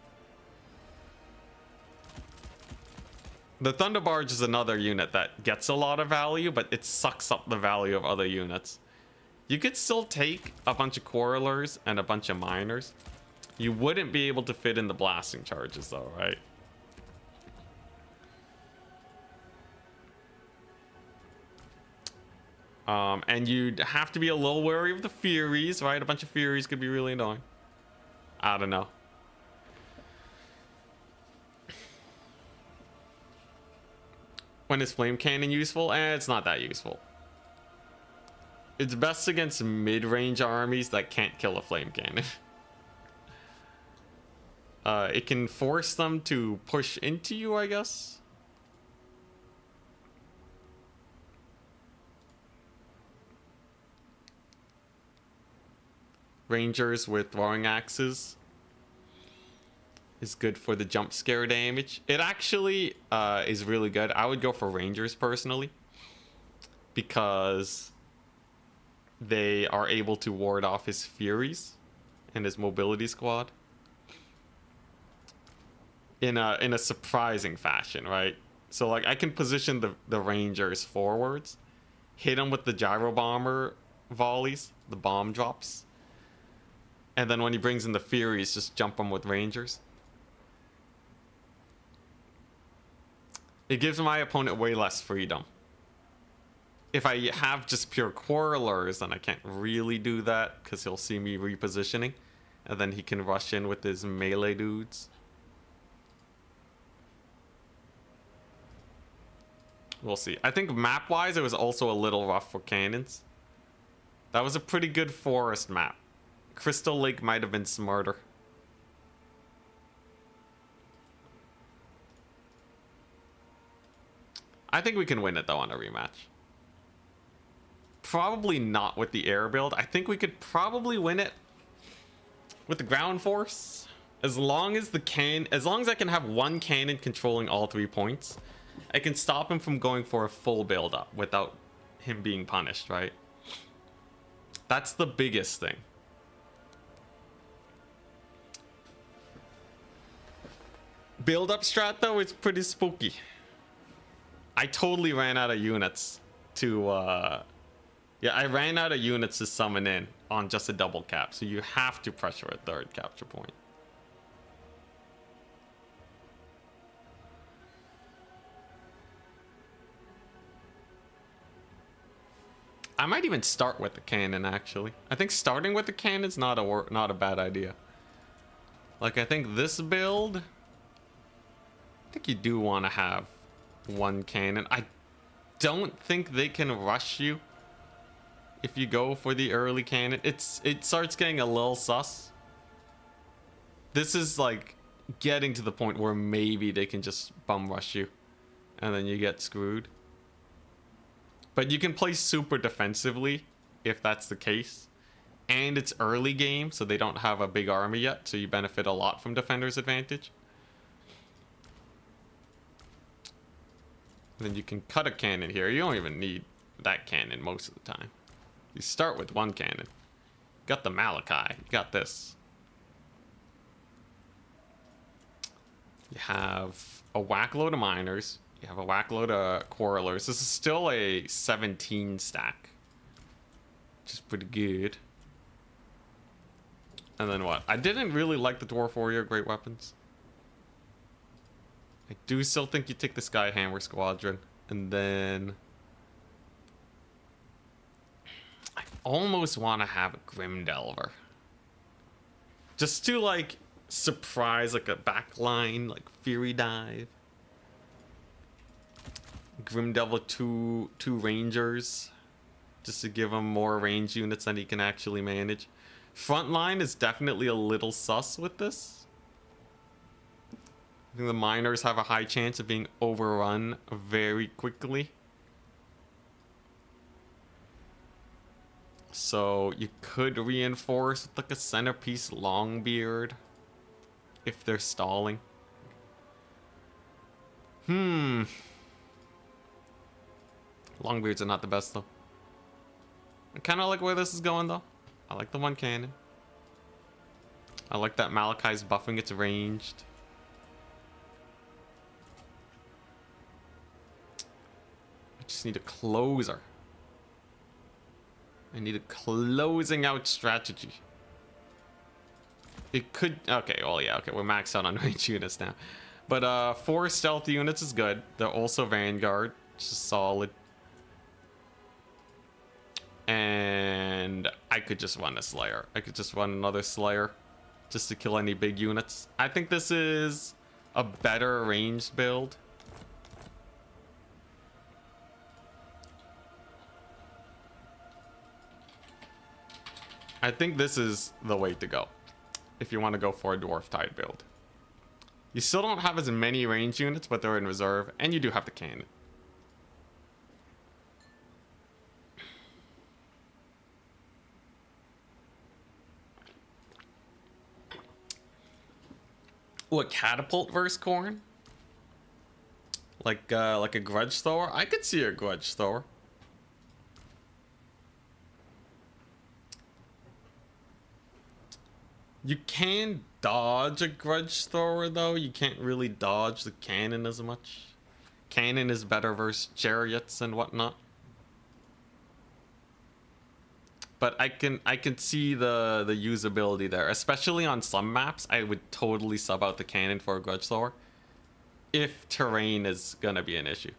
The thunder barge is another unit that gets a lot of value, but it sucks up the value of other units. You could still take a bunch of quarrelers and a bunch of miners. You wouldn't be able to fit in the blasting charges though, right? And you'd have to be a little wary of the Furies, right? A bunch of Furies could be really annoying. I don't know. When is Flame Cannon useful? It's not that useful. It's best against mid-range armies that can't kill a Flame Cannon. It can force them to push into you, I guess. Rangers with throwing axes is good for the jump scare damage. It actually is really good. I would go for Rangers personally because they are able to ward off his Furies and his mobility squad in a surprising fashion, right? So like I can position the Rangers forwards, hit them with the gyro bomber volleys, the bomb drops. And then when he brings in the Furies, just jump them with Rangers. It gives my opponent way less freedom. If I have just pure Quarrelers, then I can't really do that because he'll see me repositioning. And then he can rush in with his melee dudes. We'll see. I think map-wise, it was also a little rough for cannons. That was a pretty good forest map. Crystal Lake might have been smarter. I think we can win it though on a rematch. Probably not with the air build. I think we could probably win it with the ground force, as long as I can have one cannon controlling all 3 points, I can stop him from going for a full build up without him being punished, right? That's the biggest thing. Build up strat though, it's pretty spooky. I totally ran out of units to yeah, I ran out of units to summon in on just a double cap, so you have to pressure a 3rd capture point. I might even start with the cannon, actually. I think starting with the cannon's not a bad idea. Like, I think this build, I think you do want to have 1 cannon. I don't think they can rush you if you go for the early cannon. It starts getting a little sus. This is like getting to the point where maybe they can just bum rush you and then you get screwed. But you can play super defensively if that's the case. And it's early game, so they don't have a big army yet, so you benefit a lot from defender's advantage. Then you can cut a cannon here. You don't even need that cannon most of the time. You start with 1 cannon. Got the Malachi. You got this. You have a whack load of miners. You have a whack load of quarrelers. This is still a 17 stack, which is pretty good. And then what? I didn't really like the Dwarf Warrior Great Weapons. I do still think you take the Skyhammer Squadron. And then I almost want to have a Grim Delver. Just to like surprise like a backline, like Fury Dive. Grim Delver 2 Rangers. Just to give him more range units than he can actually manage. Frontline is definitely a little sus with this. I think the miners have a high chance of being overrun very quickly. So you could reinforce with like a centerpiece Longbeard if they're stalling. Longbeards are not the best though. I kind of like where this is going though. I like the 1 cannon. I like that Malachi's buffing its ranged. I just need a closer. I need a closing out strategy. It could... Okay, well, yeah, okay, we're maxed out on range units now. But 4 stealth units is good. They're also Vanguard, which is solid. And I could just run a Slayer. I could just run another Slayer just to kill any big units. I think this is a better ranged build. I think this is the way to go if you want to go for a Dwarf Tide build. You still don't have as many range units, but they're in reserve, and you do have the cannon. Ooh, a catapult versus Khorne? Like a grudge thrower? I could see a grudge thrower. You can dodge a grudge thrower though. You can't really dodge the cannon as much. Cannon is better versus chariots and whatnot. But I can see the usability there, especially on some maps. I would totally sub out the cannon for a grudge thrower if terrain is gonna be an issue.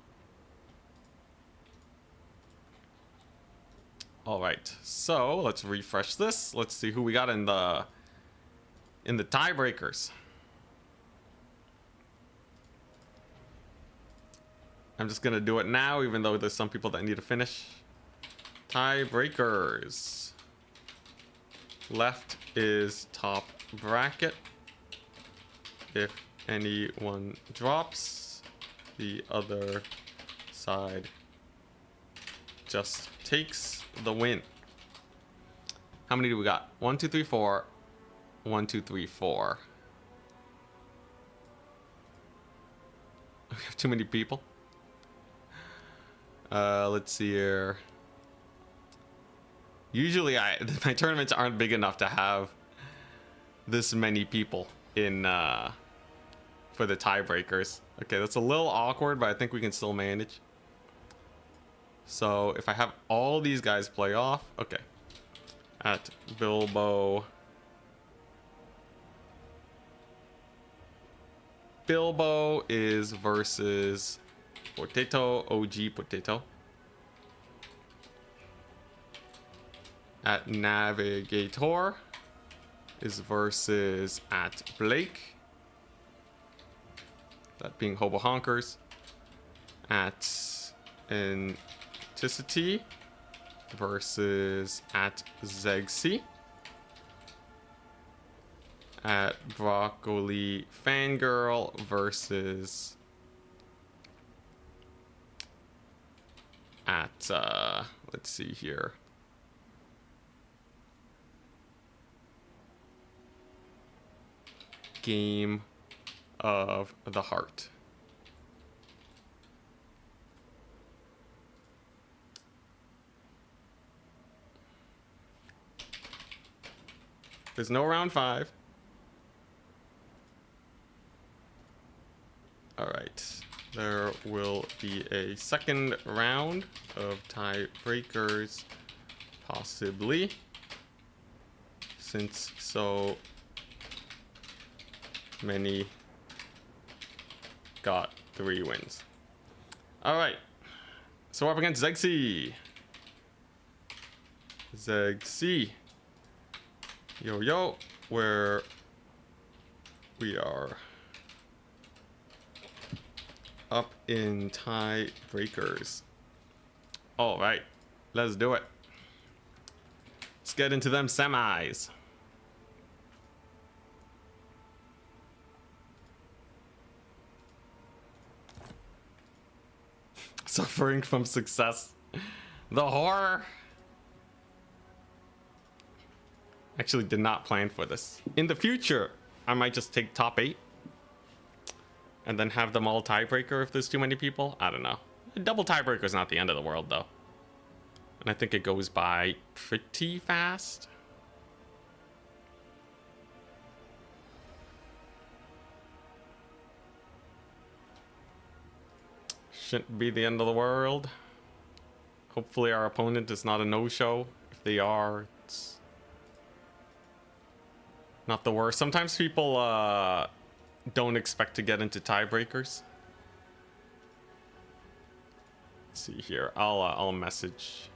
All right, so let's refresh this. Let's see who we got in the tiebreakers. I'm just gonna do it now, even though there's some people that need to finish. Tiebreakers. Left is top bracket. If anyone drops, the other side just takes the win. How many do we got? 1, 2, 3, 4, 1, 2, 3, 4. We have too many people. Let's see here. Usually my tournaments aren't big enough to have this many people in for the tiebreakers. Okay, that's a little awkward, but I think we can still manage. So if I have all these guys play off, okay. At Bilbo. Bilbo is versus Potato, OG Potato. At Navigator is versus at Blake. That being Hobo Honkers. At Anticity versus at Zegsy. At Broccoli Fangirl versus at let's see here. Game of the Heart. There's no round 5. All right, there will be a second round of tiebreakers, possibly, since so many got 3 wins. All right, so we're up against Zegsy. Zegsy. Yo, where we are up in tiebreakers. All right, let's do it. Let's get into them semis. Suffering from success. The horror. Actually did not plan for this. In the future, I might just take top 8 and then have them all tiebreaker if there's too many people. I don't know. A double tiebreaker is not the end of the world though. And I think it goes by pretty fast. Shouldn't be the end of the world. Hopefully our opponent is not a no-show. If they are, it's not the worst. Sometimes people don't expect to get into tiebreakers. Let's see here. I'll message.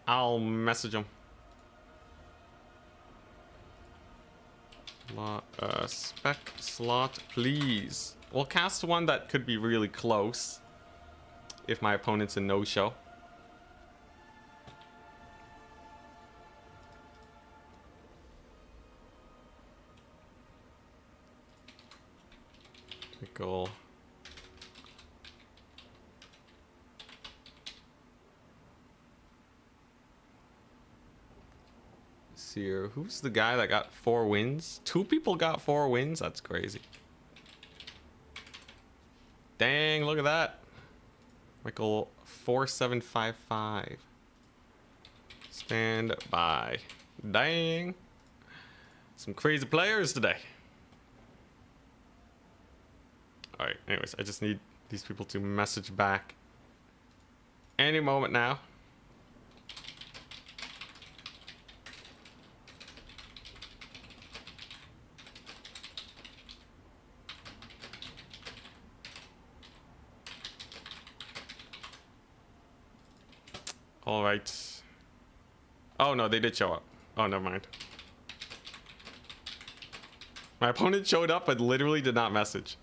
I'll message them. Spec slot, please. We'll cast one that could be really close if my opponent's a no-show. Pickle. See here. Who's the guy that got 4 wins? 2 people got 4 wins? That's crazy. Dang, look at that. Michael 4755. Stand by. Dang. Some crazy players today. Alright, anyways, I just need these people to message back any moment now. All right. Oh no, they did show up. Oh, never mind. My opponent showed up but literally did not message.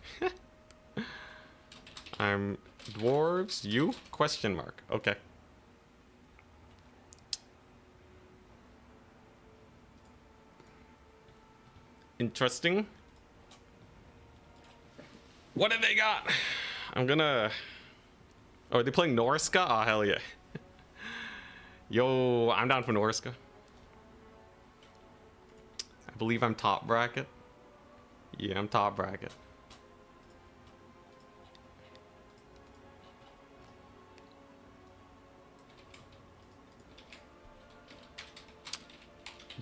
I'm Dwarves, you? Question mark. Okay. Interesting. What have they got? I'm gonna... Oh, are they playing Norska? Oh, hell yeah. Yo, I'm down for Norska. I believe I'm top bracket. Yeah, I'm top bracket.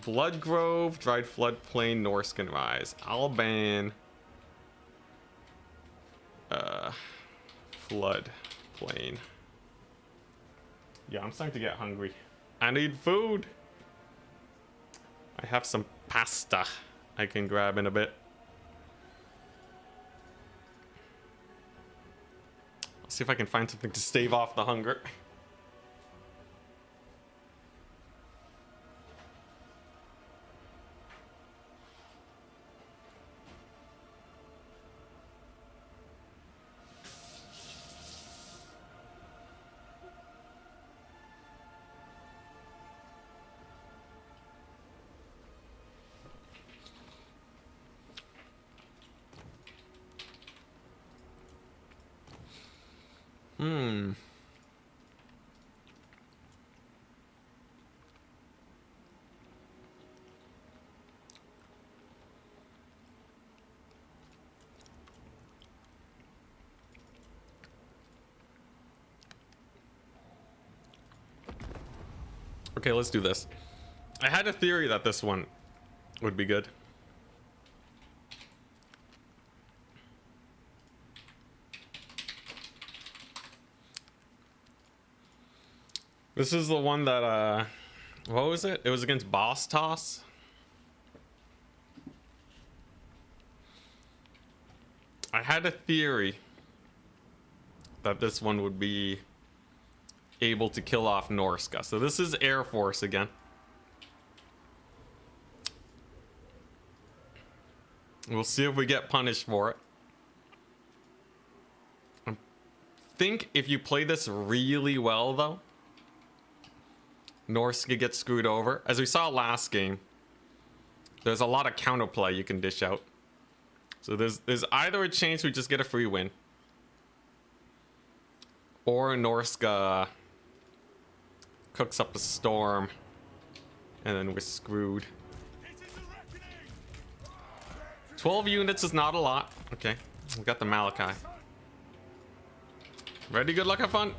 Bloodgrove, Dried Floodplain, Norse can rise. I'll ban Floodplain. Yeah, I'm starting to get hungry. I need food. I have some pasta I can grab in a bit. I'll see if I can find something to stave off the hunger. Okay, let's do this. I had a theory that this one would be good. This is the one that, what was it? It was against Boss Toss. I had a theory that this one would be able to kill off Norska. So this is Air Force again. We'll see if we get punished for it. I think if you play this really well, though, Norska gets screwed over. As we saw last game, there's a lot of counterplay you can dish out. So there's either a chance we just get a free win, or Norska cooks up a storm, and then we're screwed. 12 units is not a lot. Okay, we got the Malachi. Ready, good luck, have fun.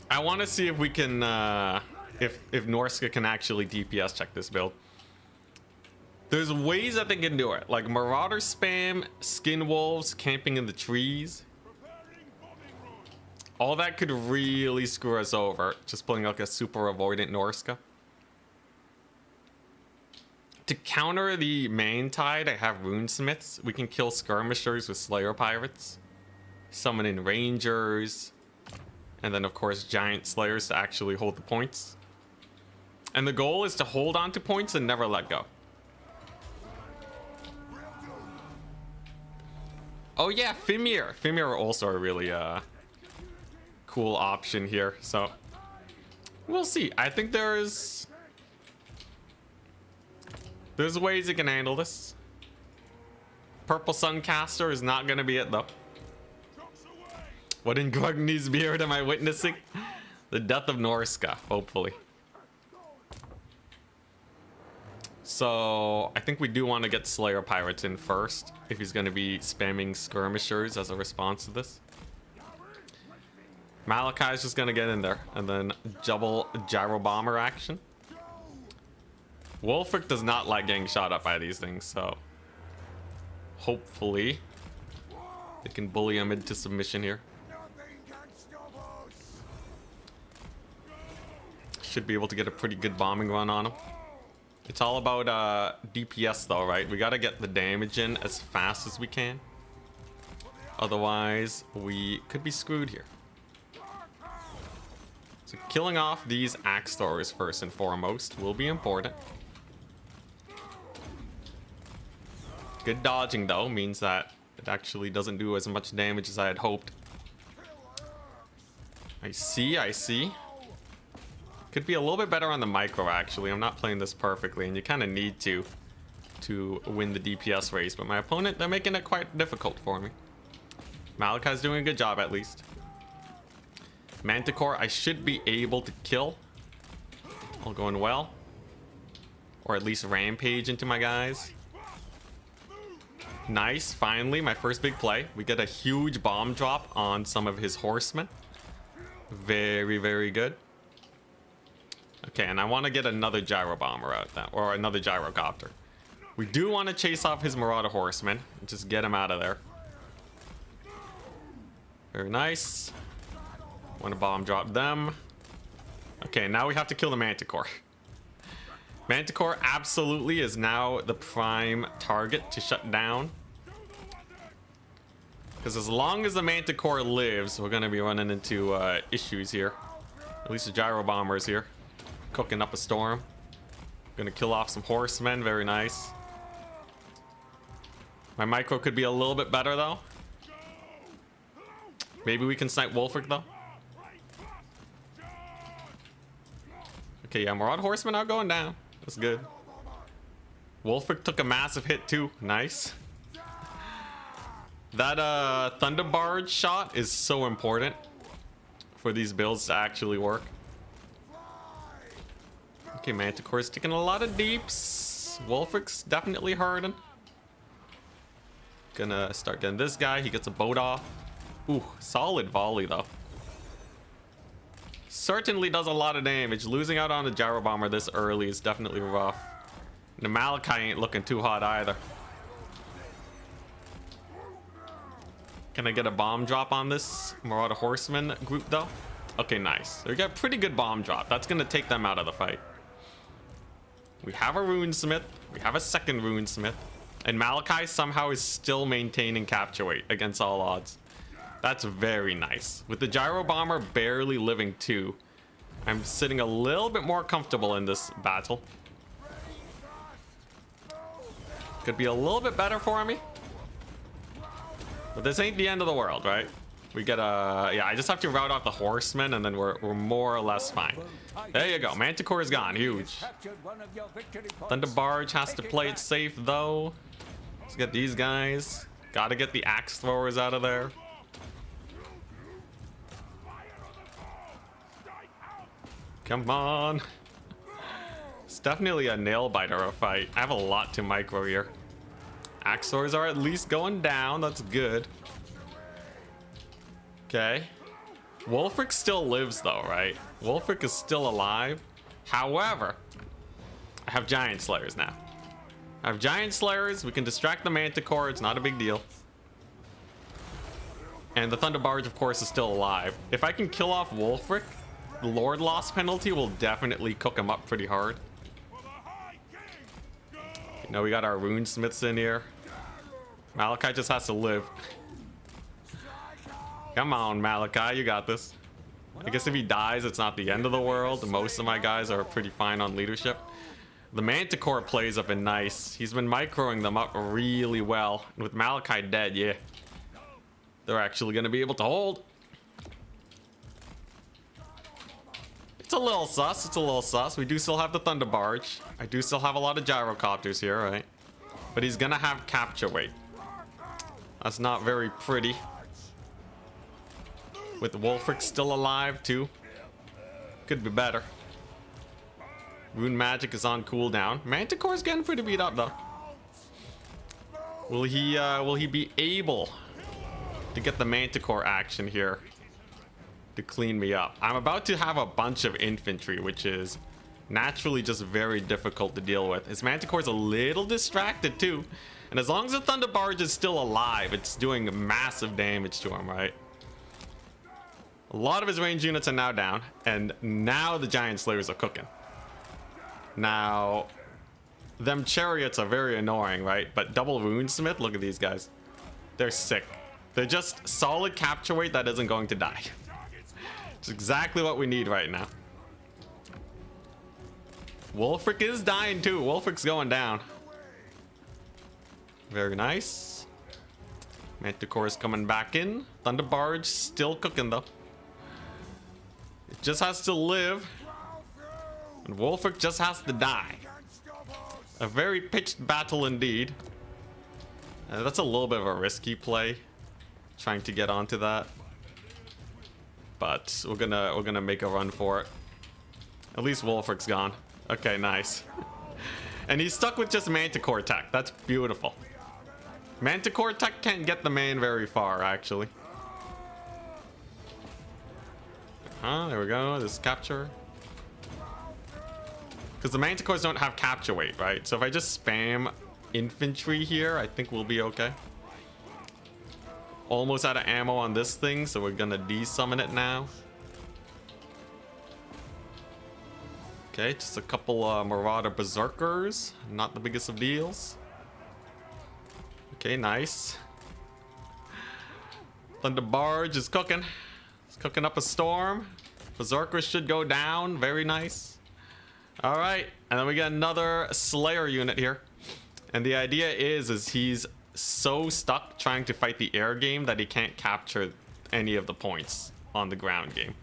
I want to see if we can, if Norska can actually DPS check this build. There's ways that they can do it, like Marauder spam, Skin Wolves, camping in the trees. All that could really screw us over, just pulling like a super avoidant Norska. To counter the main tide, I have Runesmiths. We can kill skirmishers with Slayer Pirates, summon in Rangers, and then of course Giant Slayers to actually hold the points. And the goal is to hold on to points and never let go. Oh yeah, Fimir. Fimir are also a really cool option here, so we'll see. I think there's ways you can handle this. Purple Suncaster is not gonna be it though. What in Grugny's beard am I witnessing? The death of Norska, hopefully. So I think we do want to get Slayer Pirates in first, if he's going to be spamming skirmishers as a response to this. Malachi's just going to get in there, and then double gyro bomber action. Wolfric does not like getting shot up by these things, so hopefully they can bully him into submission here. Should be able to get a pretty good bombing run on him. It's all about DPS though, right? We gotta get the damage in as fast as we can. Otherwise, we could be screwed here. So killing off these axe throwers first and foremost will be important. Good dodging though means that it actually doesn't do as much damage as I had hoped. I see. Could be a little bit better on the micro actually. I'm not playing this perfectly, and you kind of need to win the DPS race, but my opponent, they're making it quite difficult for me. Malachi's doing a good job at least. Manticore I should be able to kill. All going well. Or at least rampage into my guys. Nice, finally, my first big play. We get a huge bomb drop on some of his horsemen. Very, very good. Okay, and I want to get another gyro bomber out that, or another gyrocopter. We do want to chase off his marauder horsemen and just get him out of there. Very nice. Want to bomb drop them. Okay, now we have to kill the Manticore. Manticore absolutely is now the prime target to shut down. Because as long as the Manticore lives, we're going to be running into issues here. At least the gyro bomber is here. Cooking up a storm. Gonna kill off some horsemen. Very nice. My micro could be a little bit better though. Maybe we can snipe Wolfric though. Okay, yeah, Marauder horsemen are going down. That's good. Wolfric took a massive hit too. Nice. That Thunder Barge shot is so important for these builds to actually work. Okay, Manticore's taking a lot of deeps. Wolfric's definitely hurting. Gonna start getting this guy. He gets a boat off. Ooh, solid volley though. Certainly does a lot of damage. Losing out on the gyro bomber this early is definitely rough. And the Malachi ain't looking too hot either. Can I get a bomb drop on this Marauder Horseman group though? Okay, nice. We got a pretty good bomb drop. That's gonna take them out of the fight. We have a Runesmith. We have a second Runesmith. And Malachi somehow is still maintaining capture weight against all odds. That's very nice. With the gyro bomber barely living too, I'm sitting a little bit more comfortable in this battle. Could be a little bit better for me. But this ain't the end of the world, right? We get a... Yeah, I just have to route off the horsemen and then we're more or less fine. There you go. Manticore is gone. Huge. Thunder Barge has to play it safe, though. Let's get these guys. Gotta get the axe throwers out of there. Come on. It's definitely a nail-biter of a fight. I have a lot to micro here. Axe throwers are at least going down. That's good. Okay. Wolfric still lives though, right? Wolfric is still alive. However, I have Giant Slayers now. I have Giant Slayers. We can distract the Manticore. It's not a big deal. And the Thunder Barge, of course, is still alive. If I can kill off Wolfric, the Lord Loss penalty will definitely cook him up pretty hard. You know, we got our Runesmiths in here. Malachi just has to live. Come on, Malachi, you got this. I guess if he dies, it's not the end of the world. Most of my guys are pretty fine on leadership. The Manticore plays have been nice. He's been microing them up really well. And with Malachi dead, yeah, they're actually going to be able to hold. It's a little sus. It's a little sus. We do still have the Thunder Barge. I do still have a lot of gyrocopters here, right? But he's going to have capture weight. That's not very pretty. With Wolfric still alive too. Could be better. Rune magic is on cooldown. Manticore's getting pretty beat up though. Will he be able to get the Manticore action here to clean me up? I'm about to have a bunch of infantry, which is naturally just very difficult to deal with. His Manticore's a little distracted too. And as long as the Thunder Barge is still alive, it's doing massive damage to him, right? A lot of his range units are now down, and now the Giant Slayers are cooking. Now, them chariots are very annoying, right? But double Runesmith, look at these guys. They're sick. They're just solid capture weight that isn't going to die. It's exactly what we need right now. Wolfric is dying too. Wolfric's going down. Very nice. Manticore's coming back in. Thunder Barge still cooking though. It just has to live. And Wolfric just has to die. A very pitched battle indeed. That's a little bit of a risky play, trying to get onto that. But we're gonna make a run for it. At least Wolfric's gone. Okay, nice. And he's stuck with just Manticore tech. That's beautiful. Manticore tech can't get the man very far, actually. There we go. This capture. Because the Manticores don't have capture weight, right? So if I just spam infantry here, I think we'll be okay. Almost out of ammo on this thing, so we're gonna desummon it now. Okay, just a couple Marauder Berserkers. Not the biggest of deals. Okay, nice. Thunder Barge is cooking. It's cooking up a storm. Berserkers should go down. Very nice. Alright, and then we get another Slayer unit here. And the idea is he's so stuck trying to fight the air game that he can't capture any of the points on the ground game.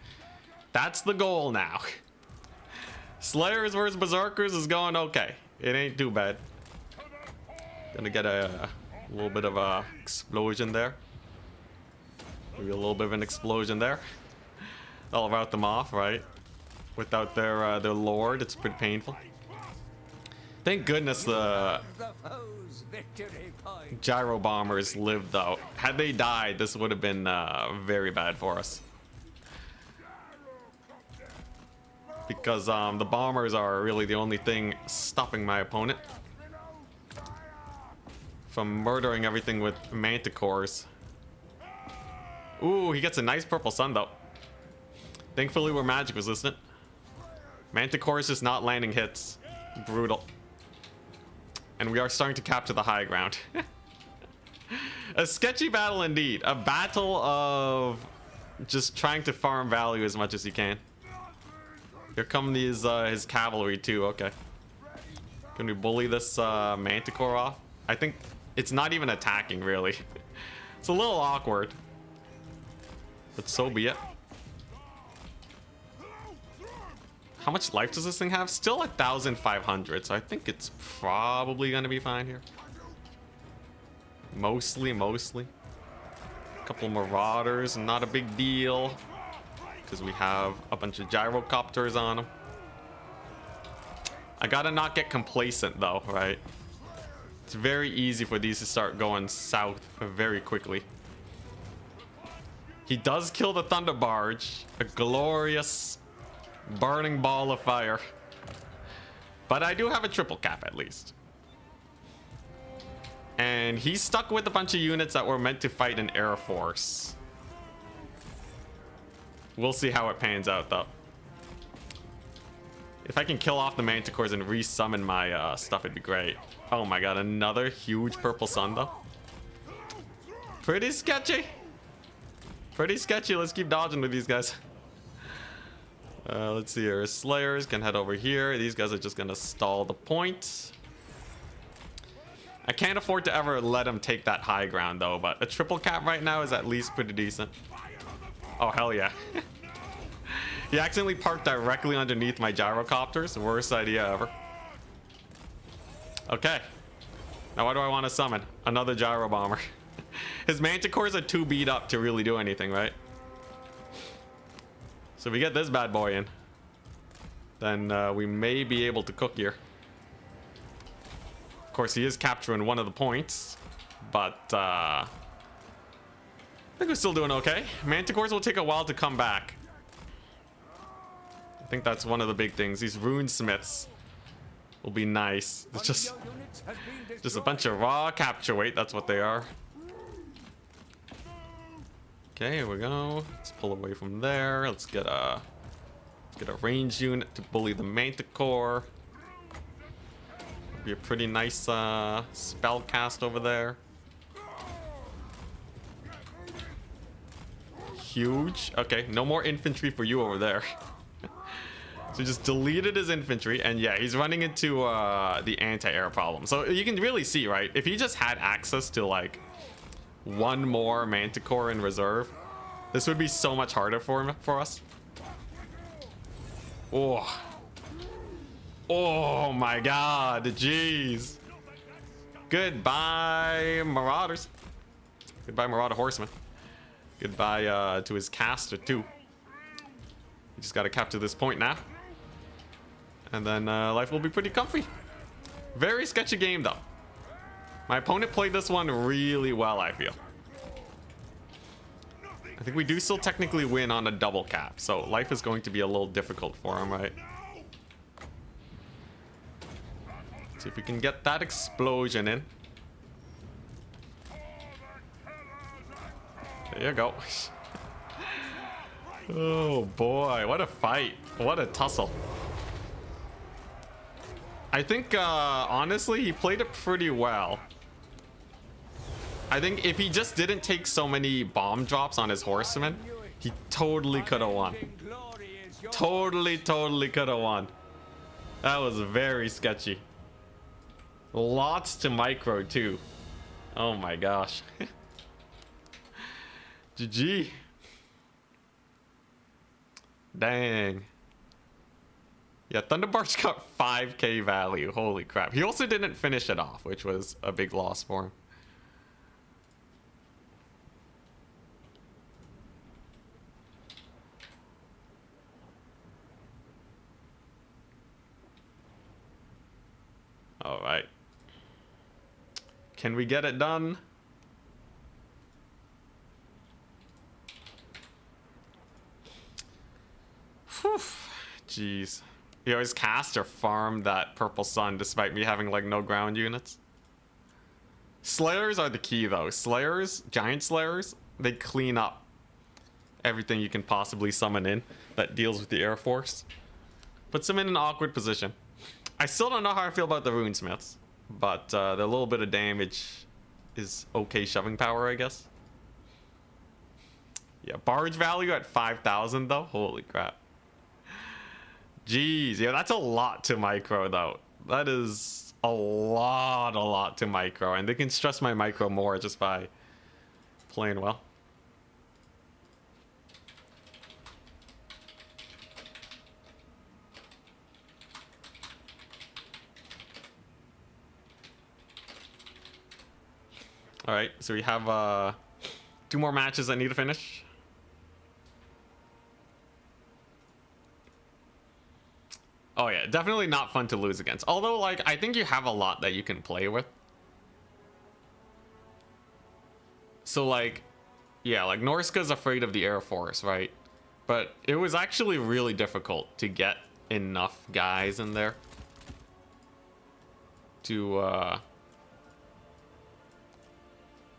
That's the goal now. Slayers versus Berserkers is going okay. It ain't too bad. Gonna get a little bit of a explosion there. Maybe a little bit of an explosion there. That'll rout them off, right? Without their lord, it's pretty painful. Thank goodness the gyro bombers lived, though. Had they died, this would have been very bad for us. Because the bombers are really the only thing stopping my opponent from murdering everything with manticores. Ooh, he gets a nice purple sun, though. Thankfully, we're magic resistant. Manticore is just not landing hits. Brutal. And we are starting to capture the high ground. A sketchy battle indeed. A battle of just trying to farm value as much as you can. Here come these his cavalry too. Okay. Can we bully this Manticore off? I think it's not even attacking really. It's a little awkward. But so be it. How much life does this thing have? Still 1,500, so I think it's probably gonna be fine here. Mostly. A couple Marauders, not a big deal. Because we have a bunch of gyrocopters on them. I gotta not get complacent though, right? It's very easy for these to start going south very quickly. He does kill the Thunder Barge. A glorious burning ball of fire. But I do have a triple cap at least. And he's stuck with a bunch of units that were meant to fight an air force. We'll see how it pans out though. If I can kill off the manticores and resummon my stuff, it'd be great. Oh my god, another huge purple sun though. Pretty sketchy. Pretty sketchy. Let's keep dodging with these guys. Let's see here. Slayers can head over here. These guys are just gonna stall the point. I can't afford to ever let him take that high ground though, but a triple cap right now is at least pretty decent. Oh hell yeah. He accidentally parked directly underneath my gyrocopters. Worst idea ever. Okay. Now what do I want to summon? Another gyro bomber. His manticores are too beat up to really do anything, right? So if we get this bad boy in, then we may be able to cook here. Of course, he is capturing one of the points, but I think we're still doing okay. Manticores will take a while to come back. I think that's one of the big things. These rune smiths will be nice. It's just a bunch of raw capture weight. That's what they are. Okay, here we go. Let's pull away from there. Let's get a range unit to bully the Manticore. Be a pretty nice spell cast over there. Huge. Okay, no more infantry for you over there. So just deleted his infantry, and yeah, he's running into the anti-air problem. So you can really see, right? If he just had access to like one more Manticore in reserve, this would be so much harder for us. Oh my god, jeez. Goodbye, Marauders. Goodbye, Marauder Horseman. Goodbye to his caster too. We just gotta capture this point now. And then life will be pretty comfy. Very sketchy game though. My opponent played this one really well, I feel. I think we do still technically win on a double cap, so life is going to be a little difficult for him, right? See if we can get that explosion in. There you go. Oh boy, what a fight. What a tussle. I think, honestly, he played it pretty well. I think if he just didn't take so many bomb drops on his horsemen, he totally could have won. Totally could have won. That was very sketchy. Lots to micro, too. Oh my gosh. GG. Dang. Yeah, Thunderbarge got 5k value. Holy crap. He also didn't finish it off, which was a big loss for him. All right. Can we get it done? Whew. Jeez. He always cast or farmed that purple sun despite me having like no ground units. Slayers are the key though. Slayers, giant slayers, they clean up everything you can possibly summon in that deals with the air force. Puts them in an awkward position. I still don't know how I feel about the runesmiths, but the little bit of damage is okay shoving power, I guess. Yeah, barge value at 5,000 though. Holy crap. Jeez, yeah, that's a lot to micro though. That is a lot to micro, and they can stress my micro more just by playing well. All right, so we have 2 more matches that need to finish. Oh yeah, definitely not fun to lose against. Although, like, I think you have a lot that you can play with. So, like, yeah, like, Norska's afraid of the Air Force, right? But it was actually really difficult to get enough guys in there to,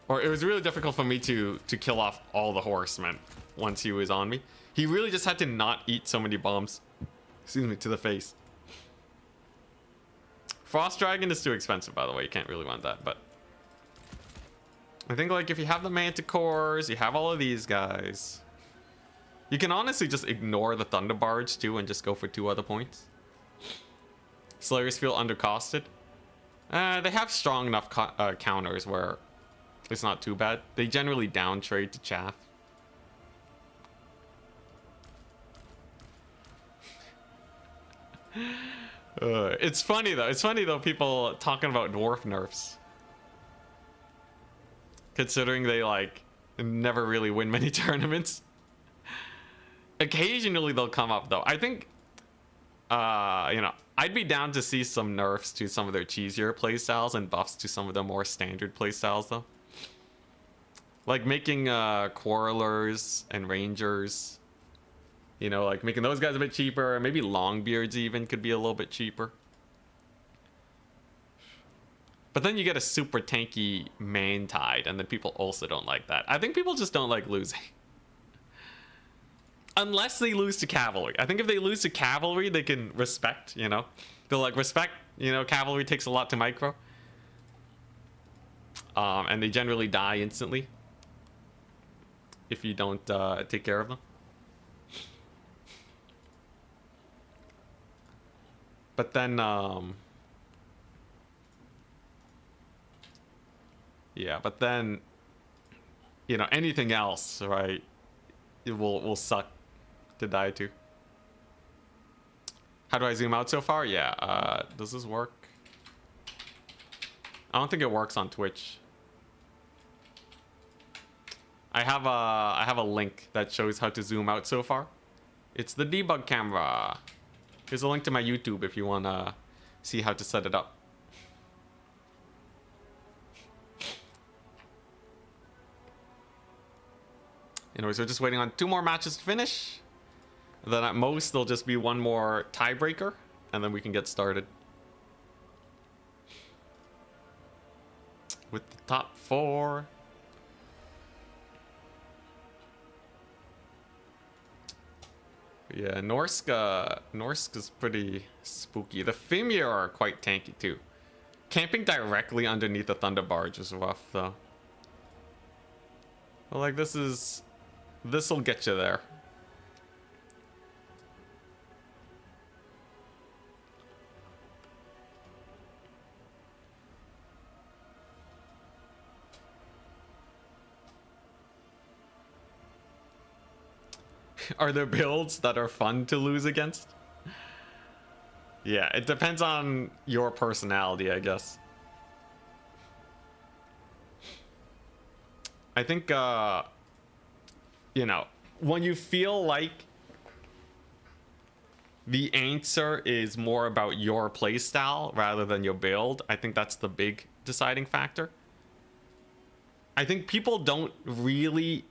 or it was really difficult for me to kill off all the horsemen once he was on me. He really just had to not eat so many bombs, excuse me, to the face. Frost Dragon is too expensive, by the way. You can't really want that, but I think, like, if you have the Manticores, you have all of these guys, you can honestly just ignore the Thunderbarge too and just go for 2 other points. Slayers feel undercosted. They have strong enough counters where it's not too bad. They generally down trade to chaff. It's funny though. It's funny though, people talking about dwarf nerfs, considering they like never really win many tournaments. Occasionally they'll come up though. I think, you know, I'd be down to see some nerfs to some of their cheesier playstyles and buffs to some of the more standard playstyles though. Like making Quarrelers and Rangers, you know, like making those guys a bit cheaper. Maybe Longbeards even could be a little bit cheaper. But then you get a super tanky Mantide, and then people also don't like that. I think people just don't like losing. Unless they lose to Cavalry. I think if they lose to Cavalry, they can respect, you know. They'll like respect, you know, Cavalry takes a lot to micro. And they generally die instantly if you don't take care of them. But then, yeah, but then, you know, anything else, right, it will suck to die to. How do I zoom out so far? Yeah, does this work? I don't think it works on Twitch. I have a link that shows how to zoom out so far. It's the debug camera. Here's a link to my YouTube if you want to see how to set it up. Anyways, we're just waiting on 2 more matches to finish. And then at most, there'll just be 1 more tiebreaker, and then we can get started. With the top 4. Yeah, Norsk is pretty spooky. The Fimir are quite tanky too. Camping directly underneath the Thunder Barge is rough though. Well, like this'll get you there. Are there builds that are fun to lose against? Yeah, it depends on your personality, I guess. I think, you know, when you feel like the answer is more about your playstyle rather than your build, I think that's the big deciding factor. I think people don't really...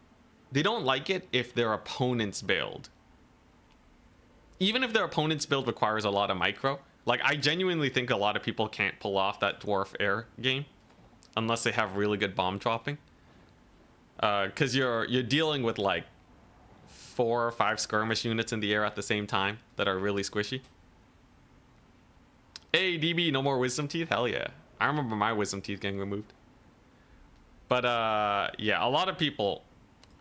They don't like it if their opponent's build. Even if their opponent's build requires a lot of micro. Like, I genuinely think a lot of people can't pull off that Dwarf air game. Unless they have really good bomb dropping. Because you're dealing with, like, 4 or 5 skirmish units in the air at the same time that are really squishy. Hey, DB, no more wisdom teeth? Hell yeah. I remember my wisdom teeth getting removed. But, yeah, a lot of people...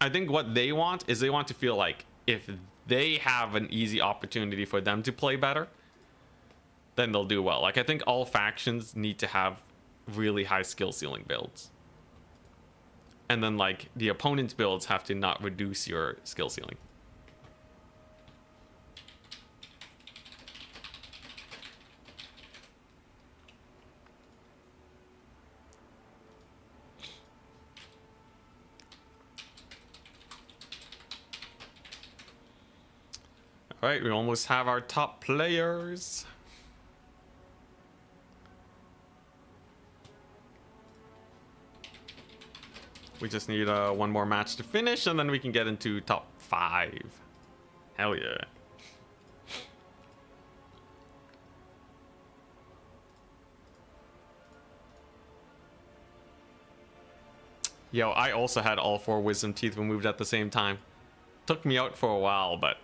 I think what they want is they want to feel like if they have an easy opportunity for them to play better, then they'll do well. Like, I think all factions need to have really high skill ceiling builds. And then, like, the opponent's builds have to not reduce your skill ceiling. All right, we almost have our top players. We just need 1 more match to finish, and then we can get into top 5. Hell yeah. Yo, I also had all 4 wisdom teeth removed at the same time. Took me out for a while, but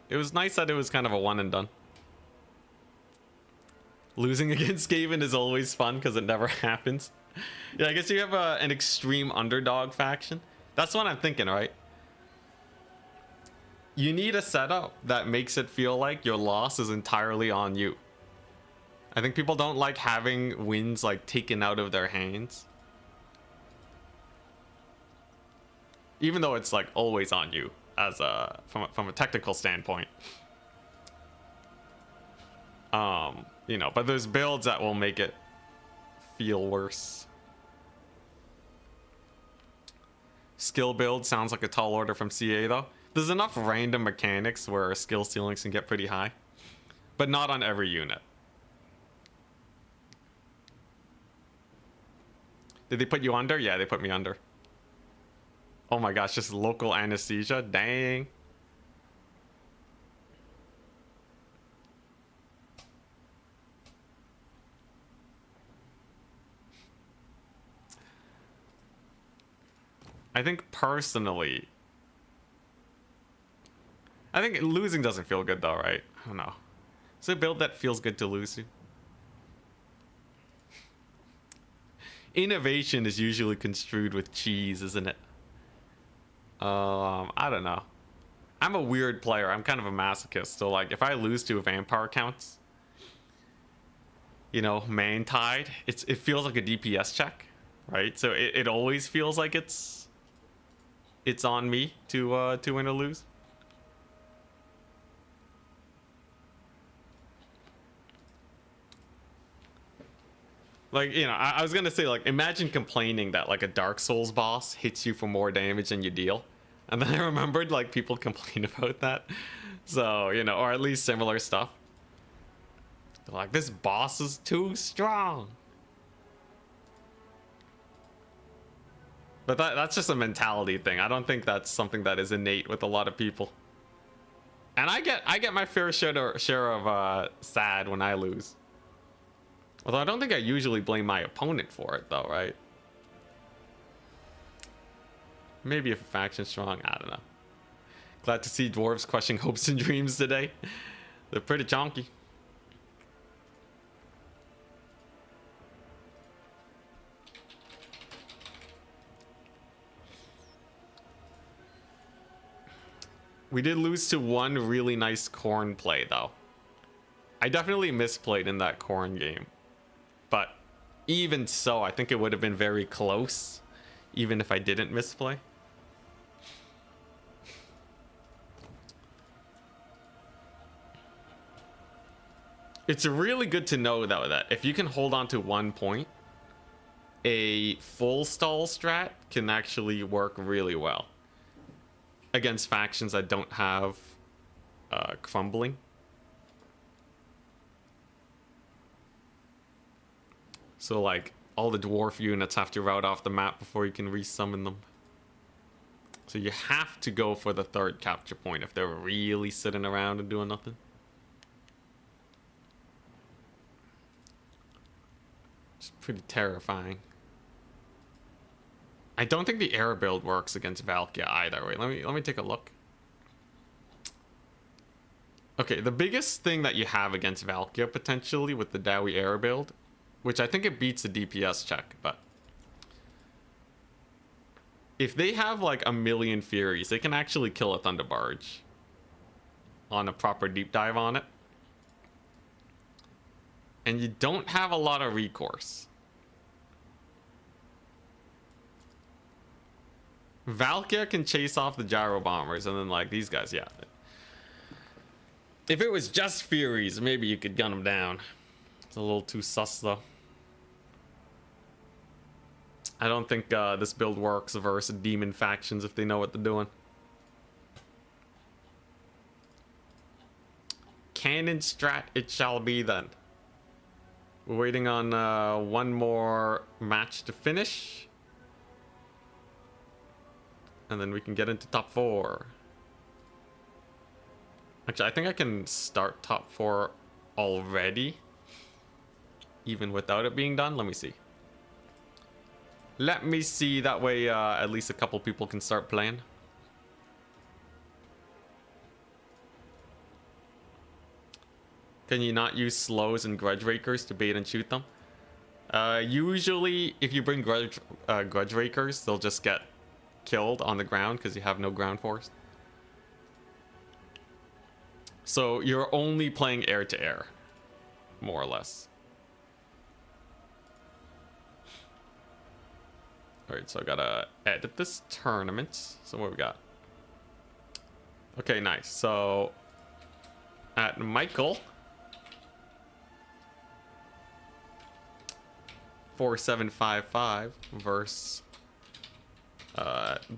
it was nice that it was kind of a one and done. Losing against Skaven is always fun because it never happens. Yeah, I guess you have an extreme underdog faction. That's what I'm thinking, right? You need a setup that makes it feel like your loss is entirely on you. I think people don't like having wins like taken out of their hands. Even though it's like always on you. As from a technical standpoint, you know, but there's builds that will make it feel worse. Skill build sounds like a tall order from CA though. There's enough random mechanics where skill ceilings can get pretty high, but not on every unit. Did they put you under? Yeah, they put me under. Oh my gosh, just local anesthesia? Dang. I think personally... I think losing doesn't feel good though, right? I don't know. It's a build that feels good to lose to. Innovation is usually construed with cheese, isn't it? I don't know. I'm a weird player. I'm kind of a masochist. So, like, if I lose to vampire counts, you know, man tied, it feels like a DPS check, right? So it always feels like it's on me to win or lose. Like, you know, I was gonna say, like, imagine complaining that like a Dark Souls boss hits you for more damage than you deal. And then I remembered, like, people complain about that. So, you know, or at least similar stuff. Like, this boss is too strong. But that's just a mentality thing. I don't think that's something that is innate with a lot of people. And I get my fair share of sad when I lose. Although I don't think I usually blame my opponent for it, though, right? Maybe if a faction's strong, I don't know. Glad to see dwarves crushing hopes and dreams today. They're pretty chonky. We did lose to one really nice Khorne play, though. I definitely misplayed in that Khorne game. But even so, I think it would have been very close, even if I didn't misplay. It's really good to know, though, that if you can hold on to 1 point, a full stall strat can actually work really well against factions that don't have crumbling. So, like, all the dwarf units have to route off the map before you can resummon them. So you have to go for the third capture point if they're really sitting around and doing nothing. It's pretty terrifying. I don't think the air build works against Valkia either. Wait, let me take a look. Okay, the biggest thing that you have against Valkia potentially with the Dowie air build, which I think it beats the DPS check, but if they have like a million Furies, they can actually kill a Thunder Barge on a proper deep dive on it. And you don't have a lot of recourse. Valkia can chase off the gyro bombers, and then like these guys, yeah. If it was just Furies, maybe you could gun them down. It's a little too sus though. I don't think this build works versus demon factions if they know what they're doing. Cannon strat it shall be then. We're waiting on one more match to finish. And then we can get into top 4. Actually, I think I can start top 4 already. Even without it being done. Let me see. Let me see. That way at least a couple people can start playing. Can you not use slows and grudge rakers to bait and shoot them? Usually, if you bring grudge rakers, they'll just get killed on the ground because you have no ground force. So you're only playing air to air, more or less. All right, so I gotta edit this tournament. So what we got? Okay, nice. So at Michael 4755 versus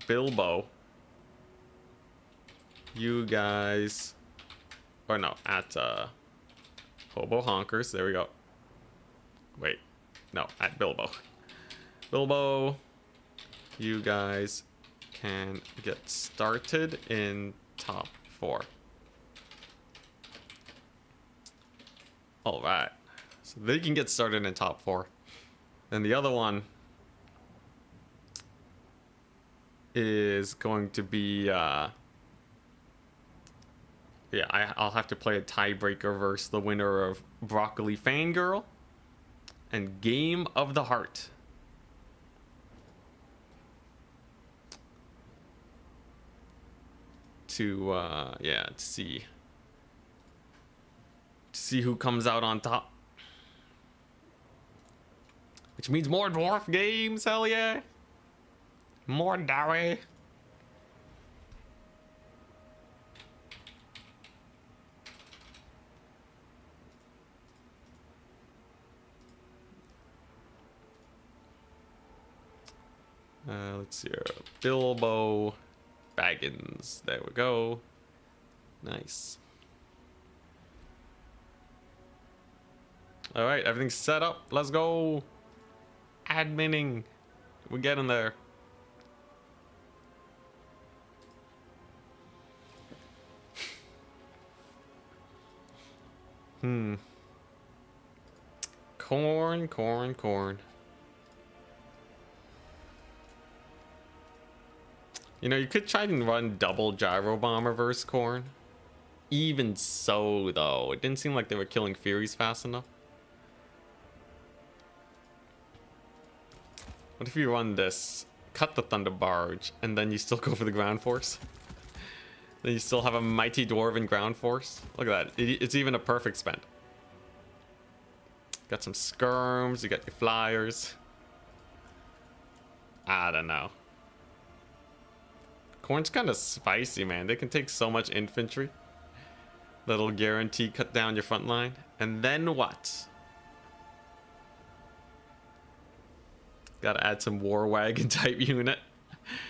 Bilbo. You guys, or no, at Hobo Honkers. There we go. Wait, no, at Bilbo. Bilbo, you guys can get started in top 4. All right, so they can get started in top 4. Then the other one is going to be yeah, I'll have to play a tiebreaker versus the winner of Broccoli Fangirl and Game of the Heart. To yeah, to see who comes out on top. Which means more dwarf games, hell yeah. More Dowie. Let's see here. Bilbo Baggins. There we go. Nice. All right, everything's set up. Let's go. Adminning. We're getting there. Khorne, Khorne, Khorne. You know, you could try and run double gyro bomber versus Khorne. Even so, though, it didn't seem like they were killing Furies fast enough. What if you run this, cut the Thunder Barge, and then you still go for the ground force? Then you still have a mighty dwarven ground force. Look at that. It's even a perfect spend. Got some skirms, you got your flyers. I don't know. Khorne's kind of spicy, man. They can take so much infantry that'll guarantee cut down your front line. And then what? Gotta add some war wagon type unit.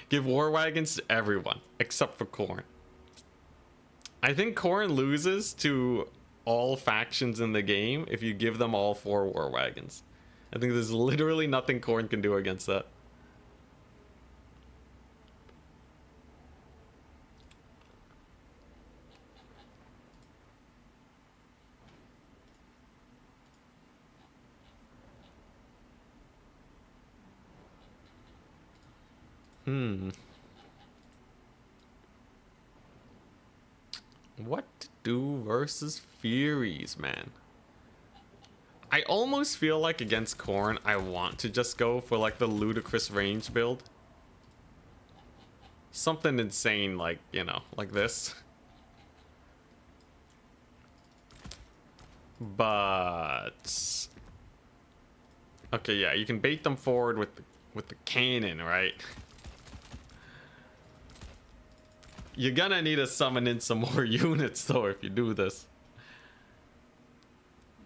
Give war wagons to everyone except for Khorne. I think Khorne loses to all factions in the game if you give them all 4 war wagons. I think there's literally nothing Khorne can do against that. What to do versus Furies, man? I almost feel like against Khorne, I want to just go for like the ludicrous range build. Something insane like, you know, like this. But... okay, yeah, you can bait them forward with the cannon, right? You're gonna need to summon in some more units though if you do this.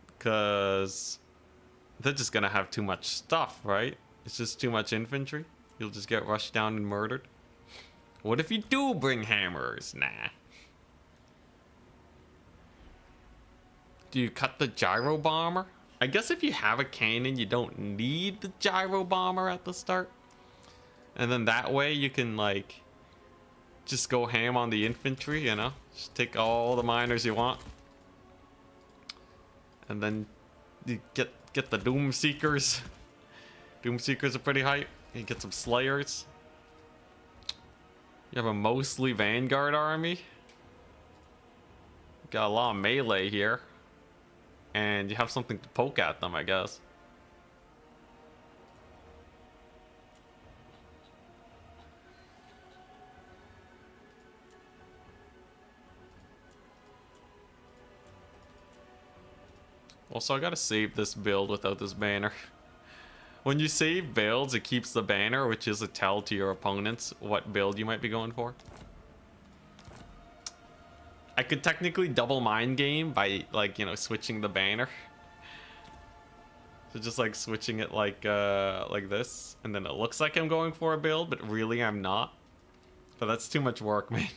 Because they're just gonna have too much stuff, right? It's just too much infantry. You'll just get rushed down and murdered. What if you do bring hammers? Nah. Do you cut the gyro bomber? I guess if you have a cannon, you don't need the gyro bomber at the start. And then that way you can like just go ham on the infantry, you know? Just take all the miners you want. And then you get the Doom Seekers. Doom Seekers are pretty hype. You get some Slayers. You have a mostly Vanguard army. Got a lot of melee here. And you have something to poke at them, I guess. Also, I gotta save this build without this banner. When you save builds, it keeps the banner, which is a tell to your opponents what build you might be going for. I could technically double mind game by, like, you know, switching the banner. So just like switching it like this, and then it looks like I'm going for a build, but really I'm not. But that's too much work, man.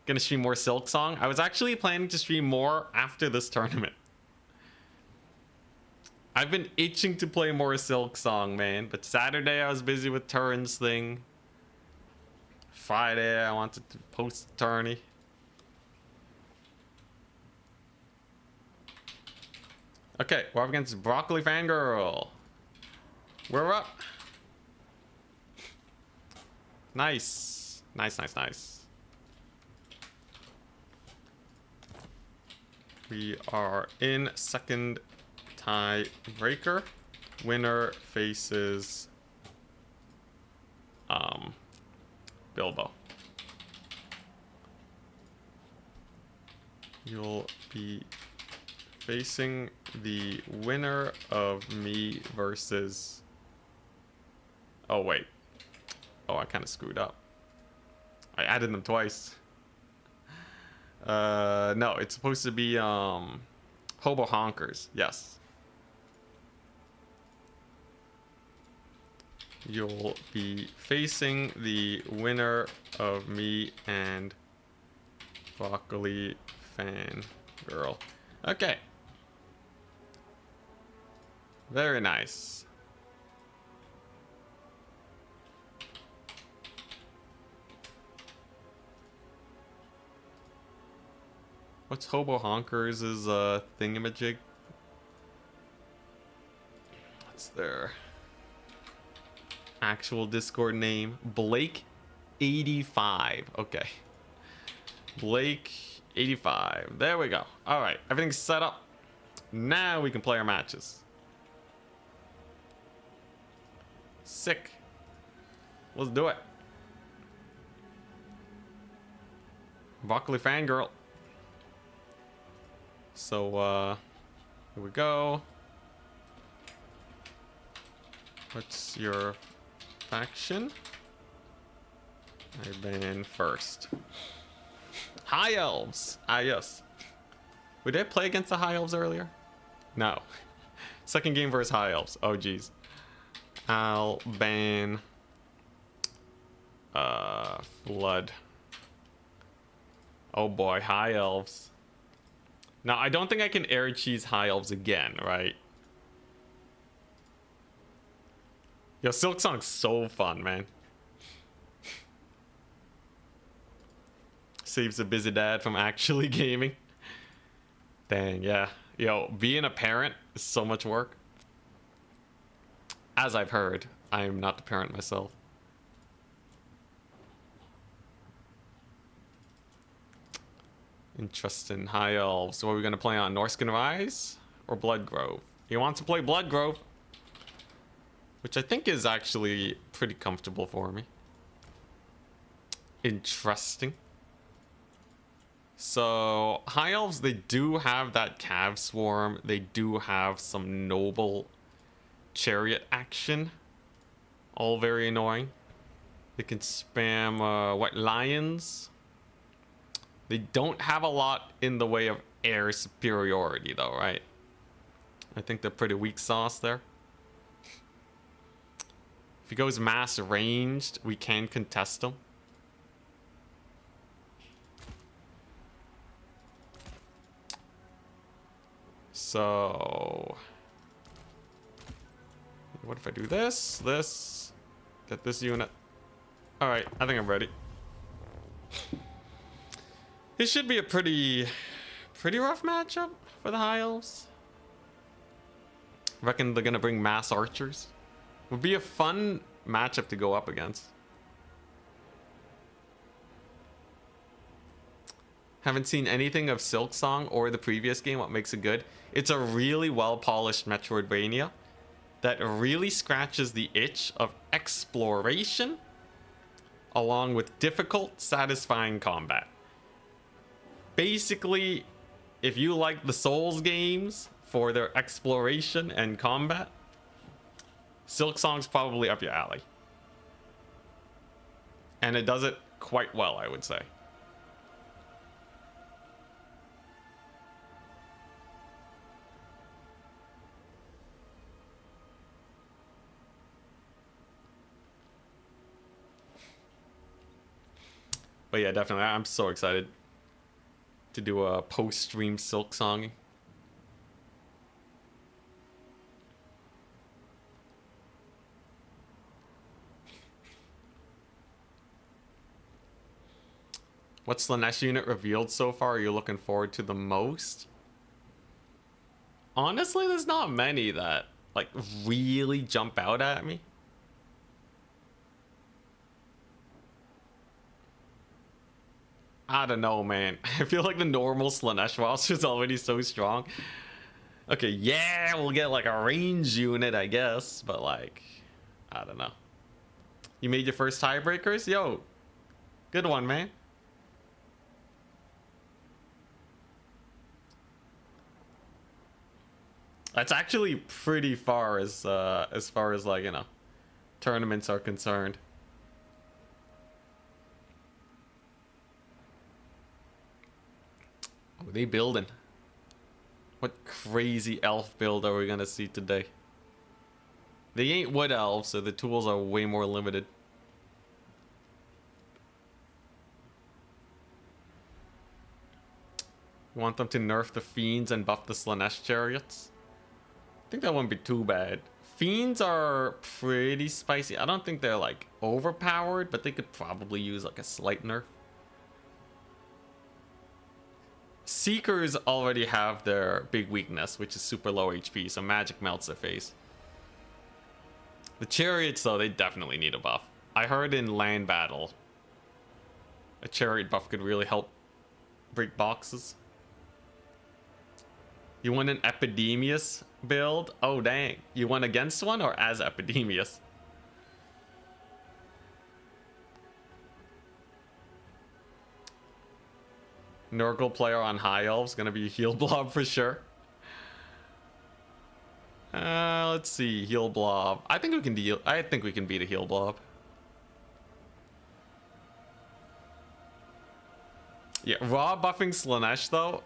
Gonna stream more Silk Song. I was actually planning to stream more after this tournament. I've been itching to play more Silk Song, man. But Saturday I was busy with Turns thing. Friday I wanted to post tourney. Okay, we're up against Broccoli Fangirl. We're up. Nice. Nice, nice, nice. We are in second tiebreaker. Winner faces Bilbo. You'll be facing the winner of me versus... oh, wait. Oh, I kind of screwed up. I added them twice. No, it's supposed to be, Hobo Honkers. Yes. You'll be facing the winner of me and Broccoli Fangirl. Okay. Very nice. What's Hobo Honkers' thingamajig? What's their actual Discord name? Blake85. Okay. Blake85. There we go. Alright, everything's set up. Now we can play our matches. Sick. Let's do it. Broccoli fangirl. So, here we go. What's your faction? I've been first. High Elves. Ah, yes. Did I play against the High Elves earlier? No. Second game versus High Elves. Oh, geez. I'll ban... Flood. Oh boy, High Elves. Now, I don't think I can air cheese High Elves again, right? Yo, Silksong's so fun, man. Saves a busy dad from actually gaming. Dang, yeah. Yo, being a parent is so much work. As I've heard, I'm not the parent myself. Interesting. High Elves. What are we going to play on? Norskin Rise or Bloodgrove? He wants to play Bloodgrove, which I think is actually pretty comfortable for me. Interesting. So, High Elves, they do have that Cav Swarm. They do have some noble chariot action. All very annoying. They can spam White Lions. They don't have a lot in the way of air superiority, though, right? I think they're pretty weak sauce there. If he goes mass ranged, we can contest him. So... what if I do this, get this unit? Alright, I think I'm ready. This should be a pretty rough matchup for the High Elves. Reckon they're gonna bring mass archers. Would be a fun matchup to go up against. Haven't seen anything of Silksong or the previous game. What makes it good? It's a really well-polished Metroidvania that really scratches the itch of exploration along with difficult, satisfying combat. Basically, if you like the Souls games for their exploration and combat, Silksong's probably up your alley. And it does it quite well, I would say. But yeah, definitely, I'm so excited to do a post-stream Silksonging. What's the next unit revealed so far are you looking forward to the most? Honestly, there's not many that like really jump out at me. I don't know, man. I feel like the normal Slanesh roster is already so strong. Okay, yeah, we'll get like a range unit, I guess, but like, I don't know. You made your first tiebreakers? Yo, good one, man. That's actually pretty far as far as like, you know, tournaments are concerned. Oh, they building. What crazy elf build are we gonna see today? They ain't wood elves, so the tools are way more limited. You want them to nerf the fiends and buff the Slanesh chariots? think that wouldn't be too bad. Fiends are pretty spicy. I don't think they're like overpowered, but they could probably use like a slight nerf. Seekers already have their big weakness, which is super low HP, so magic melts their face. The chariots, though, they definitely need a buff. I heard in land battle, a chariot buff could really help break boxes. You want an Epidemius build? Oh, dang. You went against one or as Epidemius? Nurgle player on High Elves, gonna be heal blob for sure. Let's see, heal blob. I think we can deal. I think we can beat a heal blob. Yeah, raw buffing Slaanesh though,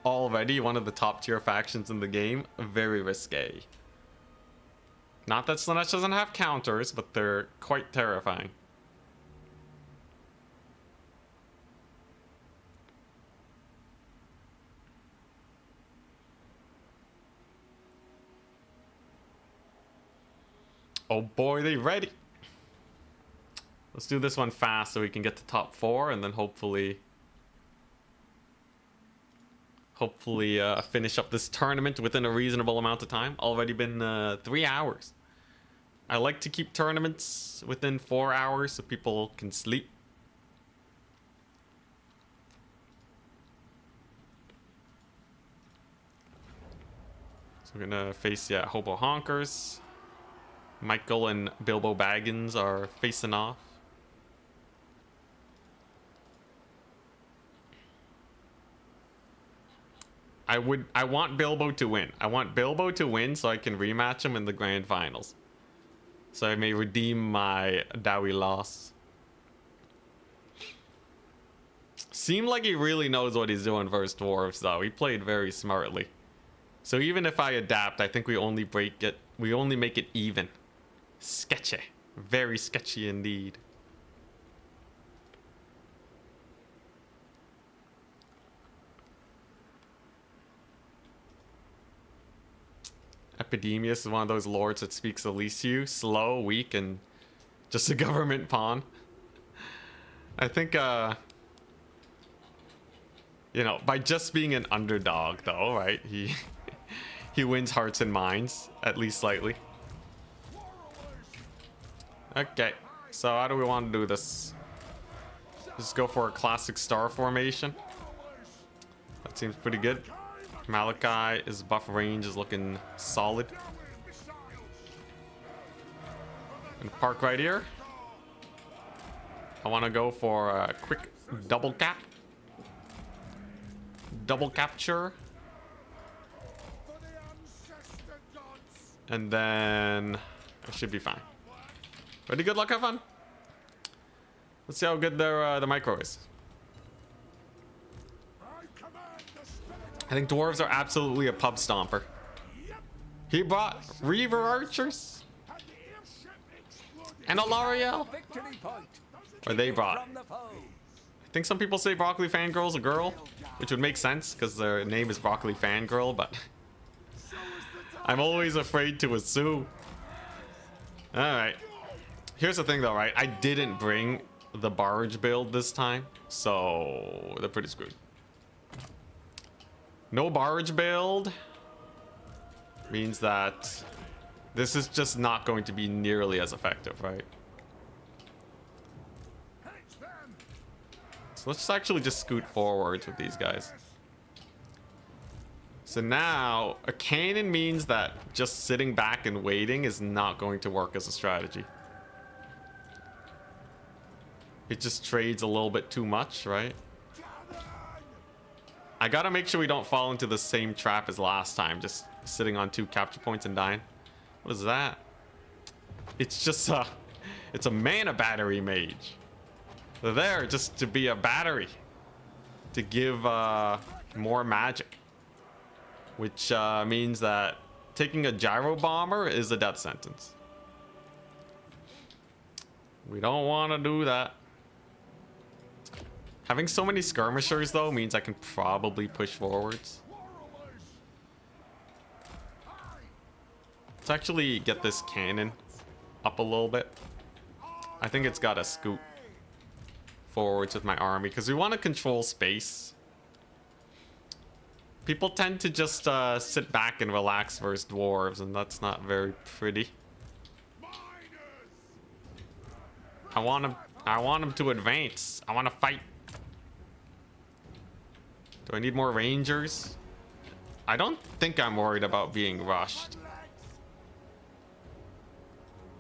already one of the top tier factions in the game. Very risque. Not that Slaanesh doesn't have counters, but they're quite terrifying. Oh boy, they ready. Let's do this one fast so we can get to top 4 and then hopefully finish up this tournament within a reasonable amount of time. Already been 3 hours. I like to keep tournaments within 4 hours so people can sleep. So we're gonna face, yeah, Hobo Honkers. Michael and Bilbo Baggins are facing off. I want Bilbo to win. I want Bilbo to win so I can rematch him in the grand finals. So I may redeem my Dowie loss. Seemed like he really knows what he's doing versus Dwarfs though. He played very smartly. So even if I adapt, I think we only make it even. Sketchy. Very sketchy indeed. Epidemius is one of those lords that speaks Elysiu. Slow, weak, and just a government pawn. I think, you know, by just being an underdog though, right? He wins hearts and minds, at least slightly. Okay, so how do we want to do this? Just go for a classic star formation. That seems pretty good. Malachi, his buff range is looking solid. And park right here. I want to go for a quick double cap. Double capture. And then I should be fine. Ready, good luck, have fun. Let's see how good their the micro is. I think dwarves are absolutely a pub stomper. He brought Reaver Archers and a L'Oreal. Or they brought. I think some people say Broccoli Fangirl's a girl, which would make sense because their name is Broccoli Fangirl, but I'm always afraid to assume. Alright. Here's the thing though, right? I didn't bring the barge build this time, so they're pretty screwed. No barge build means that this is just not going to be nearly as effective, right? So let's actually just scoot forwards with these guys. So now a cannon means that just sitting back and waiting is not going to work as a strategy. It just trades a little bit too much, right? I gotta make sure we don't fall into the same trap as last time, just sitting on 2 capture points and dying. What is that? It's just it's a mana battery mage. They're there just to be a battery, to give more magic, which means that taking a gyro bomber is a death sentence. We don't want to do that. Having so many skirmishers though means I can probably push forwards. Let's actually get this cannon up a little bit. I think it's got to scoot forwards with my army because we want to control space. People tend to just sit back and relax versus dwarves, and that's not very pretty. I want him to advance. I want to fight. Do I need more rangers? I don't think I'm worried about being rushed.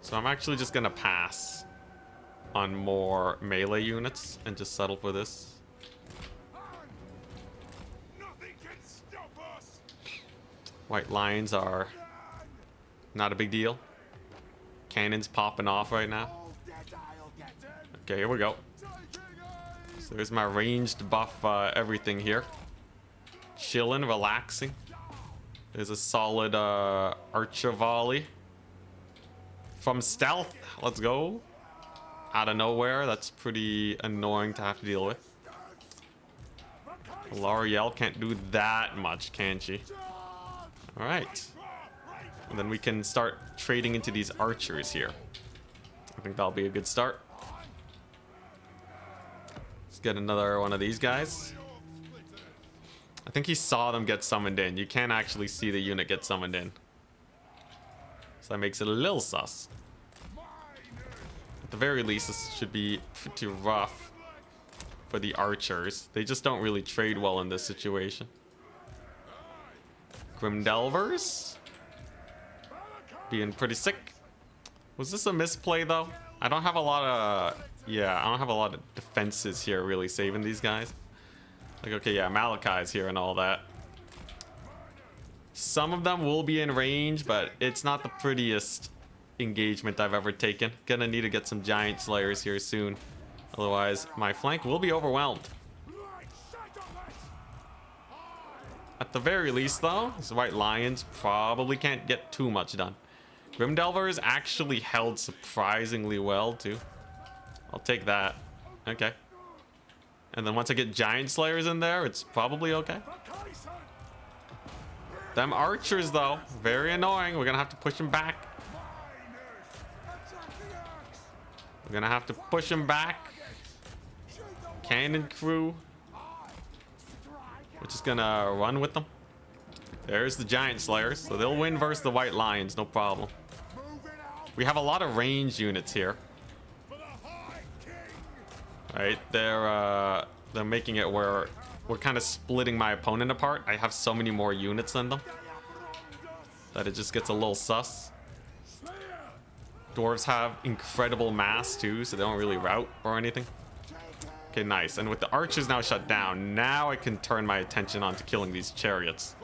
So I'm actually just gonna pass on more melee units and just settle for this. White lions are not a big deal. Cannons popping off right now. Okay, here we go. So there's my ranged buff everything here. Chilling, relaxing. There's a solid archer volley. From stealth, let's go. Out of nowhere, that's pretty annoying to have to deal with. L'Oreal can't do that much, can she? Alright. And then we can start trading into these archers here. I think that'll be a good start. Let's get another one of these guys. I think he saw them get summoned in. You can't actually see the unit get summoned in. So that makes it a little sus. At the very least, this should be pretty rough for the archers. They just don't really trade well in this situation. Grimdelvers being pretty sick. Was this a misplay though? I don't have a lot of I don't have a lot of defenses here really saving these guys. Like, okay, yeah, Malachi's here and all that. Some of them will be in range, but it's not the prettiest engagement I've ever taken. Gonna need to get some giant slayers here soon. Otherwise, my flank will be overwhelmed. At the very least, though, these white lions probably can't get too much done. Grimdelvers actually held surprisingly well, too. I'll take that. Okay. And then once I get giant slayers in there, it's probably okay. Them archers, though, very annoying. We're gonna have to push them back. We're gonna have to push them back. Cannon crew. We're just gonna run with them. There's the giant slayers, so they'll win versus the white lions, no problem. We have a lot of range units here. Right, they're making it where we're kind of splitting my opponent apart. I have so many more units than them that it just gets a little sus. Dwarves have incredible mass too, so they don't really rout or anything. Okay, nice. And with the archers now shut down, now I can turn my attention onto killing these chariots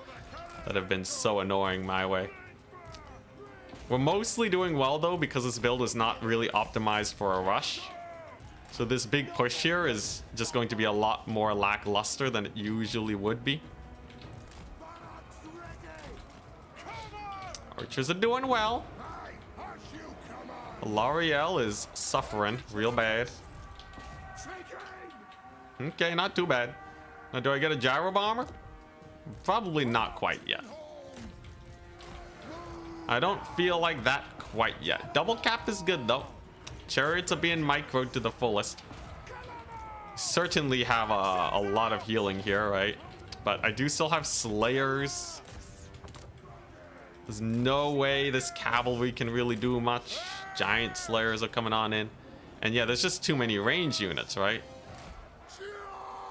that have been so annoying my way. We're mostly doing well though, because this build is not really optimized for a rush. So this big push here is just going to be a lot more lackluster than it usually would be. Archers are doing well. L'Oreal is suffering real bad. Okay, not too bad. Now, do I get a gyro bomber? Probably not quite yet. I don't feel like that quite yet. Double cap is good though. Chariots are being microed to the fullest. Certainly have a lot of healing here, right? But I do still have slayers. There's no way this cavalry can really do much. Giant slayers are coming on in. And yeah, there's just too many range units, right?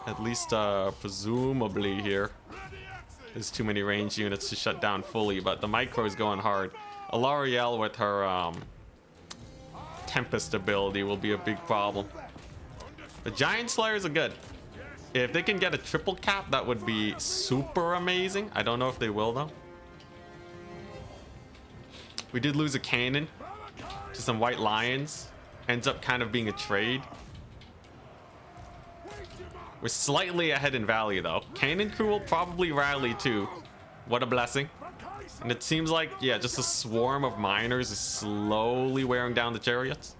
At least presumably here. There's too many range units to shut down fully, but the micro is going hard. L'Oreal with her Tempest ability will be a big problem. The giant slayers are good. If they can get a triple cap, that would be super amazing. I don't know if they will though. We did lose a cannon to some white lions. Ends up kind of being a trade. We're slightly ahead in value though. Cannon crew will probably rally too. What a blessing. And it seems like, yeah, just a swarm of miners is slowly wearing down the chariots.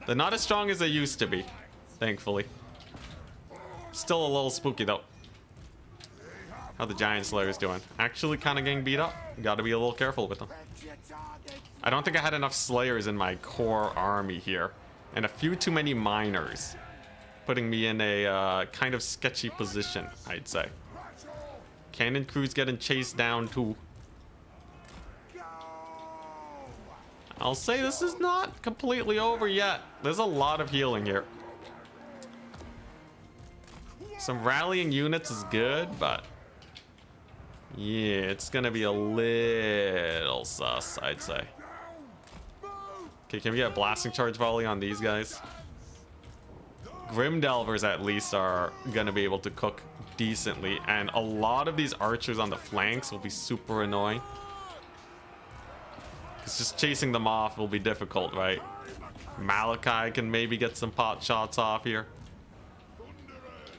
They're not as strong as they used to be, thankfully. Still a little spooky though. How the Giant Slayer's doing? Actually kind of getting beat up. Gotta be a little careful with them. I don't think I had enough Slayers in my core army here. And a few too many Miners. Putting me in a kind of sketchy position, I'd say. Cannon crew's getting chased down too. I'll say this is not completely over yet. There's a lot of healing here. Some rallying units is good, but yeah, it's gonna be a little sus, I'd say. Okay, can we get a blasting charge volley on these guys? Grim Delvers at least are gonna be able to cook decently, and a lot of these archers on the flanks will be super annoying. It's just chasing them off will be difficult, right? Malachi can maybe get some pot shots off here.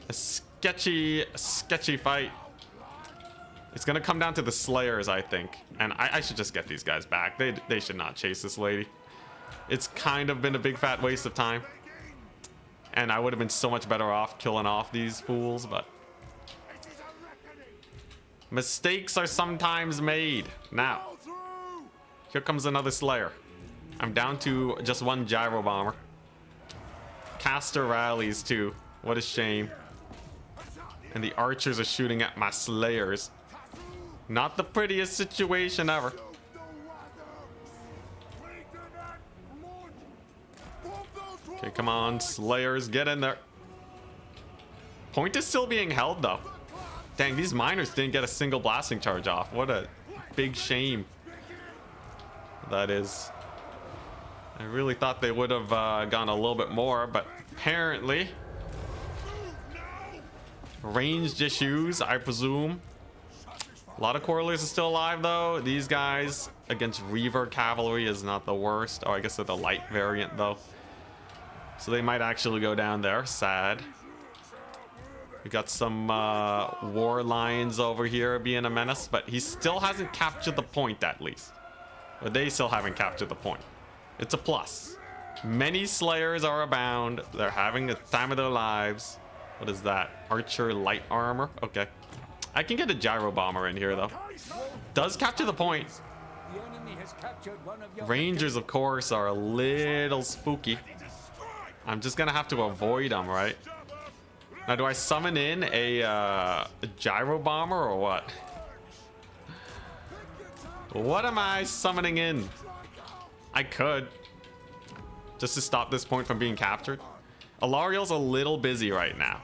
A sketchy fight. It's gonna come down to the Slayers, I think. And I should just get these guys back. They should not chase this lady. It's kind of been a big fat waste of time. And I would have been so much better off killing off these fools, but mistakes are sometimes made. Now, here comes another Slayer. I'm down to just one Gyro Bomber. Caster rallies too. What a shame. And the archers are shooting at my Slayers. Not the prettiest situation ever. Okay, come on, Slayers, get in there. Point is still being held though. Dang, these Miners didn't get a single blasting charge off. What a big shame that is. I really thought they would have gone a little bit more, but apparently ranged issues, I presume. A lot of Corlers are still alive though. These guys against Reaver Cavalry is not the worst. Oh, I guess they're the light variant though. So they might actually go down there. Sad. We got some War Lions over here being a menace, but he still hasn't captured the point at least. Or they still haven't captured the point. It's a plus. Many Slayers are abound. They're having the time of their lives. What is that? Archer light armor? Okay. I can get a Gyro Bomber in here though. Does capture the point. Rangers, of course, are a little spooky. I'm just gonna have to avoid them, right? Now, do I summon in a Gyro Bomber or what? What am I summoning in? I could. Just to stop this point from being captured. Alariel's a little busy right now.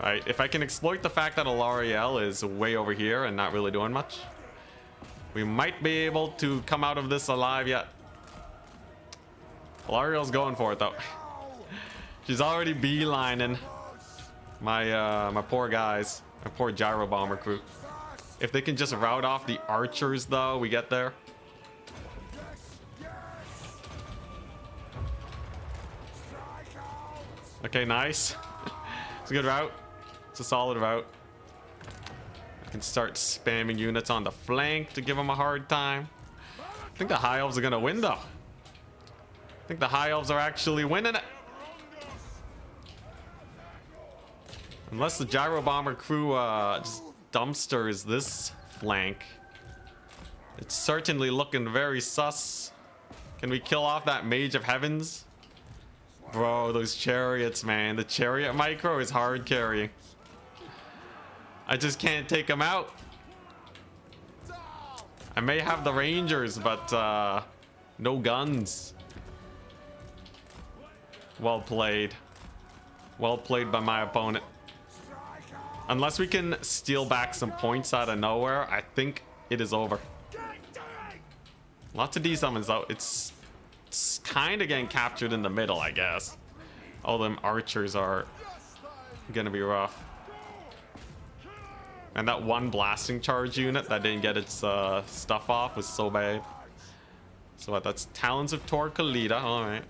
Right, if I can exploit the fact that Alariel is way over here and not really doing much, we might be able to come out of this alive yet. Alariel's going for it though. She's already beelining my my poor guys, my poor Gyro Bomber crew. If they can just rout off the archers though, we get there. Okay, nice. It's a good route. It's a solid route. I can start spamming units on the flank to give them a hard time. I think the High Elves are gonna win though. I think the High Elves are actually winning it. Unless the Gyro Bomber crew just dumpsters this flank. It's certainly looking very sus. Can we kill off that Mage of Heavens? Bro, those chariots, man. The chariot micro is hard carrying. I just can't take them out. I may have the Rangers, but no guns. Well played. Well played by my opponent. Unless we can steal back some points out of nowhere, I think it is over. Lots of D-summons though. It's kind of getting captured in the middle, I guess. All them archers are gonna be rough. And that one blasting charge unit that didn't get its stuff off was so bad. So what, that's Talons of Torquilida. Alright.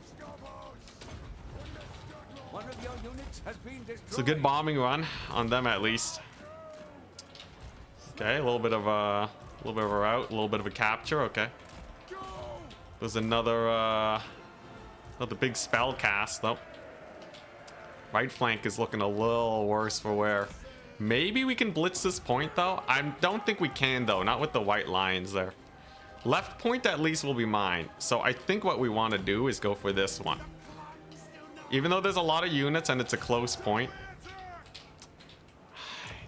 It's a good bombing run on them at least. Okay, a little bit of a rout, a little bit of a capture. Okay. There's another big spell cast though. Right flank is looking a little worse for wear. Maybe we can blitz this point though. I don't think we can though, not with the white lines there. Left point at least will be mine. So I think what we want to do is go for this one. Even though there's a lot of units and it's a close point.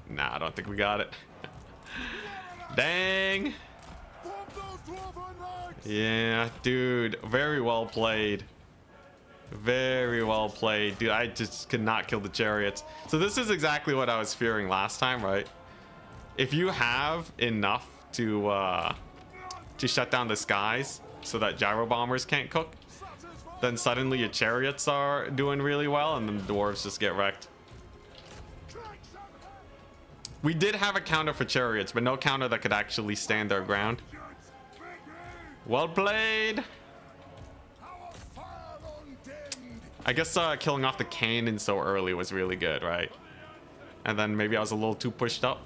Nah, I don't think we got it. Dang. Yeah, dude, very well played. Very well played. Dude, I just could not kill the chariots. So this is exactly what I was fearing last time, right? If you have enough to shut down the skies so that gyro bombers can't cook, then suddenly your chariots are doing really well and then the dwarves just get wrecked. We did have a counter for chariots, but no counter that could actually stand their ground. Well played. I guess killing off the cannon so early was really good, right? And then maybe I was a little too pushed up.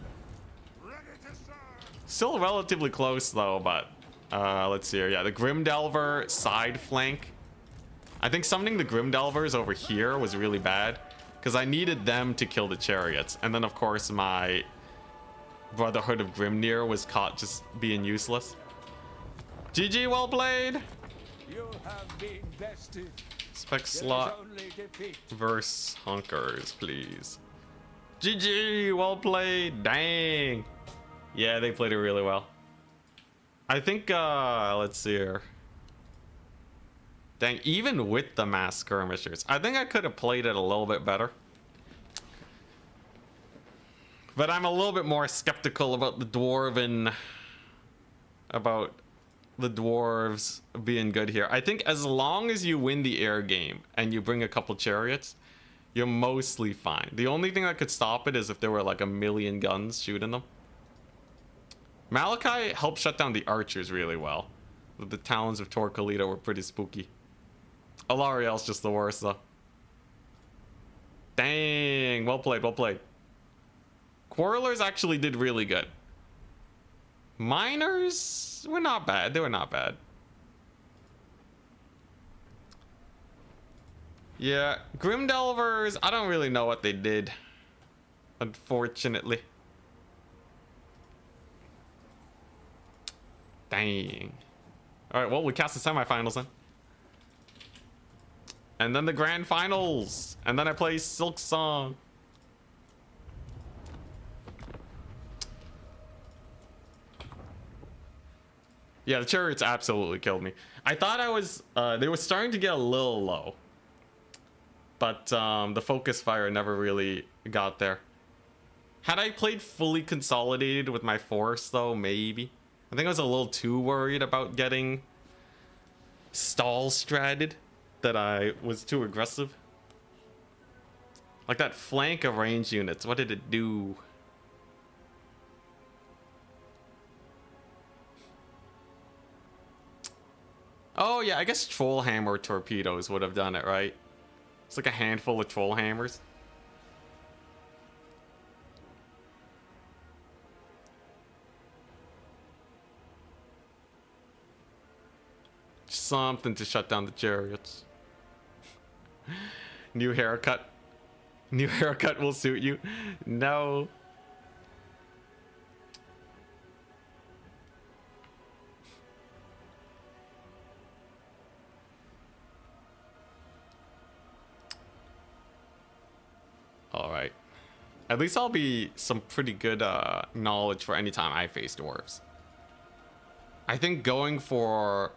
Still relatively close though, but let's see here. Yeah, the Grimdelver side flank. I think summoning the Grimdelvers over here was really bad because I needed them to kill the chariots. And then of course my Brotherhood of Grimnir was caught just being useless. GG, well played. You have been bested. Spec slot versus Hunkers, please. GG, well played. Dang. Yeah, they played it really well. I think, let's see here. Dang, even with the mass skirmishers, I think I could have played it a little bit better. But I'm a little bit more skeptical about the dwarven, about the dwarves being good here. I think as long as you win the air game and you bring a couple chariots, you're mostly fine. The only thing that could stop it is if there were like a million guns shooting them. Malachi helped shut down the archers really well. The talons of Torcolita were pretty spooky. Alariel's just the worst though. Dang, well played, well played. Quarrelers actually did really good. Miners were not bad. They were not bad. Yeah, Grimdelvers, I don't really know what they did, unfortunately. Dang. All right, well, we cast the semifinals then. And then the grand finals. And then I play Silk Song. Yeah, the chariots absolutely killed me. I thought I was, they were starting to get a little low. But the focus fire never really got there. Had I played fully consolidated with my force though, maybe. I think I was a little too worried about getting stall stratted that I was too aggressive. Like that flank of range units, what did it do? Oh yeah, I guess troll hammer torpedoes would have done it, right? It's like a handful of troll hammers. Something to shut down the chariots. New haircut. New haircut will suit you. No. All right. At least I'll be some pretty good knowledge for any time I face dwarves. I think going for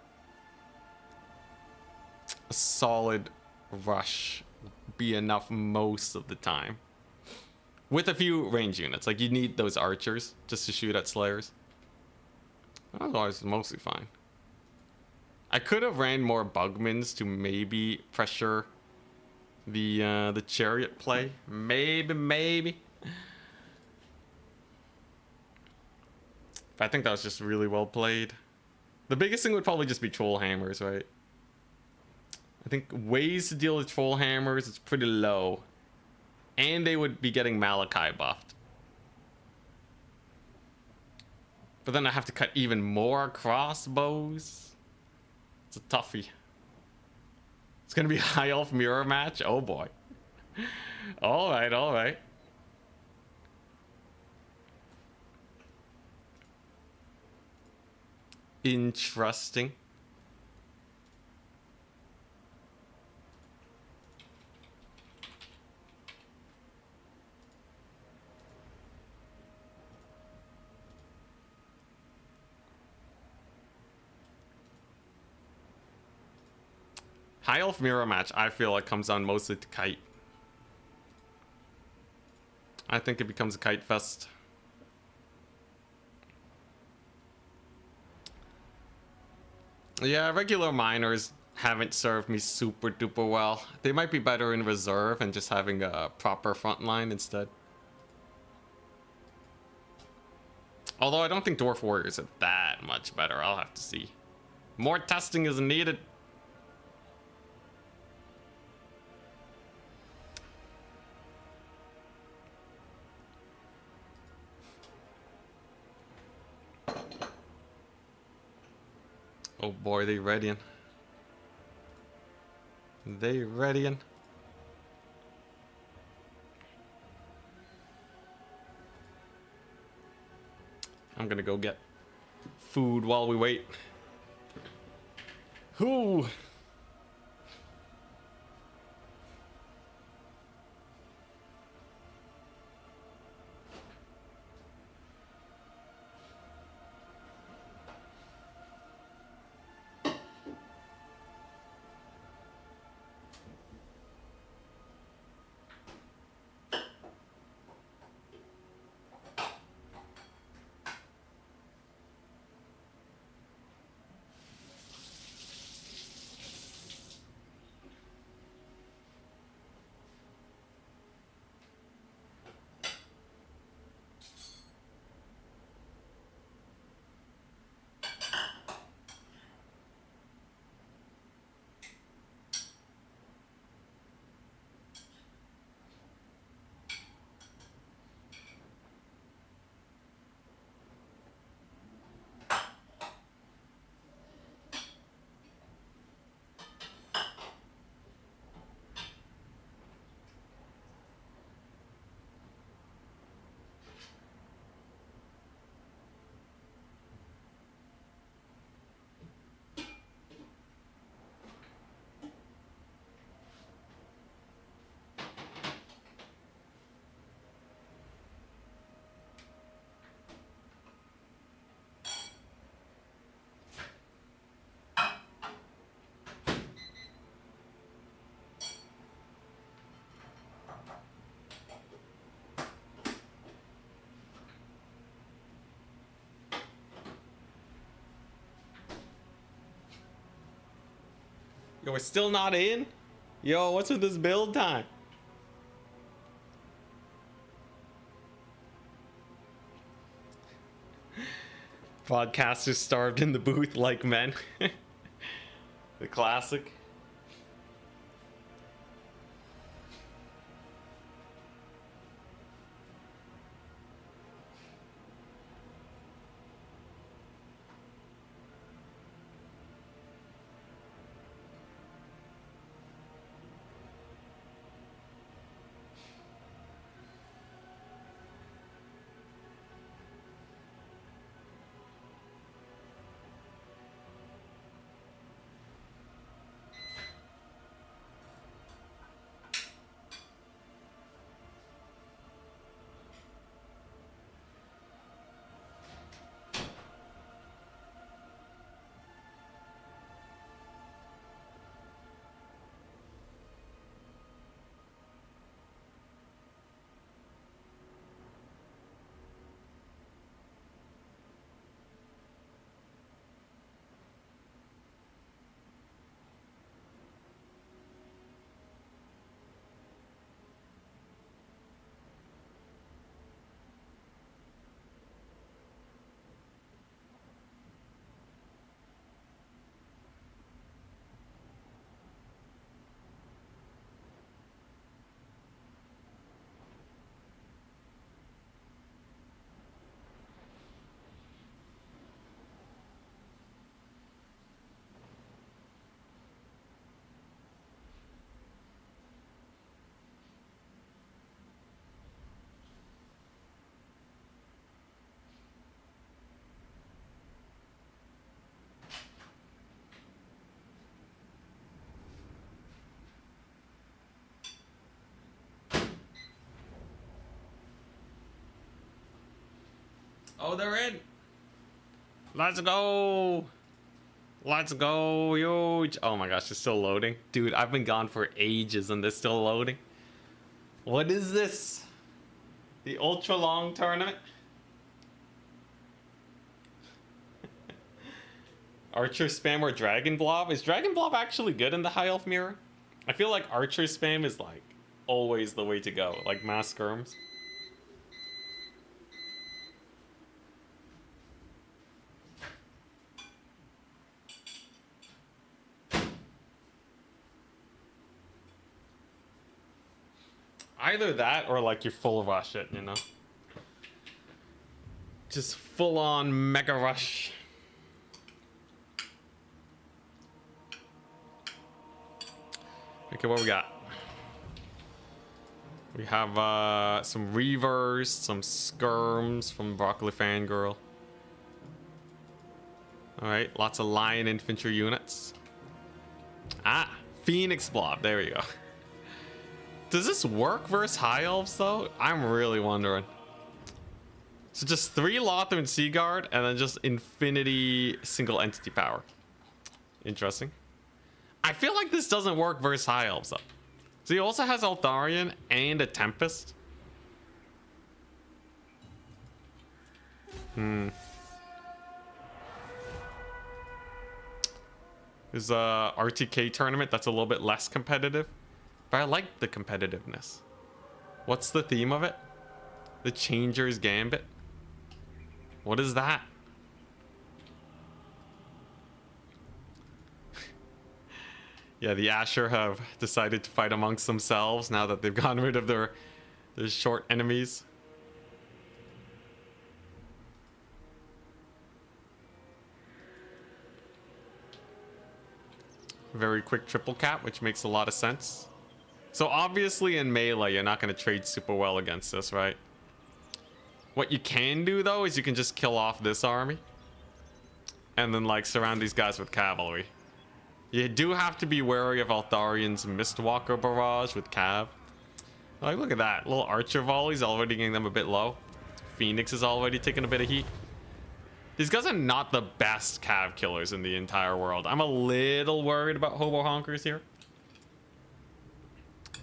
a solid rush would be enough most of the time. With a few range units. Like you need those archers just to shoot at slayers. Otherwise it's mostly fine. I could have ran more bugmans to maybe pressure the chariot play. Maybe. But I think that was just really well played. The biggest thing would probably just be troll hammers, right? I think ways to deal with troll hammers is pretty low. And they would be getting Malachi buffed. But then I have to cut even more crossbows. It's a toughie. It's gonna be a high elf mirror match. Oh boy. All right. Interesting. High Elf Mirror match, I feel like comes down mostly to Kite. I think it becomes a Kite fest. Yeah, regular miners haven't served me super duper well. They might be better in reserve and just having a proper front line instead. Although I don't think Dwarf Warriors are that much better. I'll have to see. More testing is needed. Oh boy, they readying. They readying. I'm gonna go get food while we wait. Whoo! Yo, we're still not in? Yo, what's with this build time? Podcasters starved in the booth like men. The classic. Oh, they're in. Let's go. Let's go. Huge. Oh my gosh, it's still loading. Dude, I've been gone for ages and they're still loading. What is this? The ultra long tournament? Archer spam or Dragon Blob? Is Dragon Blob actually good in the High Elf Mirror? I feel like Archer spam is like always the way to go, like mass skirms. Either that or like you full rush it, you know? Just full on mega rush. Okay, what we got? We have some Reavers, some Skirms from Broccoli Fangirl. Alright, lots of Lion Infantry units. Ah, Phoenix Blob, there we go. Does this work versus High Elves though? I'm really wondering. So just 3 Lothern Sea Guard and then just infinity single entity power. Interesting. I feel like this doesn't work versus High Elves though. So he also has Altharian and a Tempest. There's a RTK tournament that's a little bit less competitive. But I like the competitiveness. What's the theme of it? The Changer's Gambit? What is that? Yeah, the Asher have decided to fight amongst themselves now that they've gotten rid of their short enemies. Very quick triple cap, which makes a lot of sense. So obviously in melee, you're not going to trade super well against this, right? What you can do though is you can just kill off this army and then like surround these guys with cavalry. You do have to be wary of Altharian's Mistwalker barrage with Cav. Like, look at that. Little archer volleys already getting them a bit low. Phoenix is already taking a bit of heat. These guys are not the best Cav killers in the entire world. I'm a little worried about Hobo Honkers here.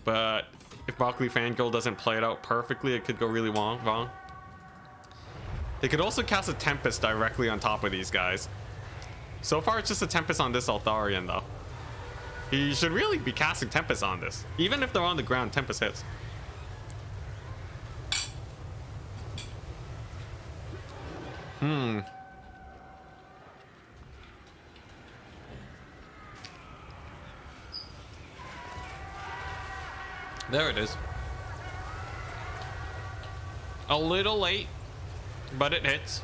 But if Broccoli Fangirl doesn't play it out perfectly, it could go really wrong. They could also cast a Tempest directly on top of these guys. So far, it's just a Tempest on this Altharian, though. He should really be casting Tempest on this. Even if they're on the ground, Tempest hits. There it is. A little late, but it hits.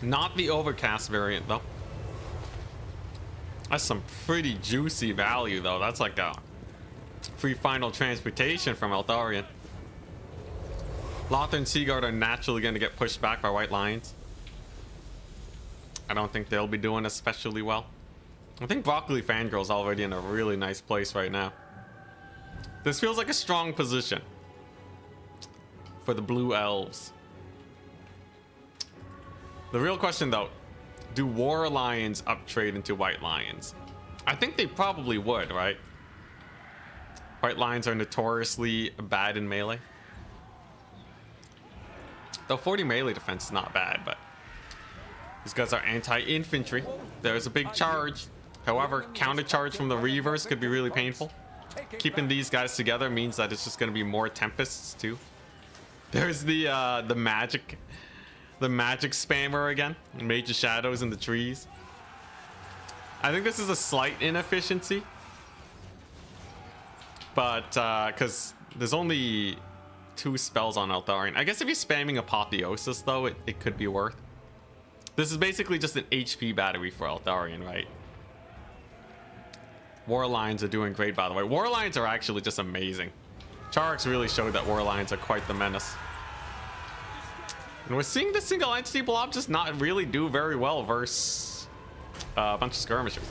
Not the overcast variant though. That's some pretty juicy value though. That's like a free final transportation from Altharian. Lothar and Seaguard are naturally going to get pushed back by White Lions. I don't think they'll be doing especially well. I think Broccoli Fangirl's already in a really nice place right now. This feels like a strong position for the Blue Elves. The real question though, do War Lions uptrade into White Lions? I think they probably would, right? White Lions are notoriously bad in melee. Though 40 melee defense is not bad, but these guys are anti-infantry. There's a big charge. However, counter charge from the Reavers could be really painful. Keeping these guys together means that it's just going to be more Tempests too. There's the magic spammer again. Major shadows in the trees. I think this is a slight inefficiency, but because there's only 2 spells on Altharian. I guess if you're spamming Apotheosis though, it could be worth. This is basically just an HP battery for Altharian, right? War Lions are doing great, by the way. War Lions are actually just amazing. Charix really showed that War Lions are quite the menace. And we're seeing the single entity blob just not really do very well versus a bunch of skirmishers.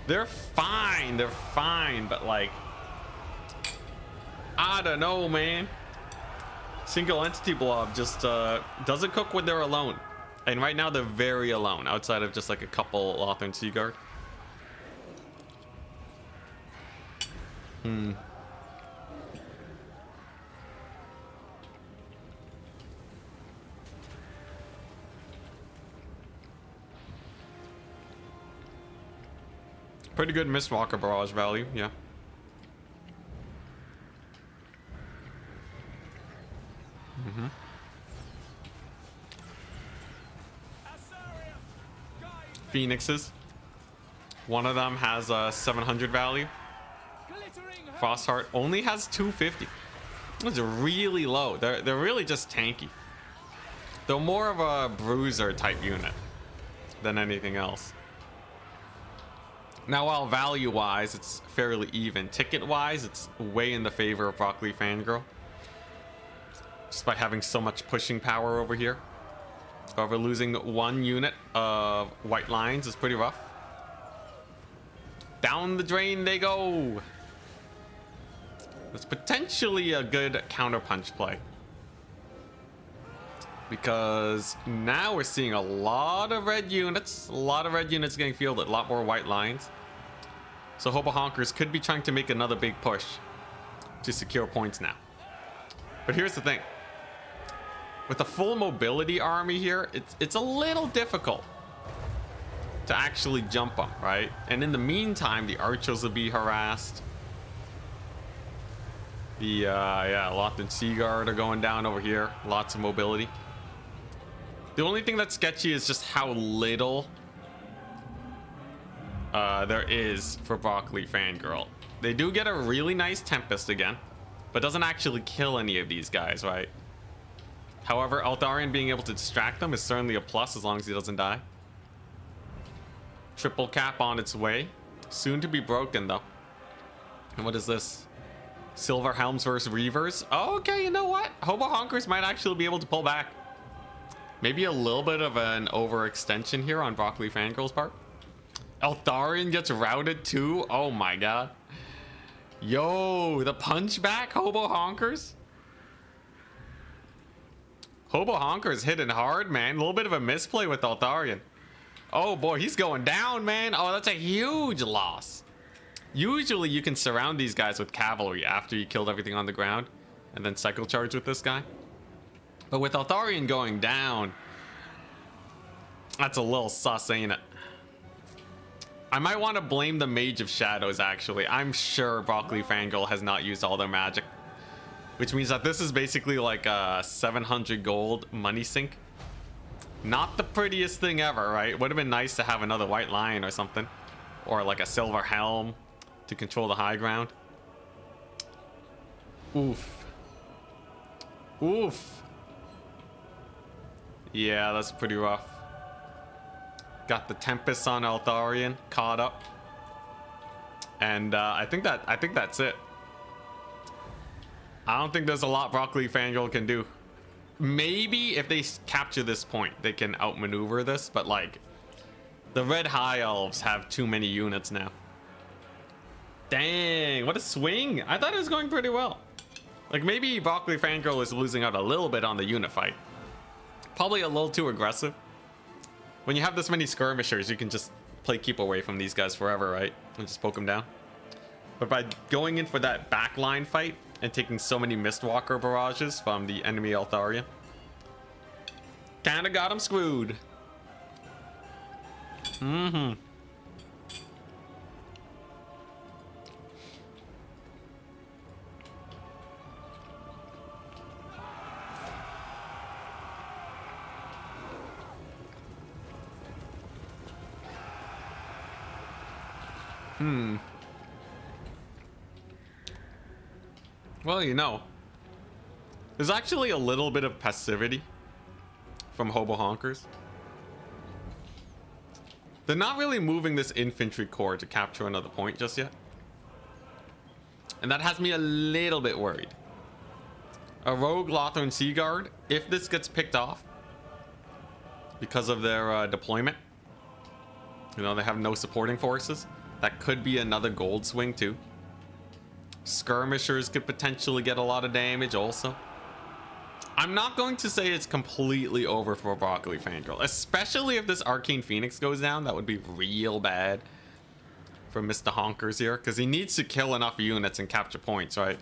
They're fine, but like I don't know, man. Single entity blob just doesn't cook when they're alone. And right now they're very alone, outside of just like a couple Lothern Seaguard. Pretty good Mistwalker barrage value, yeah. Phoenixes. One of them has a 700 value. Frostheart only has 250. Those are really low. They're really just tanky. They're more of a bruiser type unit than anything else. Now, while value-wise, it's fairly even, ticket-wise, it's way in the favor of Broccoli Fangirl. Just by having so much pushing power over here. However, losing one unit of white lines is pretty rough. Down the drain they go. That's potentially a good counterpunch play. Because now we're seeing a lot of red units. A lot of red units getting fielded. A lot more white lines. So Hobo Honkers could be trying to make another big push to secure points now. But here's the thing. With a full mobility army here, it's a little difficult to actually jump them, right? And in the meantime, the archers will be harassed. The Lothern Seaguard are going down over here. Lots of mobility. The only thing that's sketchy is just how little there is for Broccoli Fangirl. They do get a really nice Tempest again, but doesn't actually kill any of these guys, right? However, Eldarion being able to distract them is certainly a plus as long as he doesn't die. Triple cap on its way. Soon to be broken, though. And what is this? Silver Helms versus Reavers. Oh, okay, you know what? Hobo Honkers might actually be able to pull back. Maybe a little bit of an overextension here on Broccoli Fangirl's part. Eldarion gets routed too. Oh my god. Yo, the punchback Hobo Honkers. Hobo Honkers hitting hard, man. A little bit of a misplay with Eldarion. Oh boy, he's going down, man. Oh, that's a huge loss. Usually you can surround these guys with cavalry after you killed everything on the ground and then cycle charge with this guy. But with Eldarion going down, that's a little sus, ain't it? I might want to blame the Mage of Shadows, actually. I'm sure Broccoli Fangirl has not used all their magic. Which means that this is basically like a 700 gold money sink. Not the prettiest thing ever, right? Would have been nice to have another white lion or something. Or like a silver helm to control the high ground. Oof. Oof. Yeah, that's pretty rough. Got the Tempest on Eldarion caught up. And I think that's it. I don't think there's a lot Broccoli Fangirl can do. Maybe if they capture this point, they can outmaneuver this, but like, the red high elves have too many units now. Dang, what a swing. I thought it was going pretty well. Like, maybe Broccoli Fangirl is losing out a little bit on the unit fight. Probably a little too aggressive. When you have this many skirmishers, you can just play keep away from these guys forever, right? And just poke them down. But by going in for that backline fight and taking so many Mistwalker barrages from the enemy Eldarion, kinda got him screwed. Well, you know, there's actually a little bit of passivity from Hobo Honkers. They're not really moving this infantry corps to capture another point just yet. And that has me a little bit worried. A rogue Lothern Seaguard, if this gets picked off because of their deployment, you know, they have no supporting forces, that could be another gold swing too. Skirmishers could potentially get a lot of damage also. I'm not going to say it's completely over for Broccoli Fangirl, especially if this Arcane Phoenix goes down. That would be real bad for Mr. Honkers here, because he needs to kill enough units and capture points, right?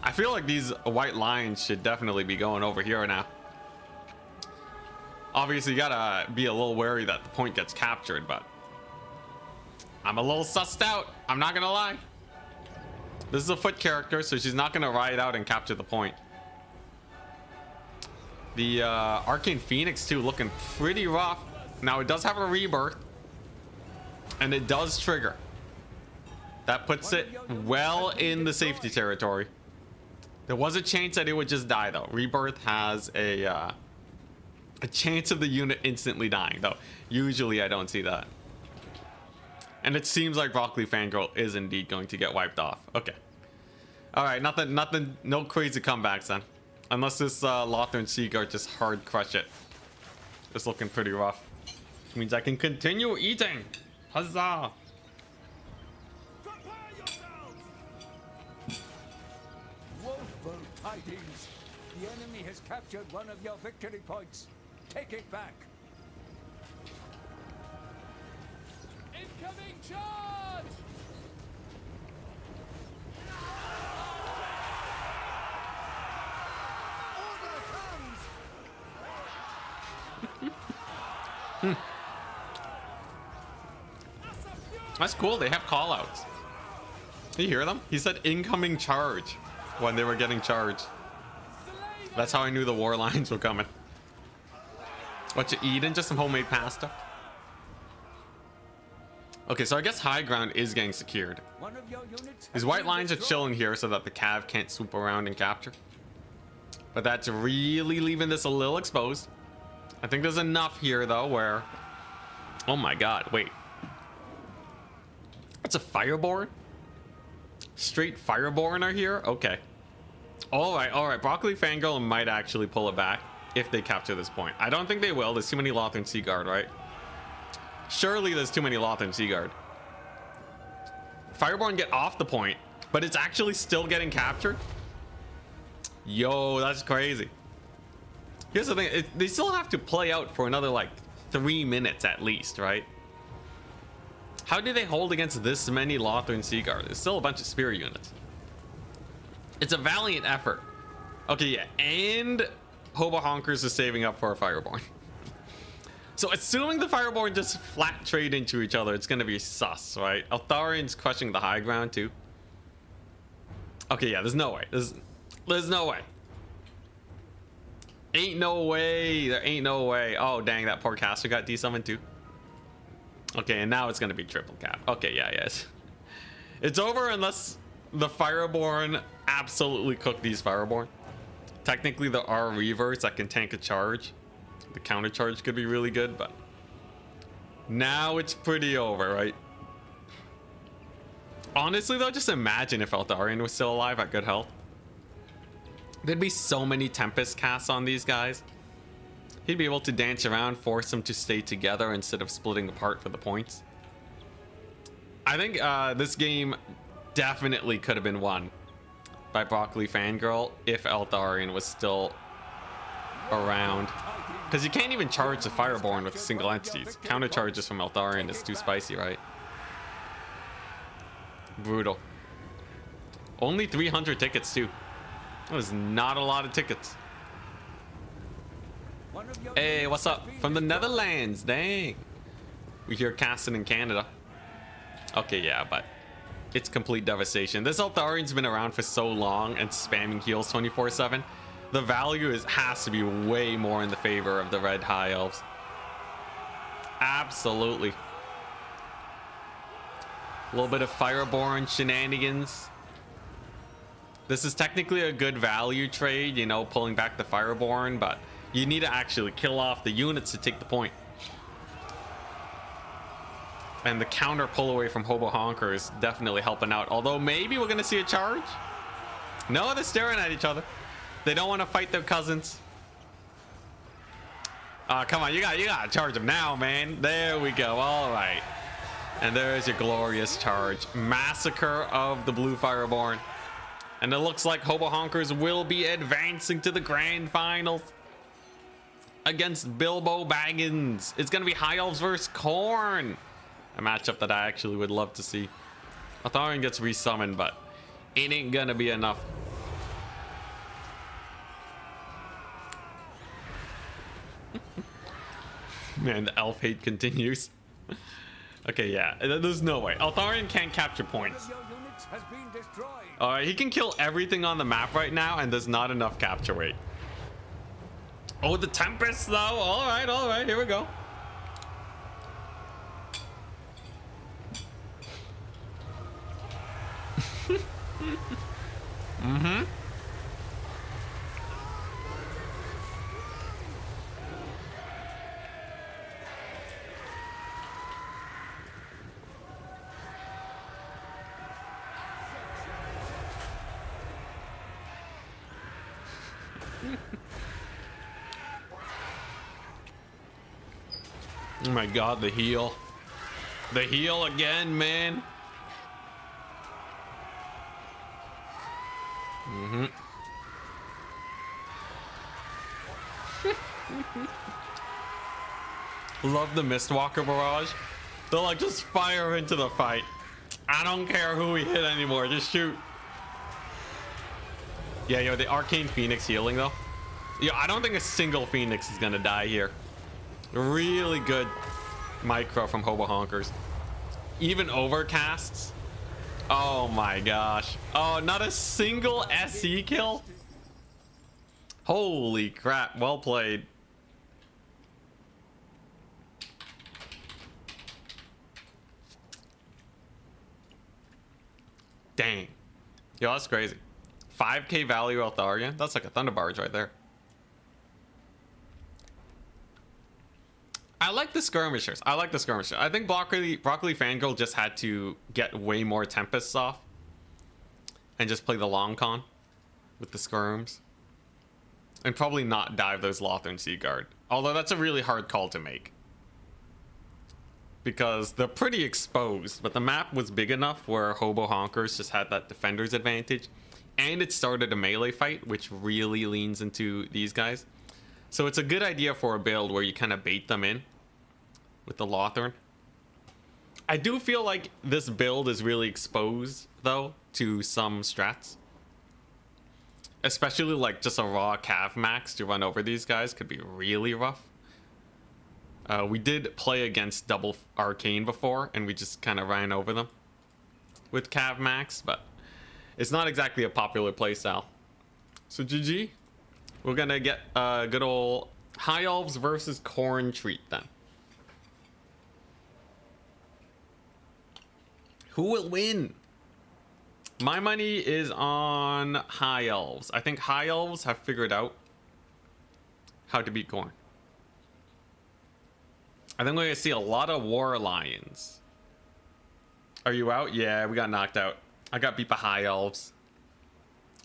I feel like these white lines should definitely be going over here now. Obviously, you gotta be a little wary that the point gets captured, but I'm a little sussed out. I'm not gonna lie. This is a foot character, so she's not gonna ride out and capture the point. The Arcane Phoenix, too, looking pretty rough. Now, it does have a rebirth, and it does trigger. That puts it well in the safety territory. There was a chance that it would just die, though. Rebirth has a chance of the unit instantly dying, though. Usually, I don't see that. And it seems like Broccoli Fangirl is indeed going to get wiped off. Okay. All right, nothing, no crazy comebacks then. Unless this Lothern Seaguard just hard crush it. It's looking pretty rough. Which means I can continue eating. Huzzah! Woeful tidings. The enemy has captured one of your victory points. Take it back. Incoming charge! That's cool. They have callouts. You hear them? He said incoming charge when they were getting charged. That's how I knew the war lines were coming. What you eating? Just some homemade pasta? Okay, so I guess high ground is getting secured. These white lines are chilling here so that the cav can't swoop around and capture. But that's really leaving this a little exposed. I think there's enough here, though, where... Oh my god, wait. That's a Fireborn? Straight Fireborn are here? Okay. Alright. Broccoli Fangirl might actually pull it back if they capture this point. I don't think they will. There's too many Lothern Seaguard, right? Surely there's too many Lothern Seaguard. Fireborn get off the point, but it's actually still getting captured? Yo, that's crazy. Here's the thing. They still have to play out for another, like, 3 minutes at least, right? How do they hold against this many Lothern Seaguard? There's still a bunch of spear units. It's a valiant effort. Okay, yeah. And Hobo Honkers is saving up for a Fireborn. So assuming the Fireborn just flat trade into each other, it's going to be sus, right? Eltharian's crushing the high ground, too. Okay, yeah. There's no way. There's no way. Ain't no way. There ain't no way. Oh, dang. That poor caster got desummoned, too. Okay, and now it's going to be triple cap. Okay, yeah, yes. It's over unless the Fireborn absolutely cook these Fireborn. Technically, there are Reavers that can tank a charge. The counter charge could be really good, but now it's pretty over, right? Honestly, though, just imagine if Eltharion was still alive at good health. There'd be so many Tempest casts on these guys. He'd be able to dance around, force them to stay together instead of splitting apart for the points. I think this game definitely could have been won by Broccoli Fangirl if Eltharion was still around. Because you can't even charge the Fireborn with single entities. Counter charges from Eltharion is too spicy, right? Brutal. Only 300 tickets, too. That was not a lot of tickets. Hey, what's up? From the Netherlands, dang. We hear casting in Canada. Okay, yeah, but it's complete devastation. This Eltharion's been around for so long and spamming heals 24/7. The value has to be way more in the favor of the red high elves. Absolutely. A little bit of Fireborn shenanigans. This is technically a good value trade, you know, pulling back the Fireborn, but you need to actually kill off the units to take the point. And the counter pull away from Hobo Honker is definitely helping out. Although maybe we're going to see a charge. No, they're staring at each other. They don't want to fight their cousins. Come on, you got to charge them now, man. There we go. All right. And there's your glorious charge. Massacre of the Blue Fireborn. And it looks like Hobo Honkers will be advancing to the grand finals against Bilbo Baggins. It's going to be High Elves versus Khorne. A matchup that I actually would love to see. Arthurian gets resummoned, but it ain't going to be enough. Man, the elf hate continues. Okay, yeah, there's no way. Arthurian can't capture points. Alright, he can kill everything on the map right now, and there's not enough capture weight. Oh, the Tempest, though. Alright, here we go. Mm-hmm. Oh my god, the heal. The heal again, man. Mm-hmm. Love the Mistwalker barrage. They'll like just fire into the fight. I don't care who we hit anymore, just shoot. Yeah, yo, the Arcane Phoenix healing though. Yo, I don't think a single Phoenix is gonna die here. Really good micro from Hobo Honkers. Even overcasts. Oh my gosh. Oh, not a single SC kill? Holy crap, well played. Dang. Yo, that's crazy. 5k value Eltharion? That's like a Thunder Barge right there. I like the skirmishers. I think Broccoli Fangirl just had to get way more Tempests off and just play the long con with the skirms and probably not dive those Lothern Seaguard. Although that's a really hard call to make because they're pretty exposed, but the map was big enough where Hobo Honkers just had that defender's advantage, and it started a melee fight, which really leans into these guys. So it's a good idea for a build where you kind of bait them in with the Lothern. I do feel like this build is really exposed, though, to some strats. Especially like just a raw Cav Max to run over these guys could be really rough. We did play against double Arcane before, and we just kind of ran over them with Cav Max, but it's not exactly a popular playstyle. So GG. We're gonna get a good old High Elves versus Khorne treat then. Who will win? My money is on High Elves. I think High Elves have figured out how to beat Khorne. I think we're gonna see a lot of War Lions. Are you out? Yeah, we got knocked out. I got beat by High Elves.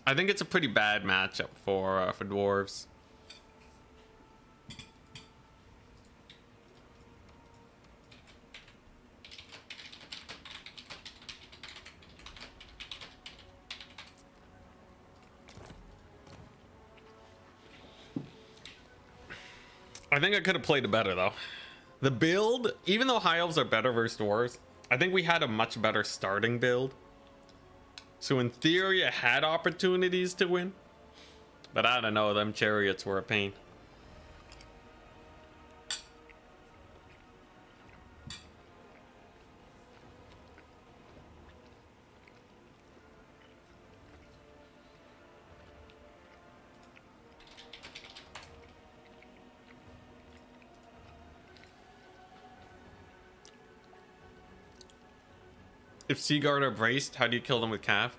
I think it's a pretty bad matchup for Dwarves. I think I could have played it better though. The build, even though High Elves are better versus Dwarves, I think we had a much better starting build. So in theory, I had opportunities to win. But I don't know, them chariots were a pain. If Seaguard are braced, how do you kill them with Cav?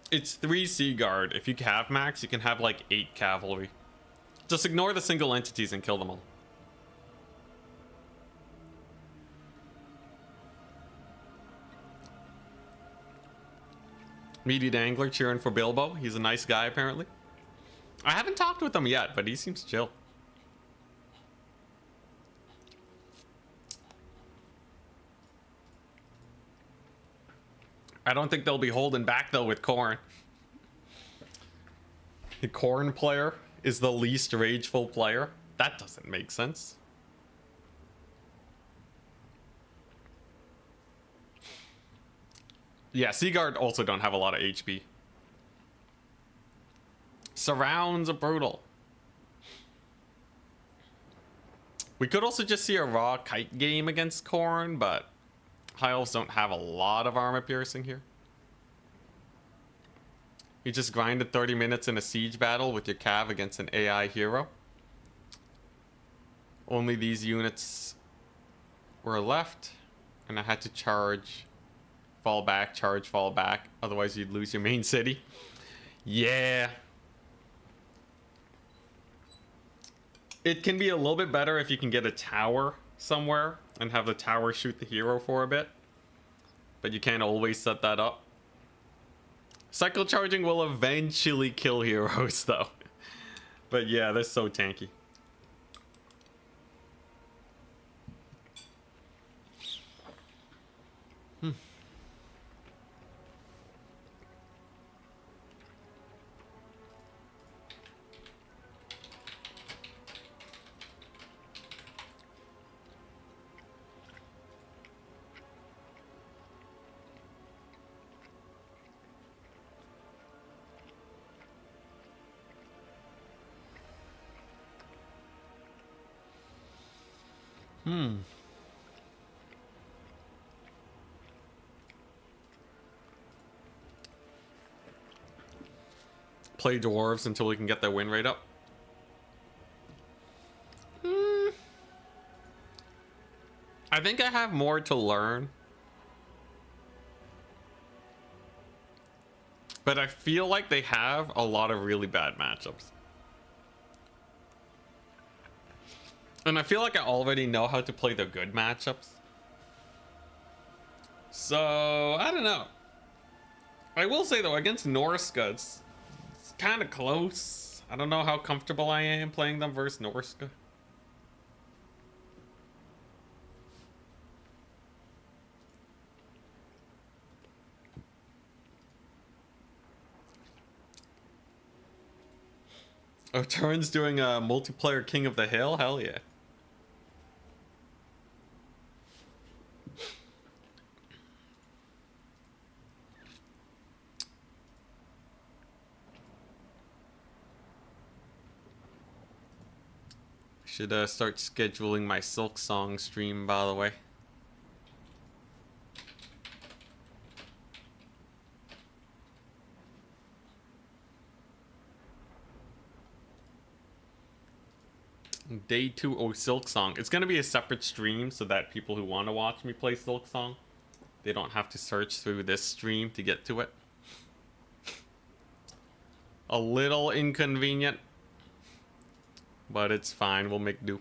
It's 3 Seaguard. If you Cav max, you can have like 8 cavalry. Just ignore the single entities and kill them all. Meaty Dangler cheering for Bilbo. He's a nice guy apparently. I haven't talked with him yet, but he seems chill. I don't think they'll be holding back though with Khorne. The Khorne player is the least rageful player. That doesn't make sense. Yeah, Seaguard also don't have a lot of HP. Surrounds are brutal. We could also just see a raw kite game against Khorne, but High Elves don't have a lot of armor piercing here. You just grinded 30 minutes in a siege battle with your cav against an AI hero. Only these units were left, and I had to charge, fall back, charge, fall back. Otherwise, you'd lose your main city. Yeah. It can be a little bit better if you can get a tower somewhere and have the tower shoot the hero for a bit. But you can't always set that up. Cycle charging will eventually kill heroes though. But yeah, they're so tanky. Play Dwarves until we can get their win rate up. I think I have more to learn. But I feel like they have a lot of really bad matchups. And I feel like I already know how to play the good matchups. So, I don't know. I will say though, against Norska, it's kind of close. I don't know how comfortable I am playing them versus Norska. Oh, Turn's doing a multiplayer King of the Hill? Hell yeah. Should start scheduling my Silk Song stream, by the way. Day 2 oh Silk Song. It's gonna be a separate stream so that people who want to watch me play Silk Song, they don't have to search through this stream to get to it. A little inconvenient, but it's fine. We'll make do.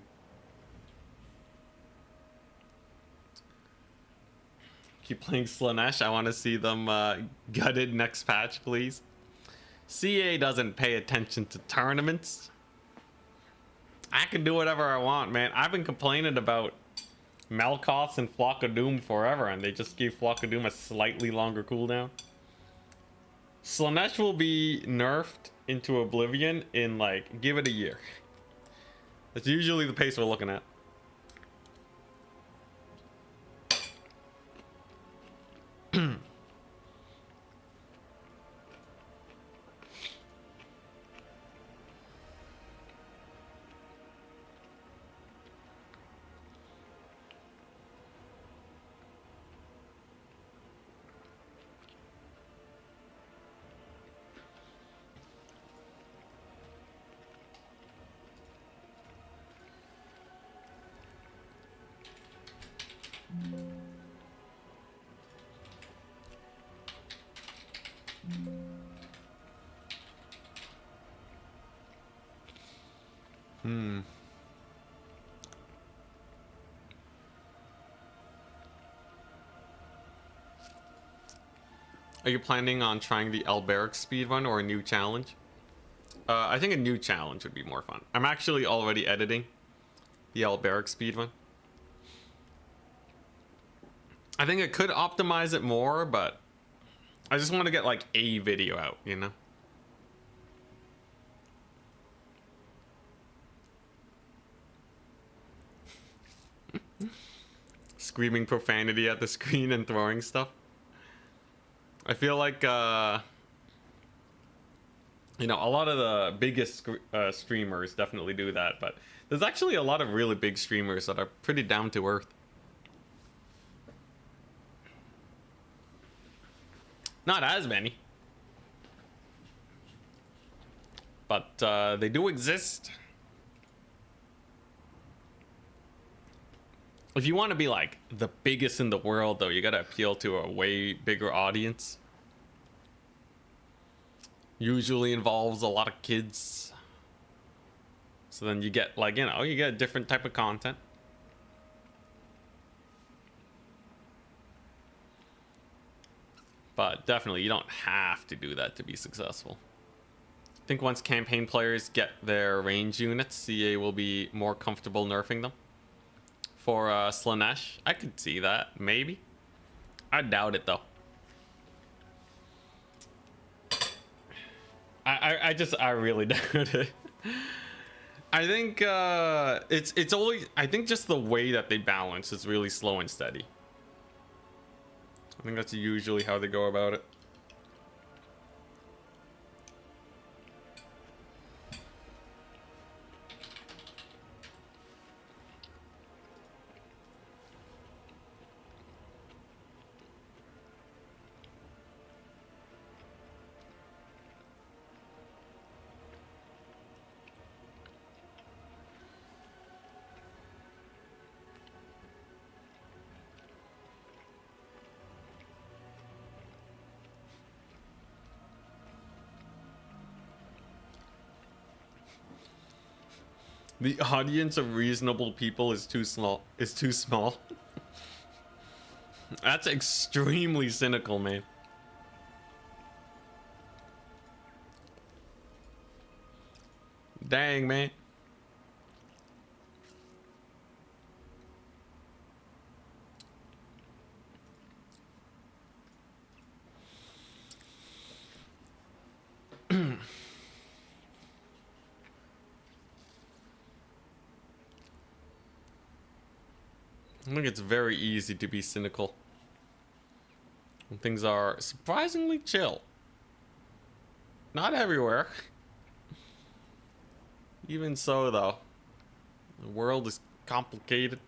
Keep playing Slanesh. I want to see them gutted next patch, please. CA doesn't pay attention to tournaments. I can do whatever I want, man. I've been complaining about Malkoths and Flock of Doom forever, and they just gave Flock of Doom a slightly longer cooldown. Slanesh will be nerfed into oblivion in, like, give it a year. That's usually the pace we're looking at. Are you planning on trying the Alberic speedrun or a new challenge? I think a new challenge would be more fun. I'm actually already editing the Alberic speedrun. I think I could optimize it more, but I just want to get like a video out, you know? Screaming profanity at the screen and throwing stuff. I feel like, you know, a lot of the biggest streamers definitely do that, but there's actually a lot of really big streamers that are pretty down to earth. Not as many, but they do exist. If you want to be like the biggest in the world, though, you gotta appeal to a way bigger audience. Usually involves a lot of kids. So then you get like, you know, you get a different type of content. But definitely you don't have to do that to be successful. I think once campaign players get their range units, CA will be more comfortable nerfing them. For Slaanesh, I could see that, maybe. I doubt it though. I really doubt it. I think it's only, I think just the way that they balance is really slow and steady. I think that's usually how they go about it. The audience of reasonable people is too small. That's extremely cynical, man. Dang, man. I think it's very easy to be cynical when things are surprisingly chill. Not everywhere. Even so, though, the world is complicated.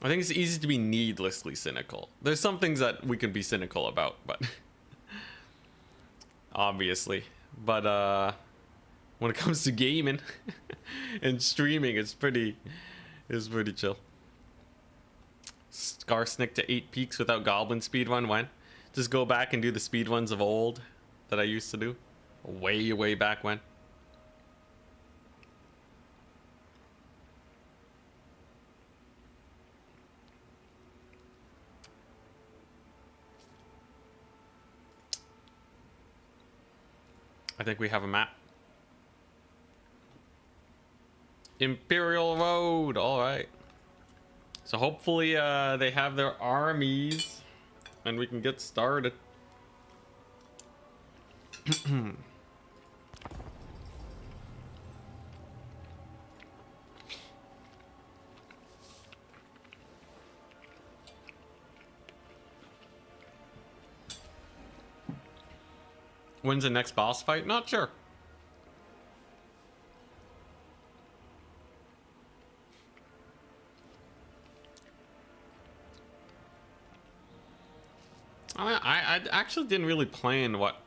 I think it's easy to be needlessly cynical. There's some things that we can be cynical about, but obviously. But when it comes to gaming and streaming, it's pretty chill. Skarsnik to 8 peaks without goblin speedrun when? Just go back and do the speedruns of old that I used to do. Way back when. I think we have a map. Imperial Road, all right. So hopefully they have their armies and we can get started. When's the next boss fight? Not sure. I actually didn't really plan what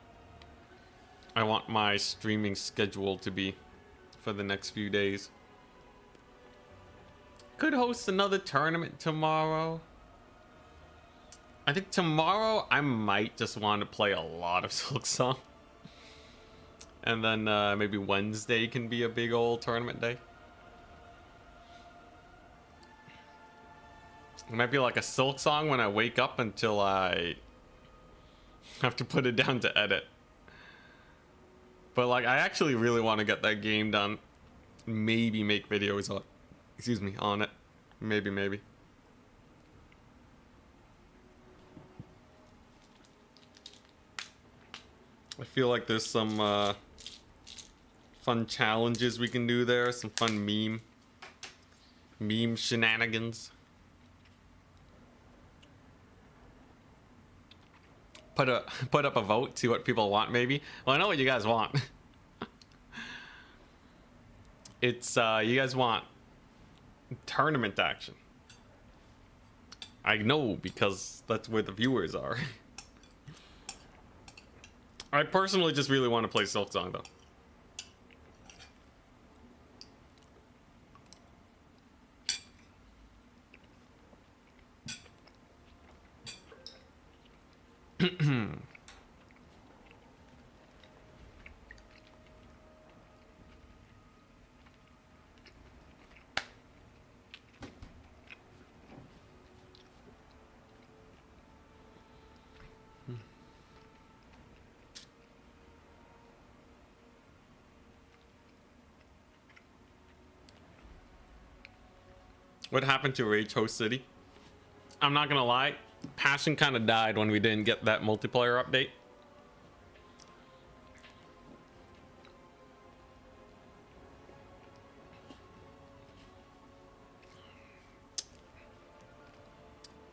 I want my streaming schedule to be for the next few days. Could host another tournament tomorrow. I think tomorrow I might just want to play a lot of Silksong. And then maybe Wednesday can be a big old tournament day. It might be like a Silksong when I wake up until I have to put it down to edit. But like I actually really want to get that game done. Maybe make videos on, on it. Maybe. I feel like there's some fun challenges we can do there, some fun meme shenanigans. Put up a vote, see what people want maybe. Well, I know what you guys want. It's you guys want tournament action. I know because that's where the viewers are. I personally just really want to play Silksong though. What happened to Rage Host City? I'm not gonna lie, passion kind of died when we didn't get that multiplayer update.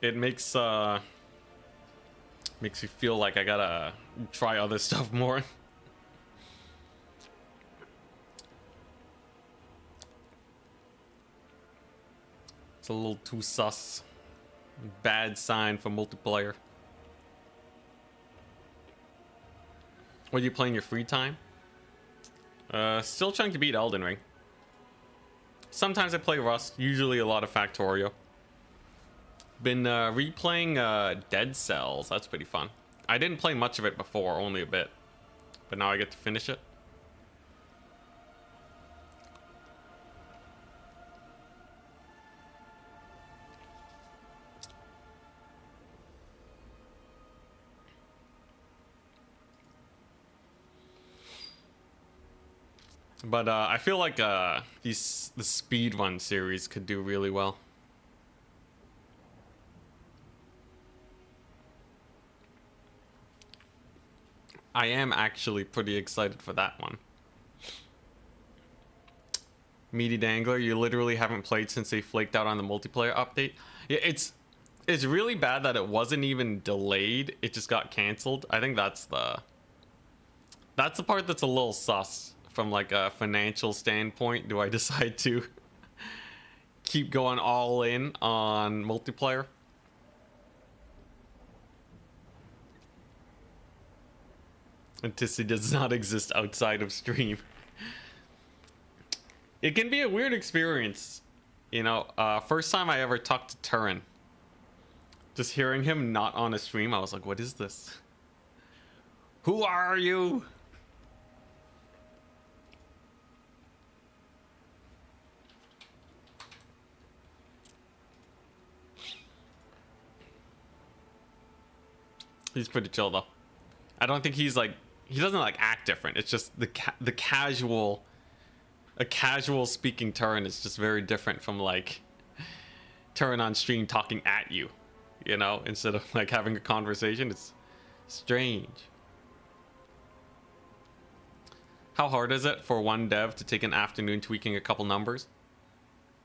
It makes you feel like I gotta try other stuff more. It's a little too sus. Bad sign for multiplayer. What are you playing your free time? Still trying to beat Elden Ring. Sometimes I play Rust, usually a lot of Factorio. Been replaying Dead Cells, that's pretty fun. I didn't play much of it before, only a bit. But now I get to finish it. But I feel like the speedrun series could do really well. I am actually pretty excited for that one. Meaty Dangler, you literally haven't played since they flaked out on the multiplayer update. Yeah, it's really bad that it wasn't even delayed. It just got canceled. I think that's the part that's a little sus. From like a financial standpoint, do I decide to keep going all in on multiplayer? Anticity does not exist outside of stream. It can be a weird experience, you know. First time I ever talked to Turin, just hearing him not on a stream, I was like, what is this? Who are you? He's pretty chill though. I don't think he's like, he doesn't like act different. It's just a casual speaking Turin is just very different from like Turin on stream talking at you, you know, instead of like having a conversation. It's strange. How hard is it for one dev to take an afternoon tweaking a couple numbers?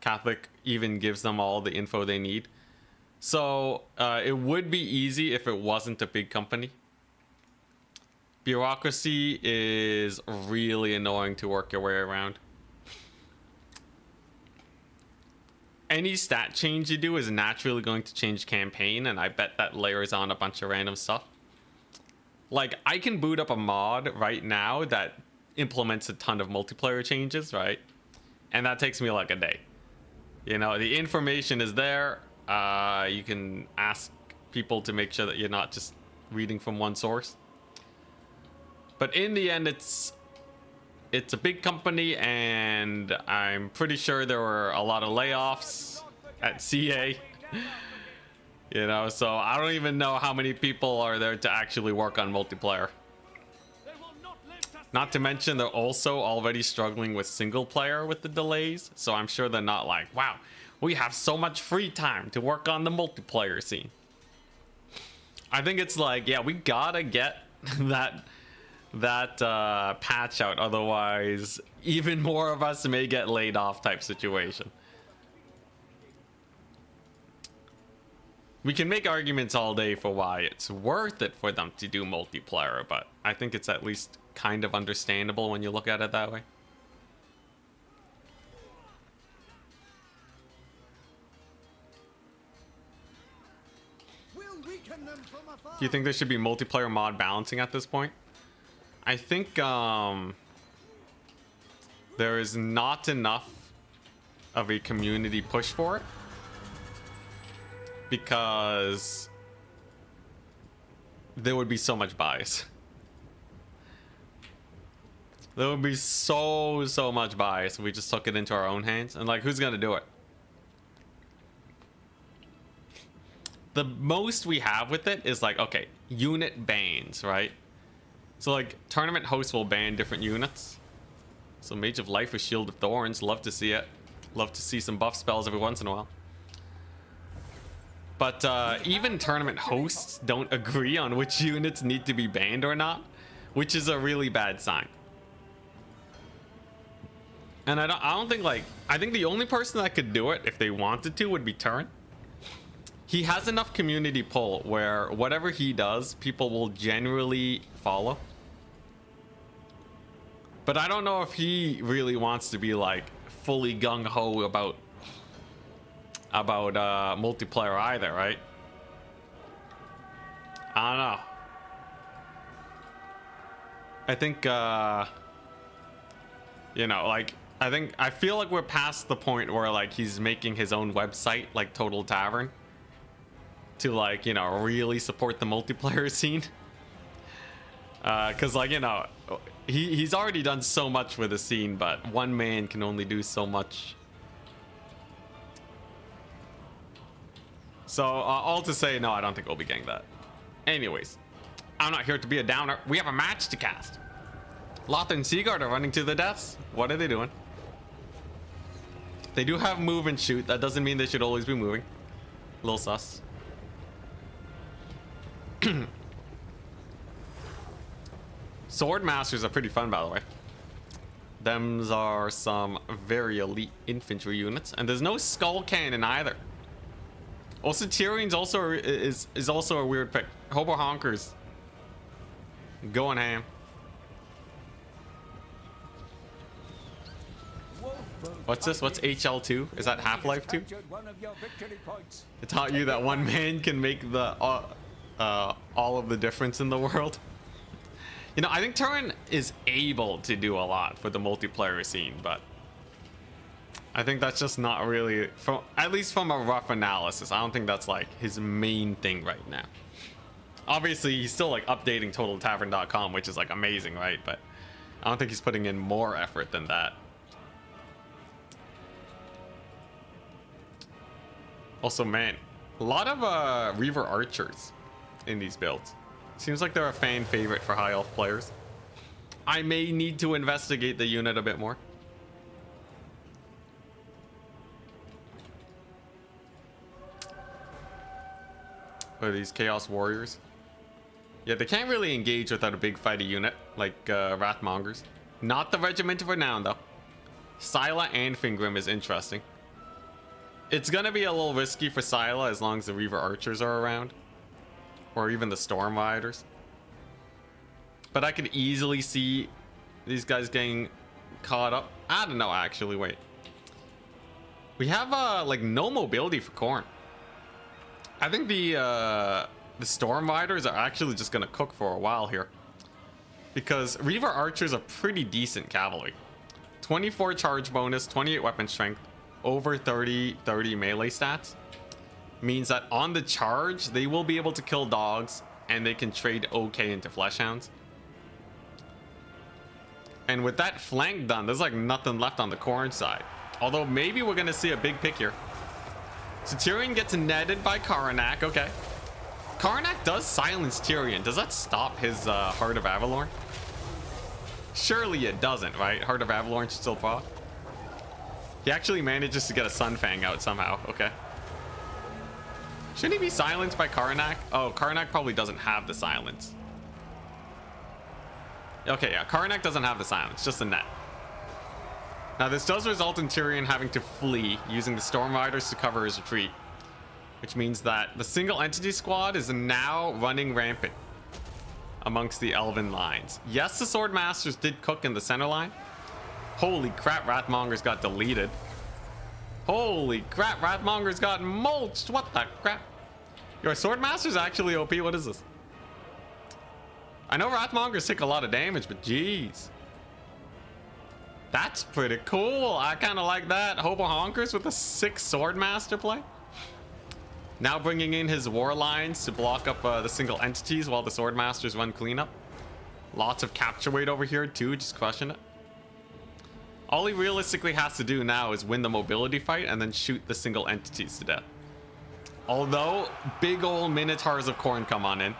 Catholic even gives them all the info they need. So it would be easy if it wasn't a big company. Bureaucracy is really annoying to work your way around. Any stat change you do is naturally going to change campaign, and I bet that layers on a bunch of random stuff. Like, I can boot up a mod right now that implements a ton of multiplayer changes, right? And that takes me like a day. You know, the information is there. You can ask people to make sure that you're not just reading from one source. But in the end, it's a big company, and I'm pretty sure there were a lot of layoffs at CA. You know, so I don't even know how many people are there to actually work on multiplayer. Not to mention they're also already struggling with single player with the delays, so I'm sure they're not like, wow, we have so much free time to work on the multiplayer scene. I think it's like, yeah, we gotta get that patch out. Otherwise, even more of us may get laid off type situation. We can make arguments all day for why it's worth it for them to do multiplayer, but I think it's at least kind of understandable when you look at it that way. Do you think there should be multiplayer mod balancing at this point? I think there is not enough of a community push for it, because there would be so much bias. There would be so much bias if we just took it into our own hands. And like, who's gonna do it? The most we have with it is like, okay, unit bans, right? So like, tournament hosts will ban different units. So Mage of Life with Shield of Thorns, love to see it. Love to see some buff spells every once in a while. But even tournament hosts don't agree on which units need to be banned or not, which is a really bad sign. And I don't think, like, I think the only person that could do it if they wanted to would be Turin. He has enough community pull where whatever he does, people will generally follow. But I don't know if he really wants to be like fully gung-ho about multiplayer either, right? I don't know. I think you know, like, I feel like we're past the point where like he's making his own website like Total Tavern to, like, you know, really support the multiplayer scene. Cause like, you know, he's already done so much with the scene, but one man can only do so much. So all to say, no, I don't think we'll be getting that. Anyways, I'm not here to be a downer. We have a match to cast. Lothar and Seagard are running to the deaths. What are they doing? They do have move and shoot. That doesn't mean they should always be moving. A little sus. Sword Masters are pretty fun, by the way. Thems are some very elite infantry units, and there's no skull cannon either. Also, Tyrion's also is also a weird pick. Hobo Honkers going ham. What's this? What's HL2? Is that Half-Life 2? It taught you that one man can make the all of the difference in the world. You know, I think Turin is able to do a lot for the multiplayer scene, but I think that's just not really, from at least from a rough analysis, I don't think that's like his main thing right now. Obviously, he's still like updating TotalTavern.com, which is like amazing, right? But I don't think he's putting in more effort than that. Also, man, a lot of Reaver Archers in these builds. Seems like they're a fan favorite for high elf players. I may need to investigate the unit a bit more. What are these Chaos Warriors? Yeah, they can't really engage without a big fighty unit like Wrathmongers. Not the Regiment of Renown though. Scylla and Fingrim is interesting. It's gonna be a little risky for Scylla as long as the Reaver Archers are around. Or even the Storm Riders. But I could easily see these guys getting caught up. I don't know, actually, wait. We have like no mobility for Khorne. I think the Storm Riders are actually just gonna cook for a while here. Because Reaver Archers are pretty decent cavalry. 24 charge bonus, 28 weapon strength, over 30 melee stats. Means that on the charge, they will be able to kill dogs, and they can trade OK into Fleshhounds. And with that flank done, there's like nothing left on the Khorne side. Although maybe we're gonna see a big pick here. So Tyrion gets netted by Karanak. Okay. Karanak does silence Tyrion. Does that stop his Heart of Avalorn? Surely it doesn't, right? Heart of Avalorn should still fall. He actually manages to get a Sunfang out somehow. Okay. Shouldn't he be silenced by Karanak? Oh, Karanak probably doesn't have the silence. Okay, yeah, Karnak doesn't have the silence, just a net. Now, this does result in Tyrion having to flee, using the Storm Riders to cover his retreat. Which means that the single entity squad is now running rampant amongst the Elven lines. Yes, the Sword Masters did cook in the center line. Holy crap, Wrathmongers got deleted. Holy crap, Wrathmongers got mulched. What the crap? Your Sword Master's actually OP. What is this? I know Wrathmongers take a lot of damage, but geez. That's pretty cool. I kind of like that. Hobo Honkers with a 6 Sword Master play. Now bringing in his war lines to block up the single entities while the Sword Masters run cleanup. Lots of capture weight over here too, just crushing it. All he realistically has to do now is win the mobility fight and then shoot the single entities to death. Although big old Minotaurs of Khorne come on in.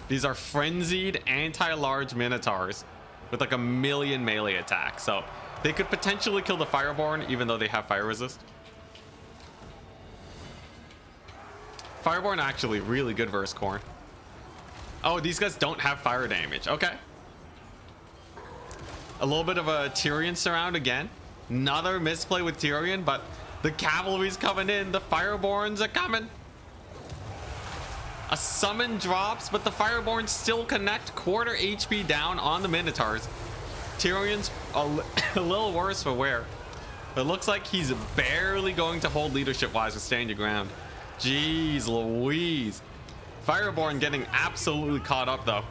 These are frenzied anti-large Minotaurs with like 1,000,000 melee attack. So they could potentially kill the Fireborn even though they have fire resist. Fireborn actually really good versus Khorne. Oh, these guys don't have fire damage. Okay. A little bit of a Tyrion surround again. Another misplay with Tyrion, but the cavalry's coming in. The Fireborns are coming. A summon drops, but the Fireborns still connect. Quarter HP down on the Minotaurs. Tyrion's a little worse for wear. But it looks like he's barely going to hold leadership-wise with stand your ground. Jeez Louise. Fireborn getting absolutely caught up though.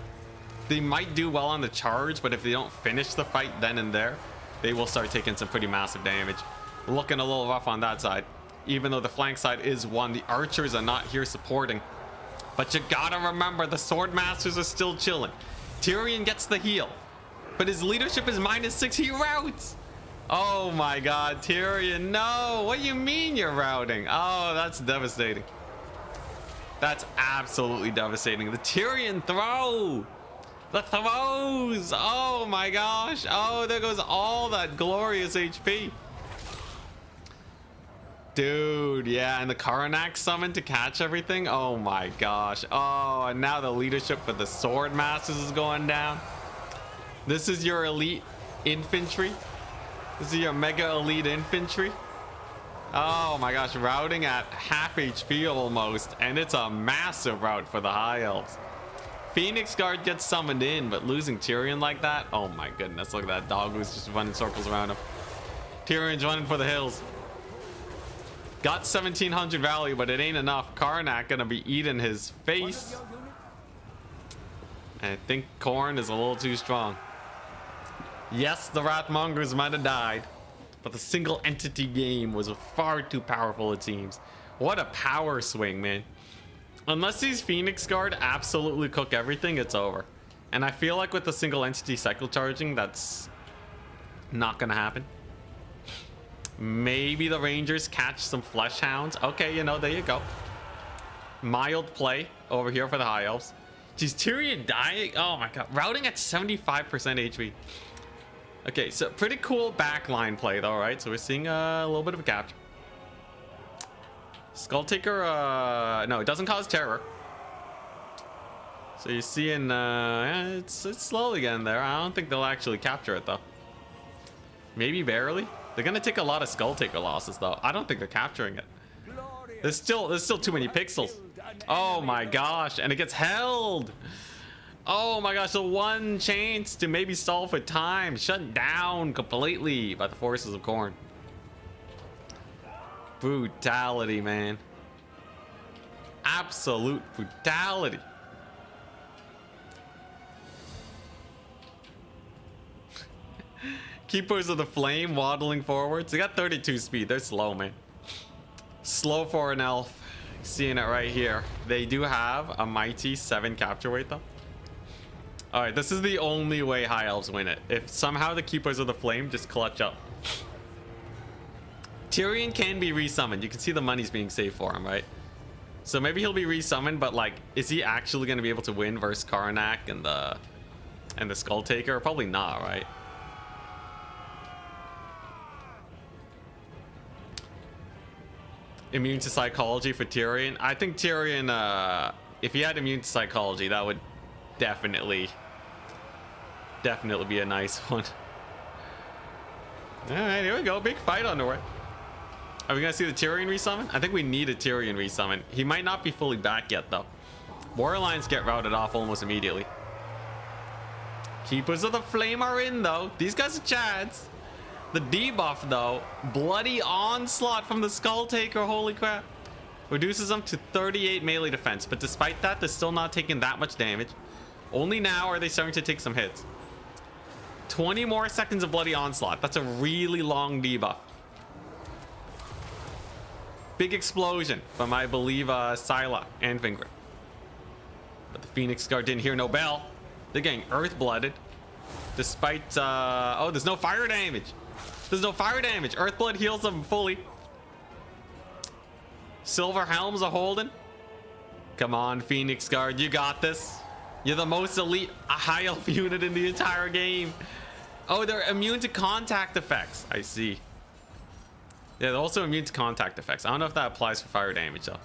They might do well on the charge, but if they don't finish the fight then and there, they will start taking some pretty massive damage. Looking a little rough on that side. Even though the flank side is won, the archers are not here supporting. But you gotta remember, the Sword Masters are still chilling. Tyrion gets the heal, but his leadership is -6. He routs. Oh my god, Tyrion, no! What do you mean you're routing? Oh, that's devastating. That's absolutely devastating. The Tyrion throw! The throws! Oh my gosh! Oh, there goes all that glorious HP. Dude, yeah, and the Karnak summon to catch everything? Oh my gosh. Oh, and now the leadership for the Sword Masters is going down. This is your elite infantry. This is your mega elite infantry. Oh my gosh, routing at half HP almost, and it's a massive rout for the High Elves. Phoenix Guard gets summoned in, but losing Tyrion like that? Oh my goodness, look at that dog who's just running circles around him. Tyrion's running for the hills. Got 1700 value, but it ain't enough. Karnak gonna be eating his face. And I think Khorne is a little too strong. Yes, the Wrathmongers might have died, but the single entity game was far too powerful, it seems. What a power swing, man. Unless these Phoenix Guard absolutely cook everything, it's over. And I feel like with the single entity cycle charging, that's not gonna happen. Maybe the Rangers catch some Flesh Hounds. Okay, you know, there you go. Mild play over here for the High Elves. Geez, Tyrion dying. Oh my god. Routing at 75% HP. Okay, so pretty cool backline play though, right? So we're seeing a little bit of a capture. Skull Taker, no, it doesn't cause terror. So you're seeing, it's slowly getting there. I don't think they'll actually capture it though. Maybe barely. They're gonna take a lot of Skull Taker losses though. I don't think they're capturing it. There's still too many pixels. Oh my gosh, and it gets held. Oh my gosh, the one chance to maybe stall for time, shut down completely by the forces of Khorne. Brutality, man. Absolute brutality. Keepers of the Flame waddling forwards. They got 32 speed. They're slow, man. Slow for an elf. Seeing it right here. They do have a mighty 7 capture weight, though. Alright, this is the only way High Elves win it. If somehow the Keepers of the Flame just clutch up. Tyrion can be resummoned. You can see the money's being saved for him, right? So maybe he'll be resummoned, but like, is he actually going to be able to win versus Karnak and the Skull Taker? Probably not, right? Immune to psychology for Tyrion. I think Tyrion, if he had immune to psychology, that would definitely definitely be a nice one. All right, here we go. Big fight underway. Are we gonna see the Tyrion resummon? I think we need a Tyrion resummon. He might not be fully back yet though. War lines get routed off almost immediately. Keepers of the Flame are in though. These guys are chads. The debuff though, bloody onslaught from the Skull Taker. Holy crap. Reduces them to 38 melee defense, but despite that, they're still not taking that much damage. Only now are they starting to take some hits. 20 more seconds of bloody onslaught. That's a really long debuff. Big explosion from, I believe, Syla and Fingrid. But the Phoenix Guard didn't hear no bell. They're getting earth-blooded. Despite, oh, there's no fire damage. There's no fire damage. Earthblood heals them fully. Silver helms are holding. Come on, Phoenix Guard, you got this. You're the most elite high elf unit in the entire game. Oh, they're immune to contact effects. I see. Yeah, they're also immune to contact effects. I don't know if that applies for fire damage though.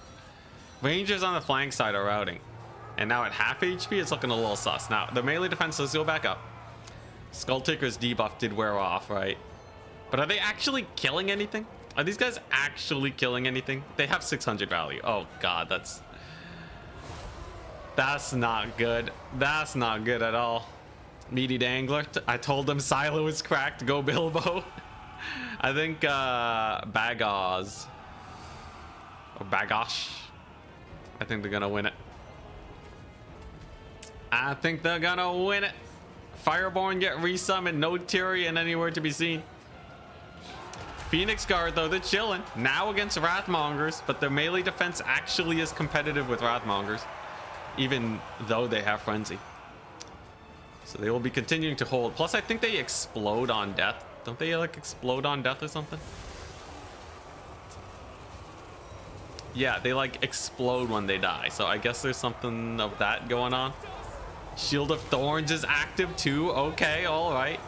Rangers on the flank side are routing. And now at half HP, it's looking a little sus. Now, the melee defense, let's go back up. Skull Taker's debuff did wear off, right? But are they actually killing anything? Are these guys actually killing anything? They have 600 value. Oh god, that's not good. That's not good at all. Meaty Dangler. I told them Silo was cracked. Go Bilbo. I think Bagoz or Bagosh. I think they're gonna win it. I think they're gonna win it. Fireborn get resummoned. No Tyrion anywhere to be seen. Phoenix Guard though, they're chilling now against Wrathmongers, but their melee defense actually is competitive with Wrathmongers, even though they have Frenzy. So they will be continuing to hold. Plus, I think they explode on death. Don't they like explode on death or something? Yeah, they like explode when they die. So I guess there's something of that going on. Shield of Thorns is active too. Okay, all right.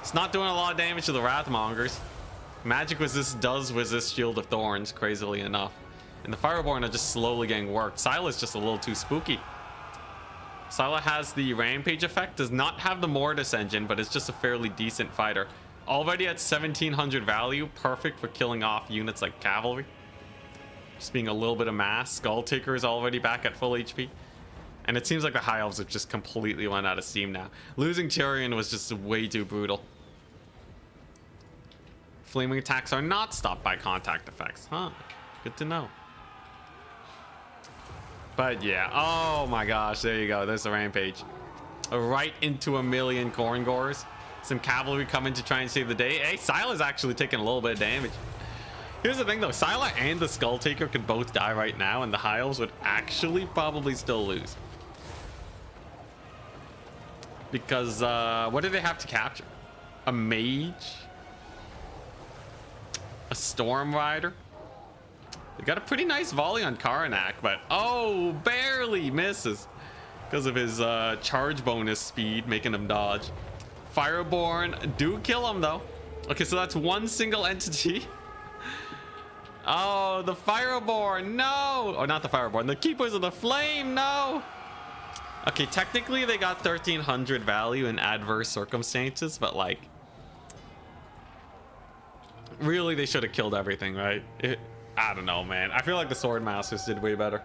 It's not doing a lot of damage to the Wrathmongers. Magic resist does resist Shield of Thorns, crazily enough. And the Fireborn are just slowly getting worked. Syla's just a little too spooky. Syla has the Rampage effect, does not have the Mortis engine, but is just a fairly decent fighter. Already at 1700 value, perfect for killing off units like cavalry. Just being a little bit of mass. Skull Taker is already back at full HP. And it seems like the High Elves have just completely run out of steam now. Losing Tyrion was just way too brutal. Flaming attacks are not stopped by contact effects. Huh, good to know. But yeah, oh my gosh, there you go. There's the Rampage. Right into a million Khorne Gores. Some cavalry coming to try and save the day. Hey, Syla's actually taking a little bit of damage. Here's the thing though, Syla and the Skull Taker could both die right now, and the High Elves would actually probably still lose. Because, what do they have to capture? A Mage? A Storm Rider? They got a pretty nice volley on Karnak, but oh, barely misses because of his charge bonus speed, making him dodge. Fireborn do kill him though. Okay, so that's one single entity. Oh, the Fireborn, no! Oh, not the Fireborn, the Keepers of the Flame, no! Okay, technically they got 1300 value in adverse circumstances, but like, really they should have killed everything, right? I don't know, man. I feel like the Sword Masters did way better.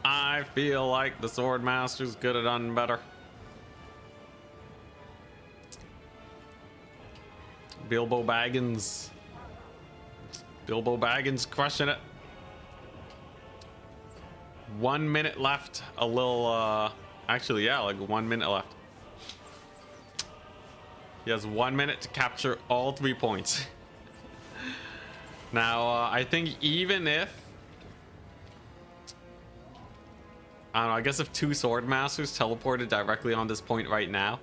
I feel like the Sword Masters could have done better. Bilbo Baggins. Bilbo Baggins crushing it. 1 minute left. A little, actually, yeah, like 1 minute left. He has 1 minute to capture all 3 points. Now, I think even if... I don't know, I guess if 2 Sword Masters teleported directly on this point right now,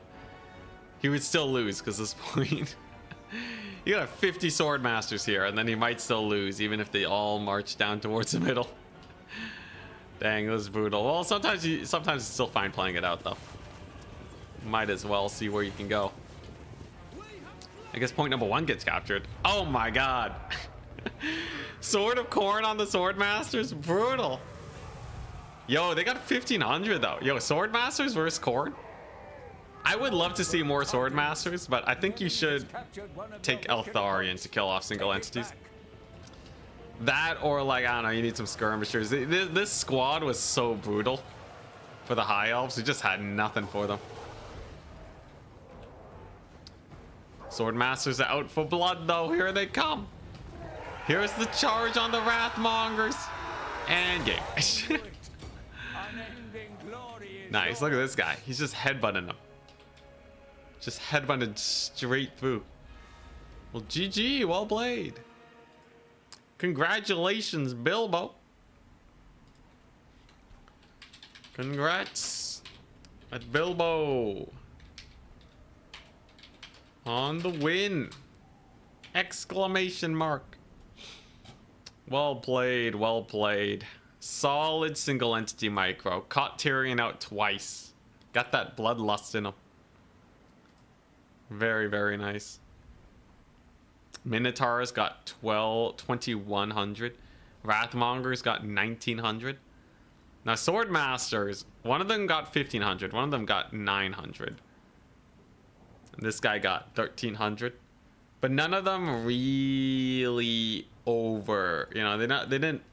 he would still lose, because this point... you got 50 Sword Masters here, and then he might still lose, even if they all march down towards the middle. Dang, it was brutal. Well, sometimes it's still fine playing it out, though. Might as well see where you can go. I guess point number 1 gets captured. Oh my god. Sword of Khorne on the Sword Masters? Brutal. Yo, they got 1500 though. Yo, Sword Masters versus Khorne? I would love to see more Sword Masters, but I think you should take Eltharion to kill off single entities. That or like, I don't know, you need some skirmishers. This squad was so brutal for the High Elves. We just had nothing for them. Sword Masters are out for blood though. Here they come. Here's the charge on the Wrathmongers. And game. Nice, look at this guy. He's just headbutting them. Just headbutted straight through. Well, GG, well played. Congratulations, Bilbo. Congrats at Bilbo on the win. Exclamation mark. Well played, well played. Solid single entity micro. Caught Tyrion out twice. Got that bloodlust in him. Very, very nice. Minotaurs got 2100. Wrathmongers got 1900. Now Sword Masters, one of them got 1500, one of them got 900. And this guy got 1300. But none of them really over, you know,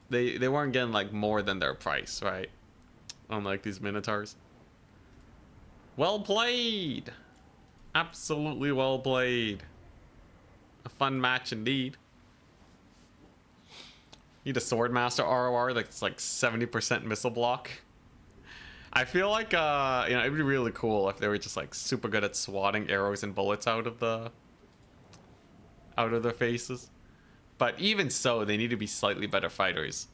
they weren't getting like more than their price, right? Unlike these Minotaurs. Well played. Absolutely well played. A fun match indeed. Need a Swordmaster ROR that's like 70% missile block. I feel like you know, it'd be really cool if they were just like super good at swatting arrows and bullets out of their faces. But even so, they need to be slightly better fighters.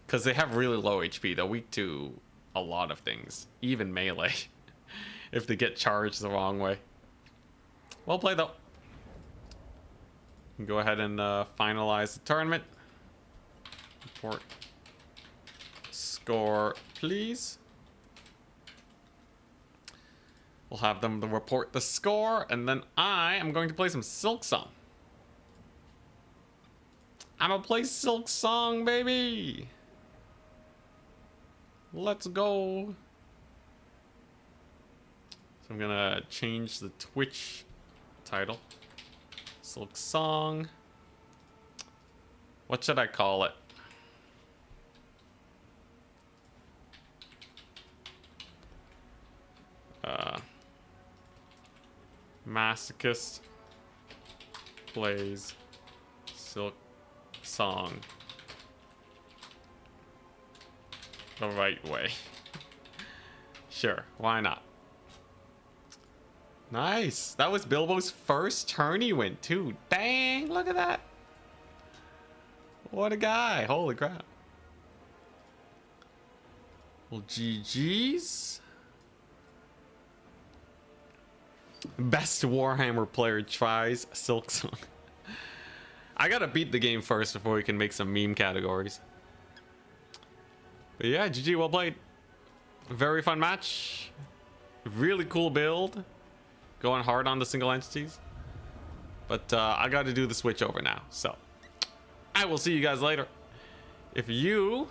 Because they have really low HP. They're weak to a lot of things. Even melee. If they get charged the wrong way. Well played though. Go ahead and finalize the tournament. Report score, please. We'll have them report the score, and then I am going to play some Silk Song. I'm gonna play Silk Song, baby. Let's go. So I'm gonna change the Twitch title. Silk Song. What should I call it? Masochist plays Silk Song the right way. Sure, why not? Nice. That was Bilbo's first tourney win too. Dang, look at that. What a guy. Holy crap. Well, GG's. Best Warhammer player tries Silk Song. I gotta beat the game first before we can make some meme categories. But yeah, GG, well played. Very fun match. Really cool build. Going hard on the single entities. But I gotta do the switch over now. So I will see you guys later. If you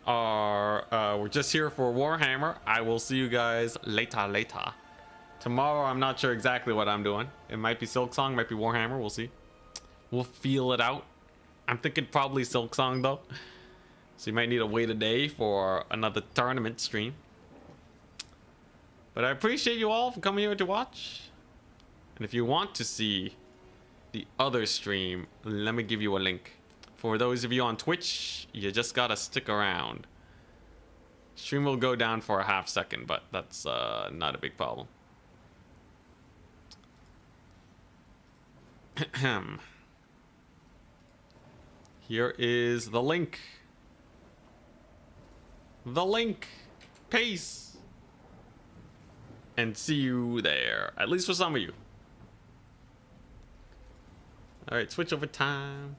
are we're just here for Warhammer, I will see you guys later. Tomorrow I'm not sure exactly what I'm doing. It might be Silk Song, might be Warhammer, we'll see. We'll feel it out. I'm thinking probably Silk Song though. So you might need to wait a day for another tournament stream. But I appreciate you all for coming here to watch. And if you want to see the other stream, let me give you a link. For those of you on Twitch, you just gotta stick around. Stream will go down for a half second, but that's not a big problem. Here is the link. The link. Peace. And see you there. At least for some of you. Alright, switch over time.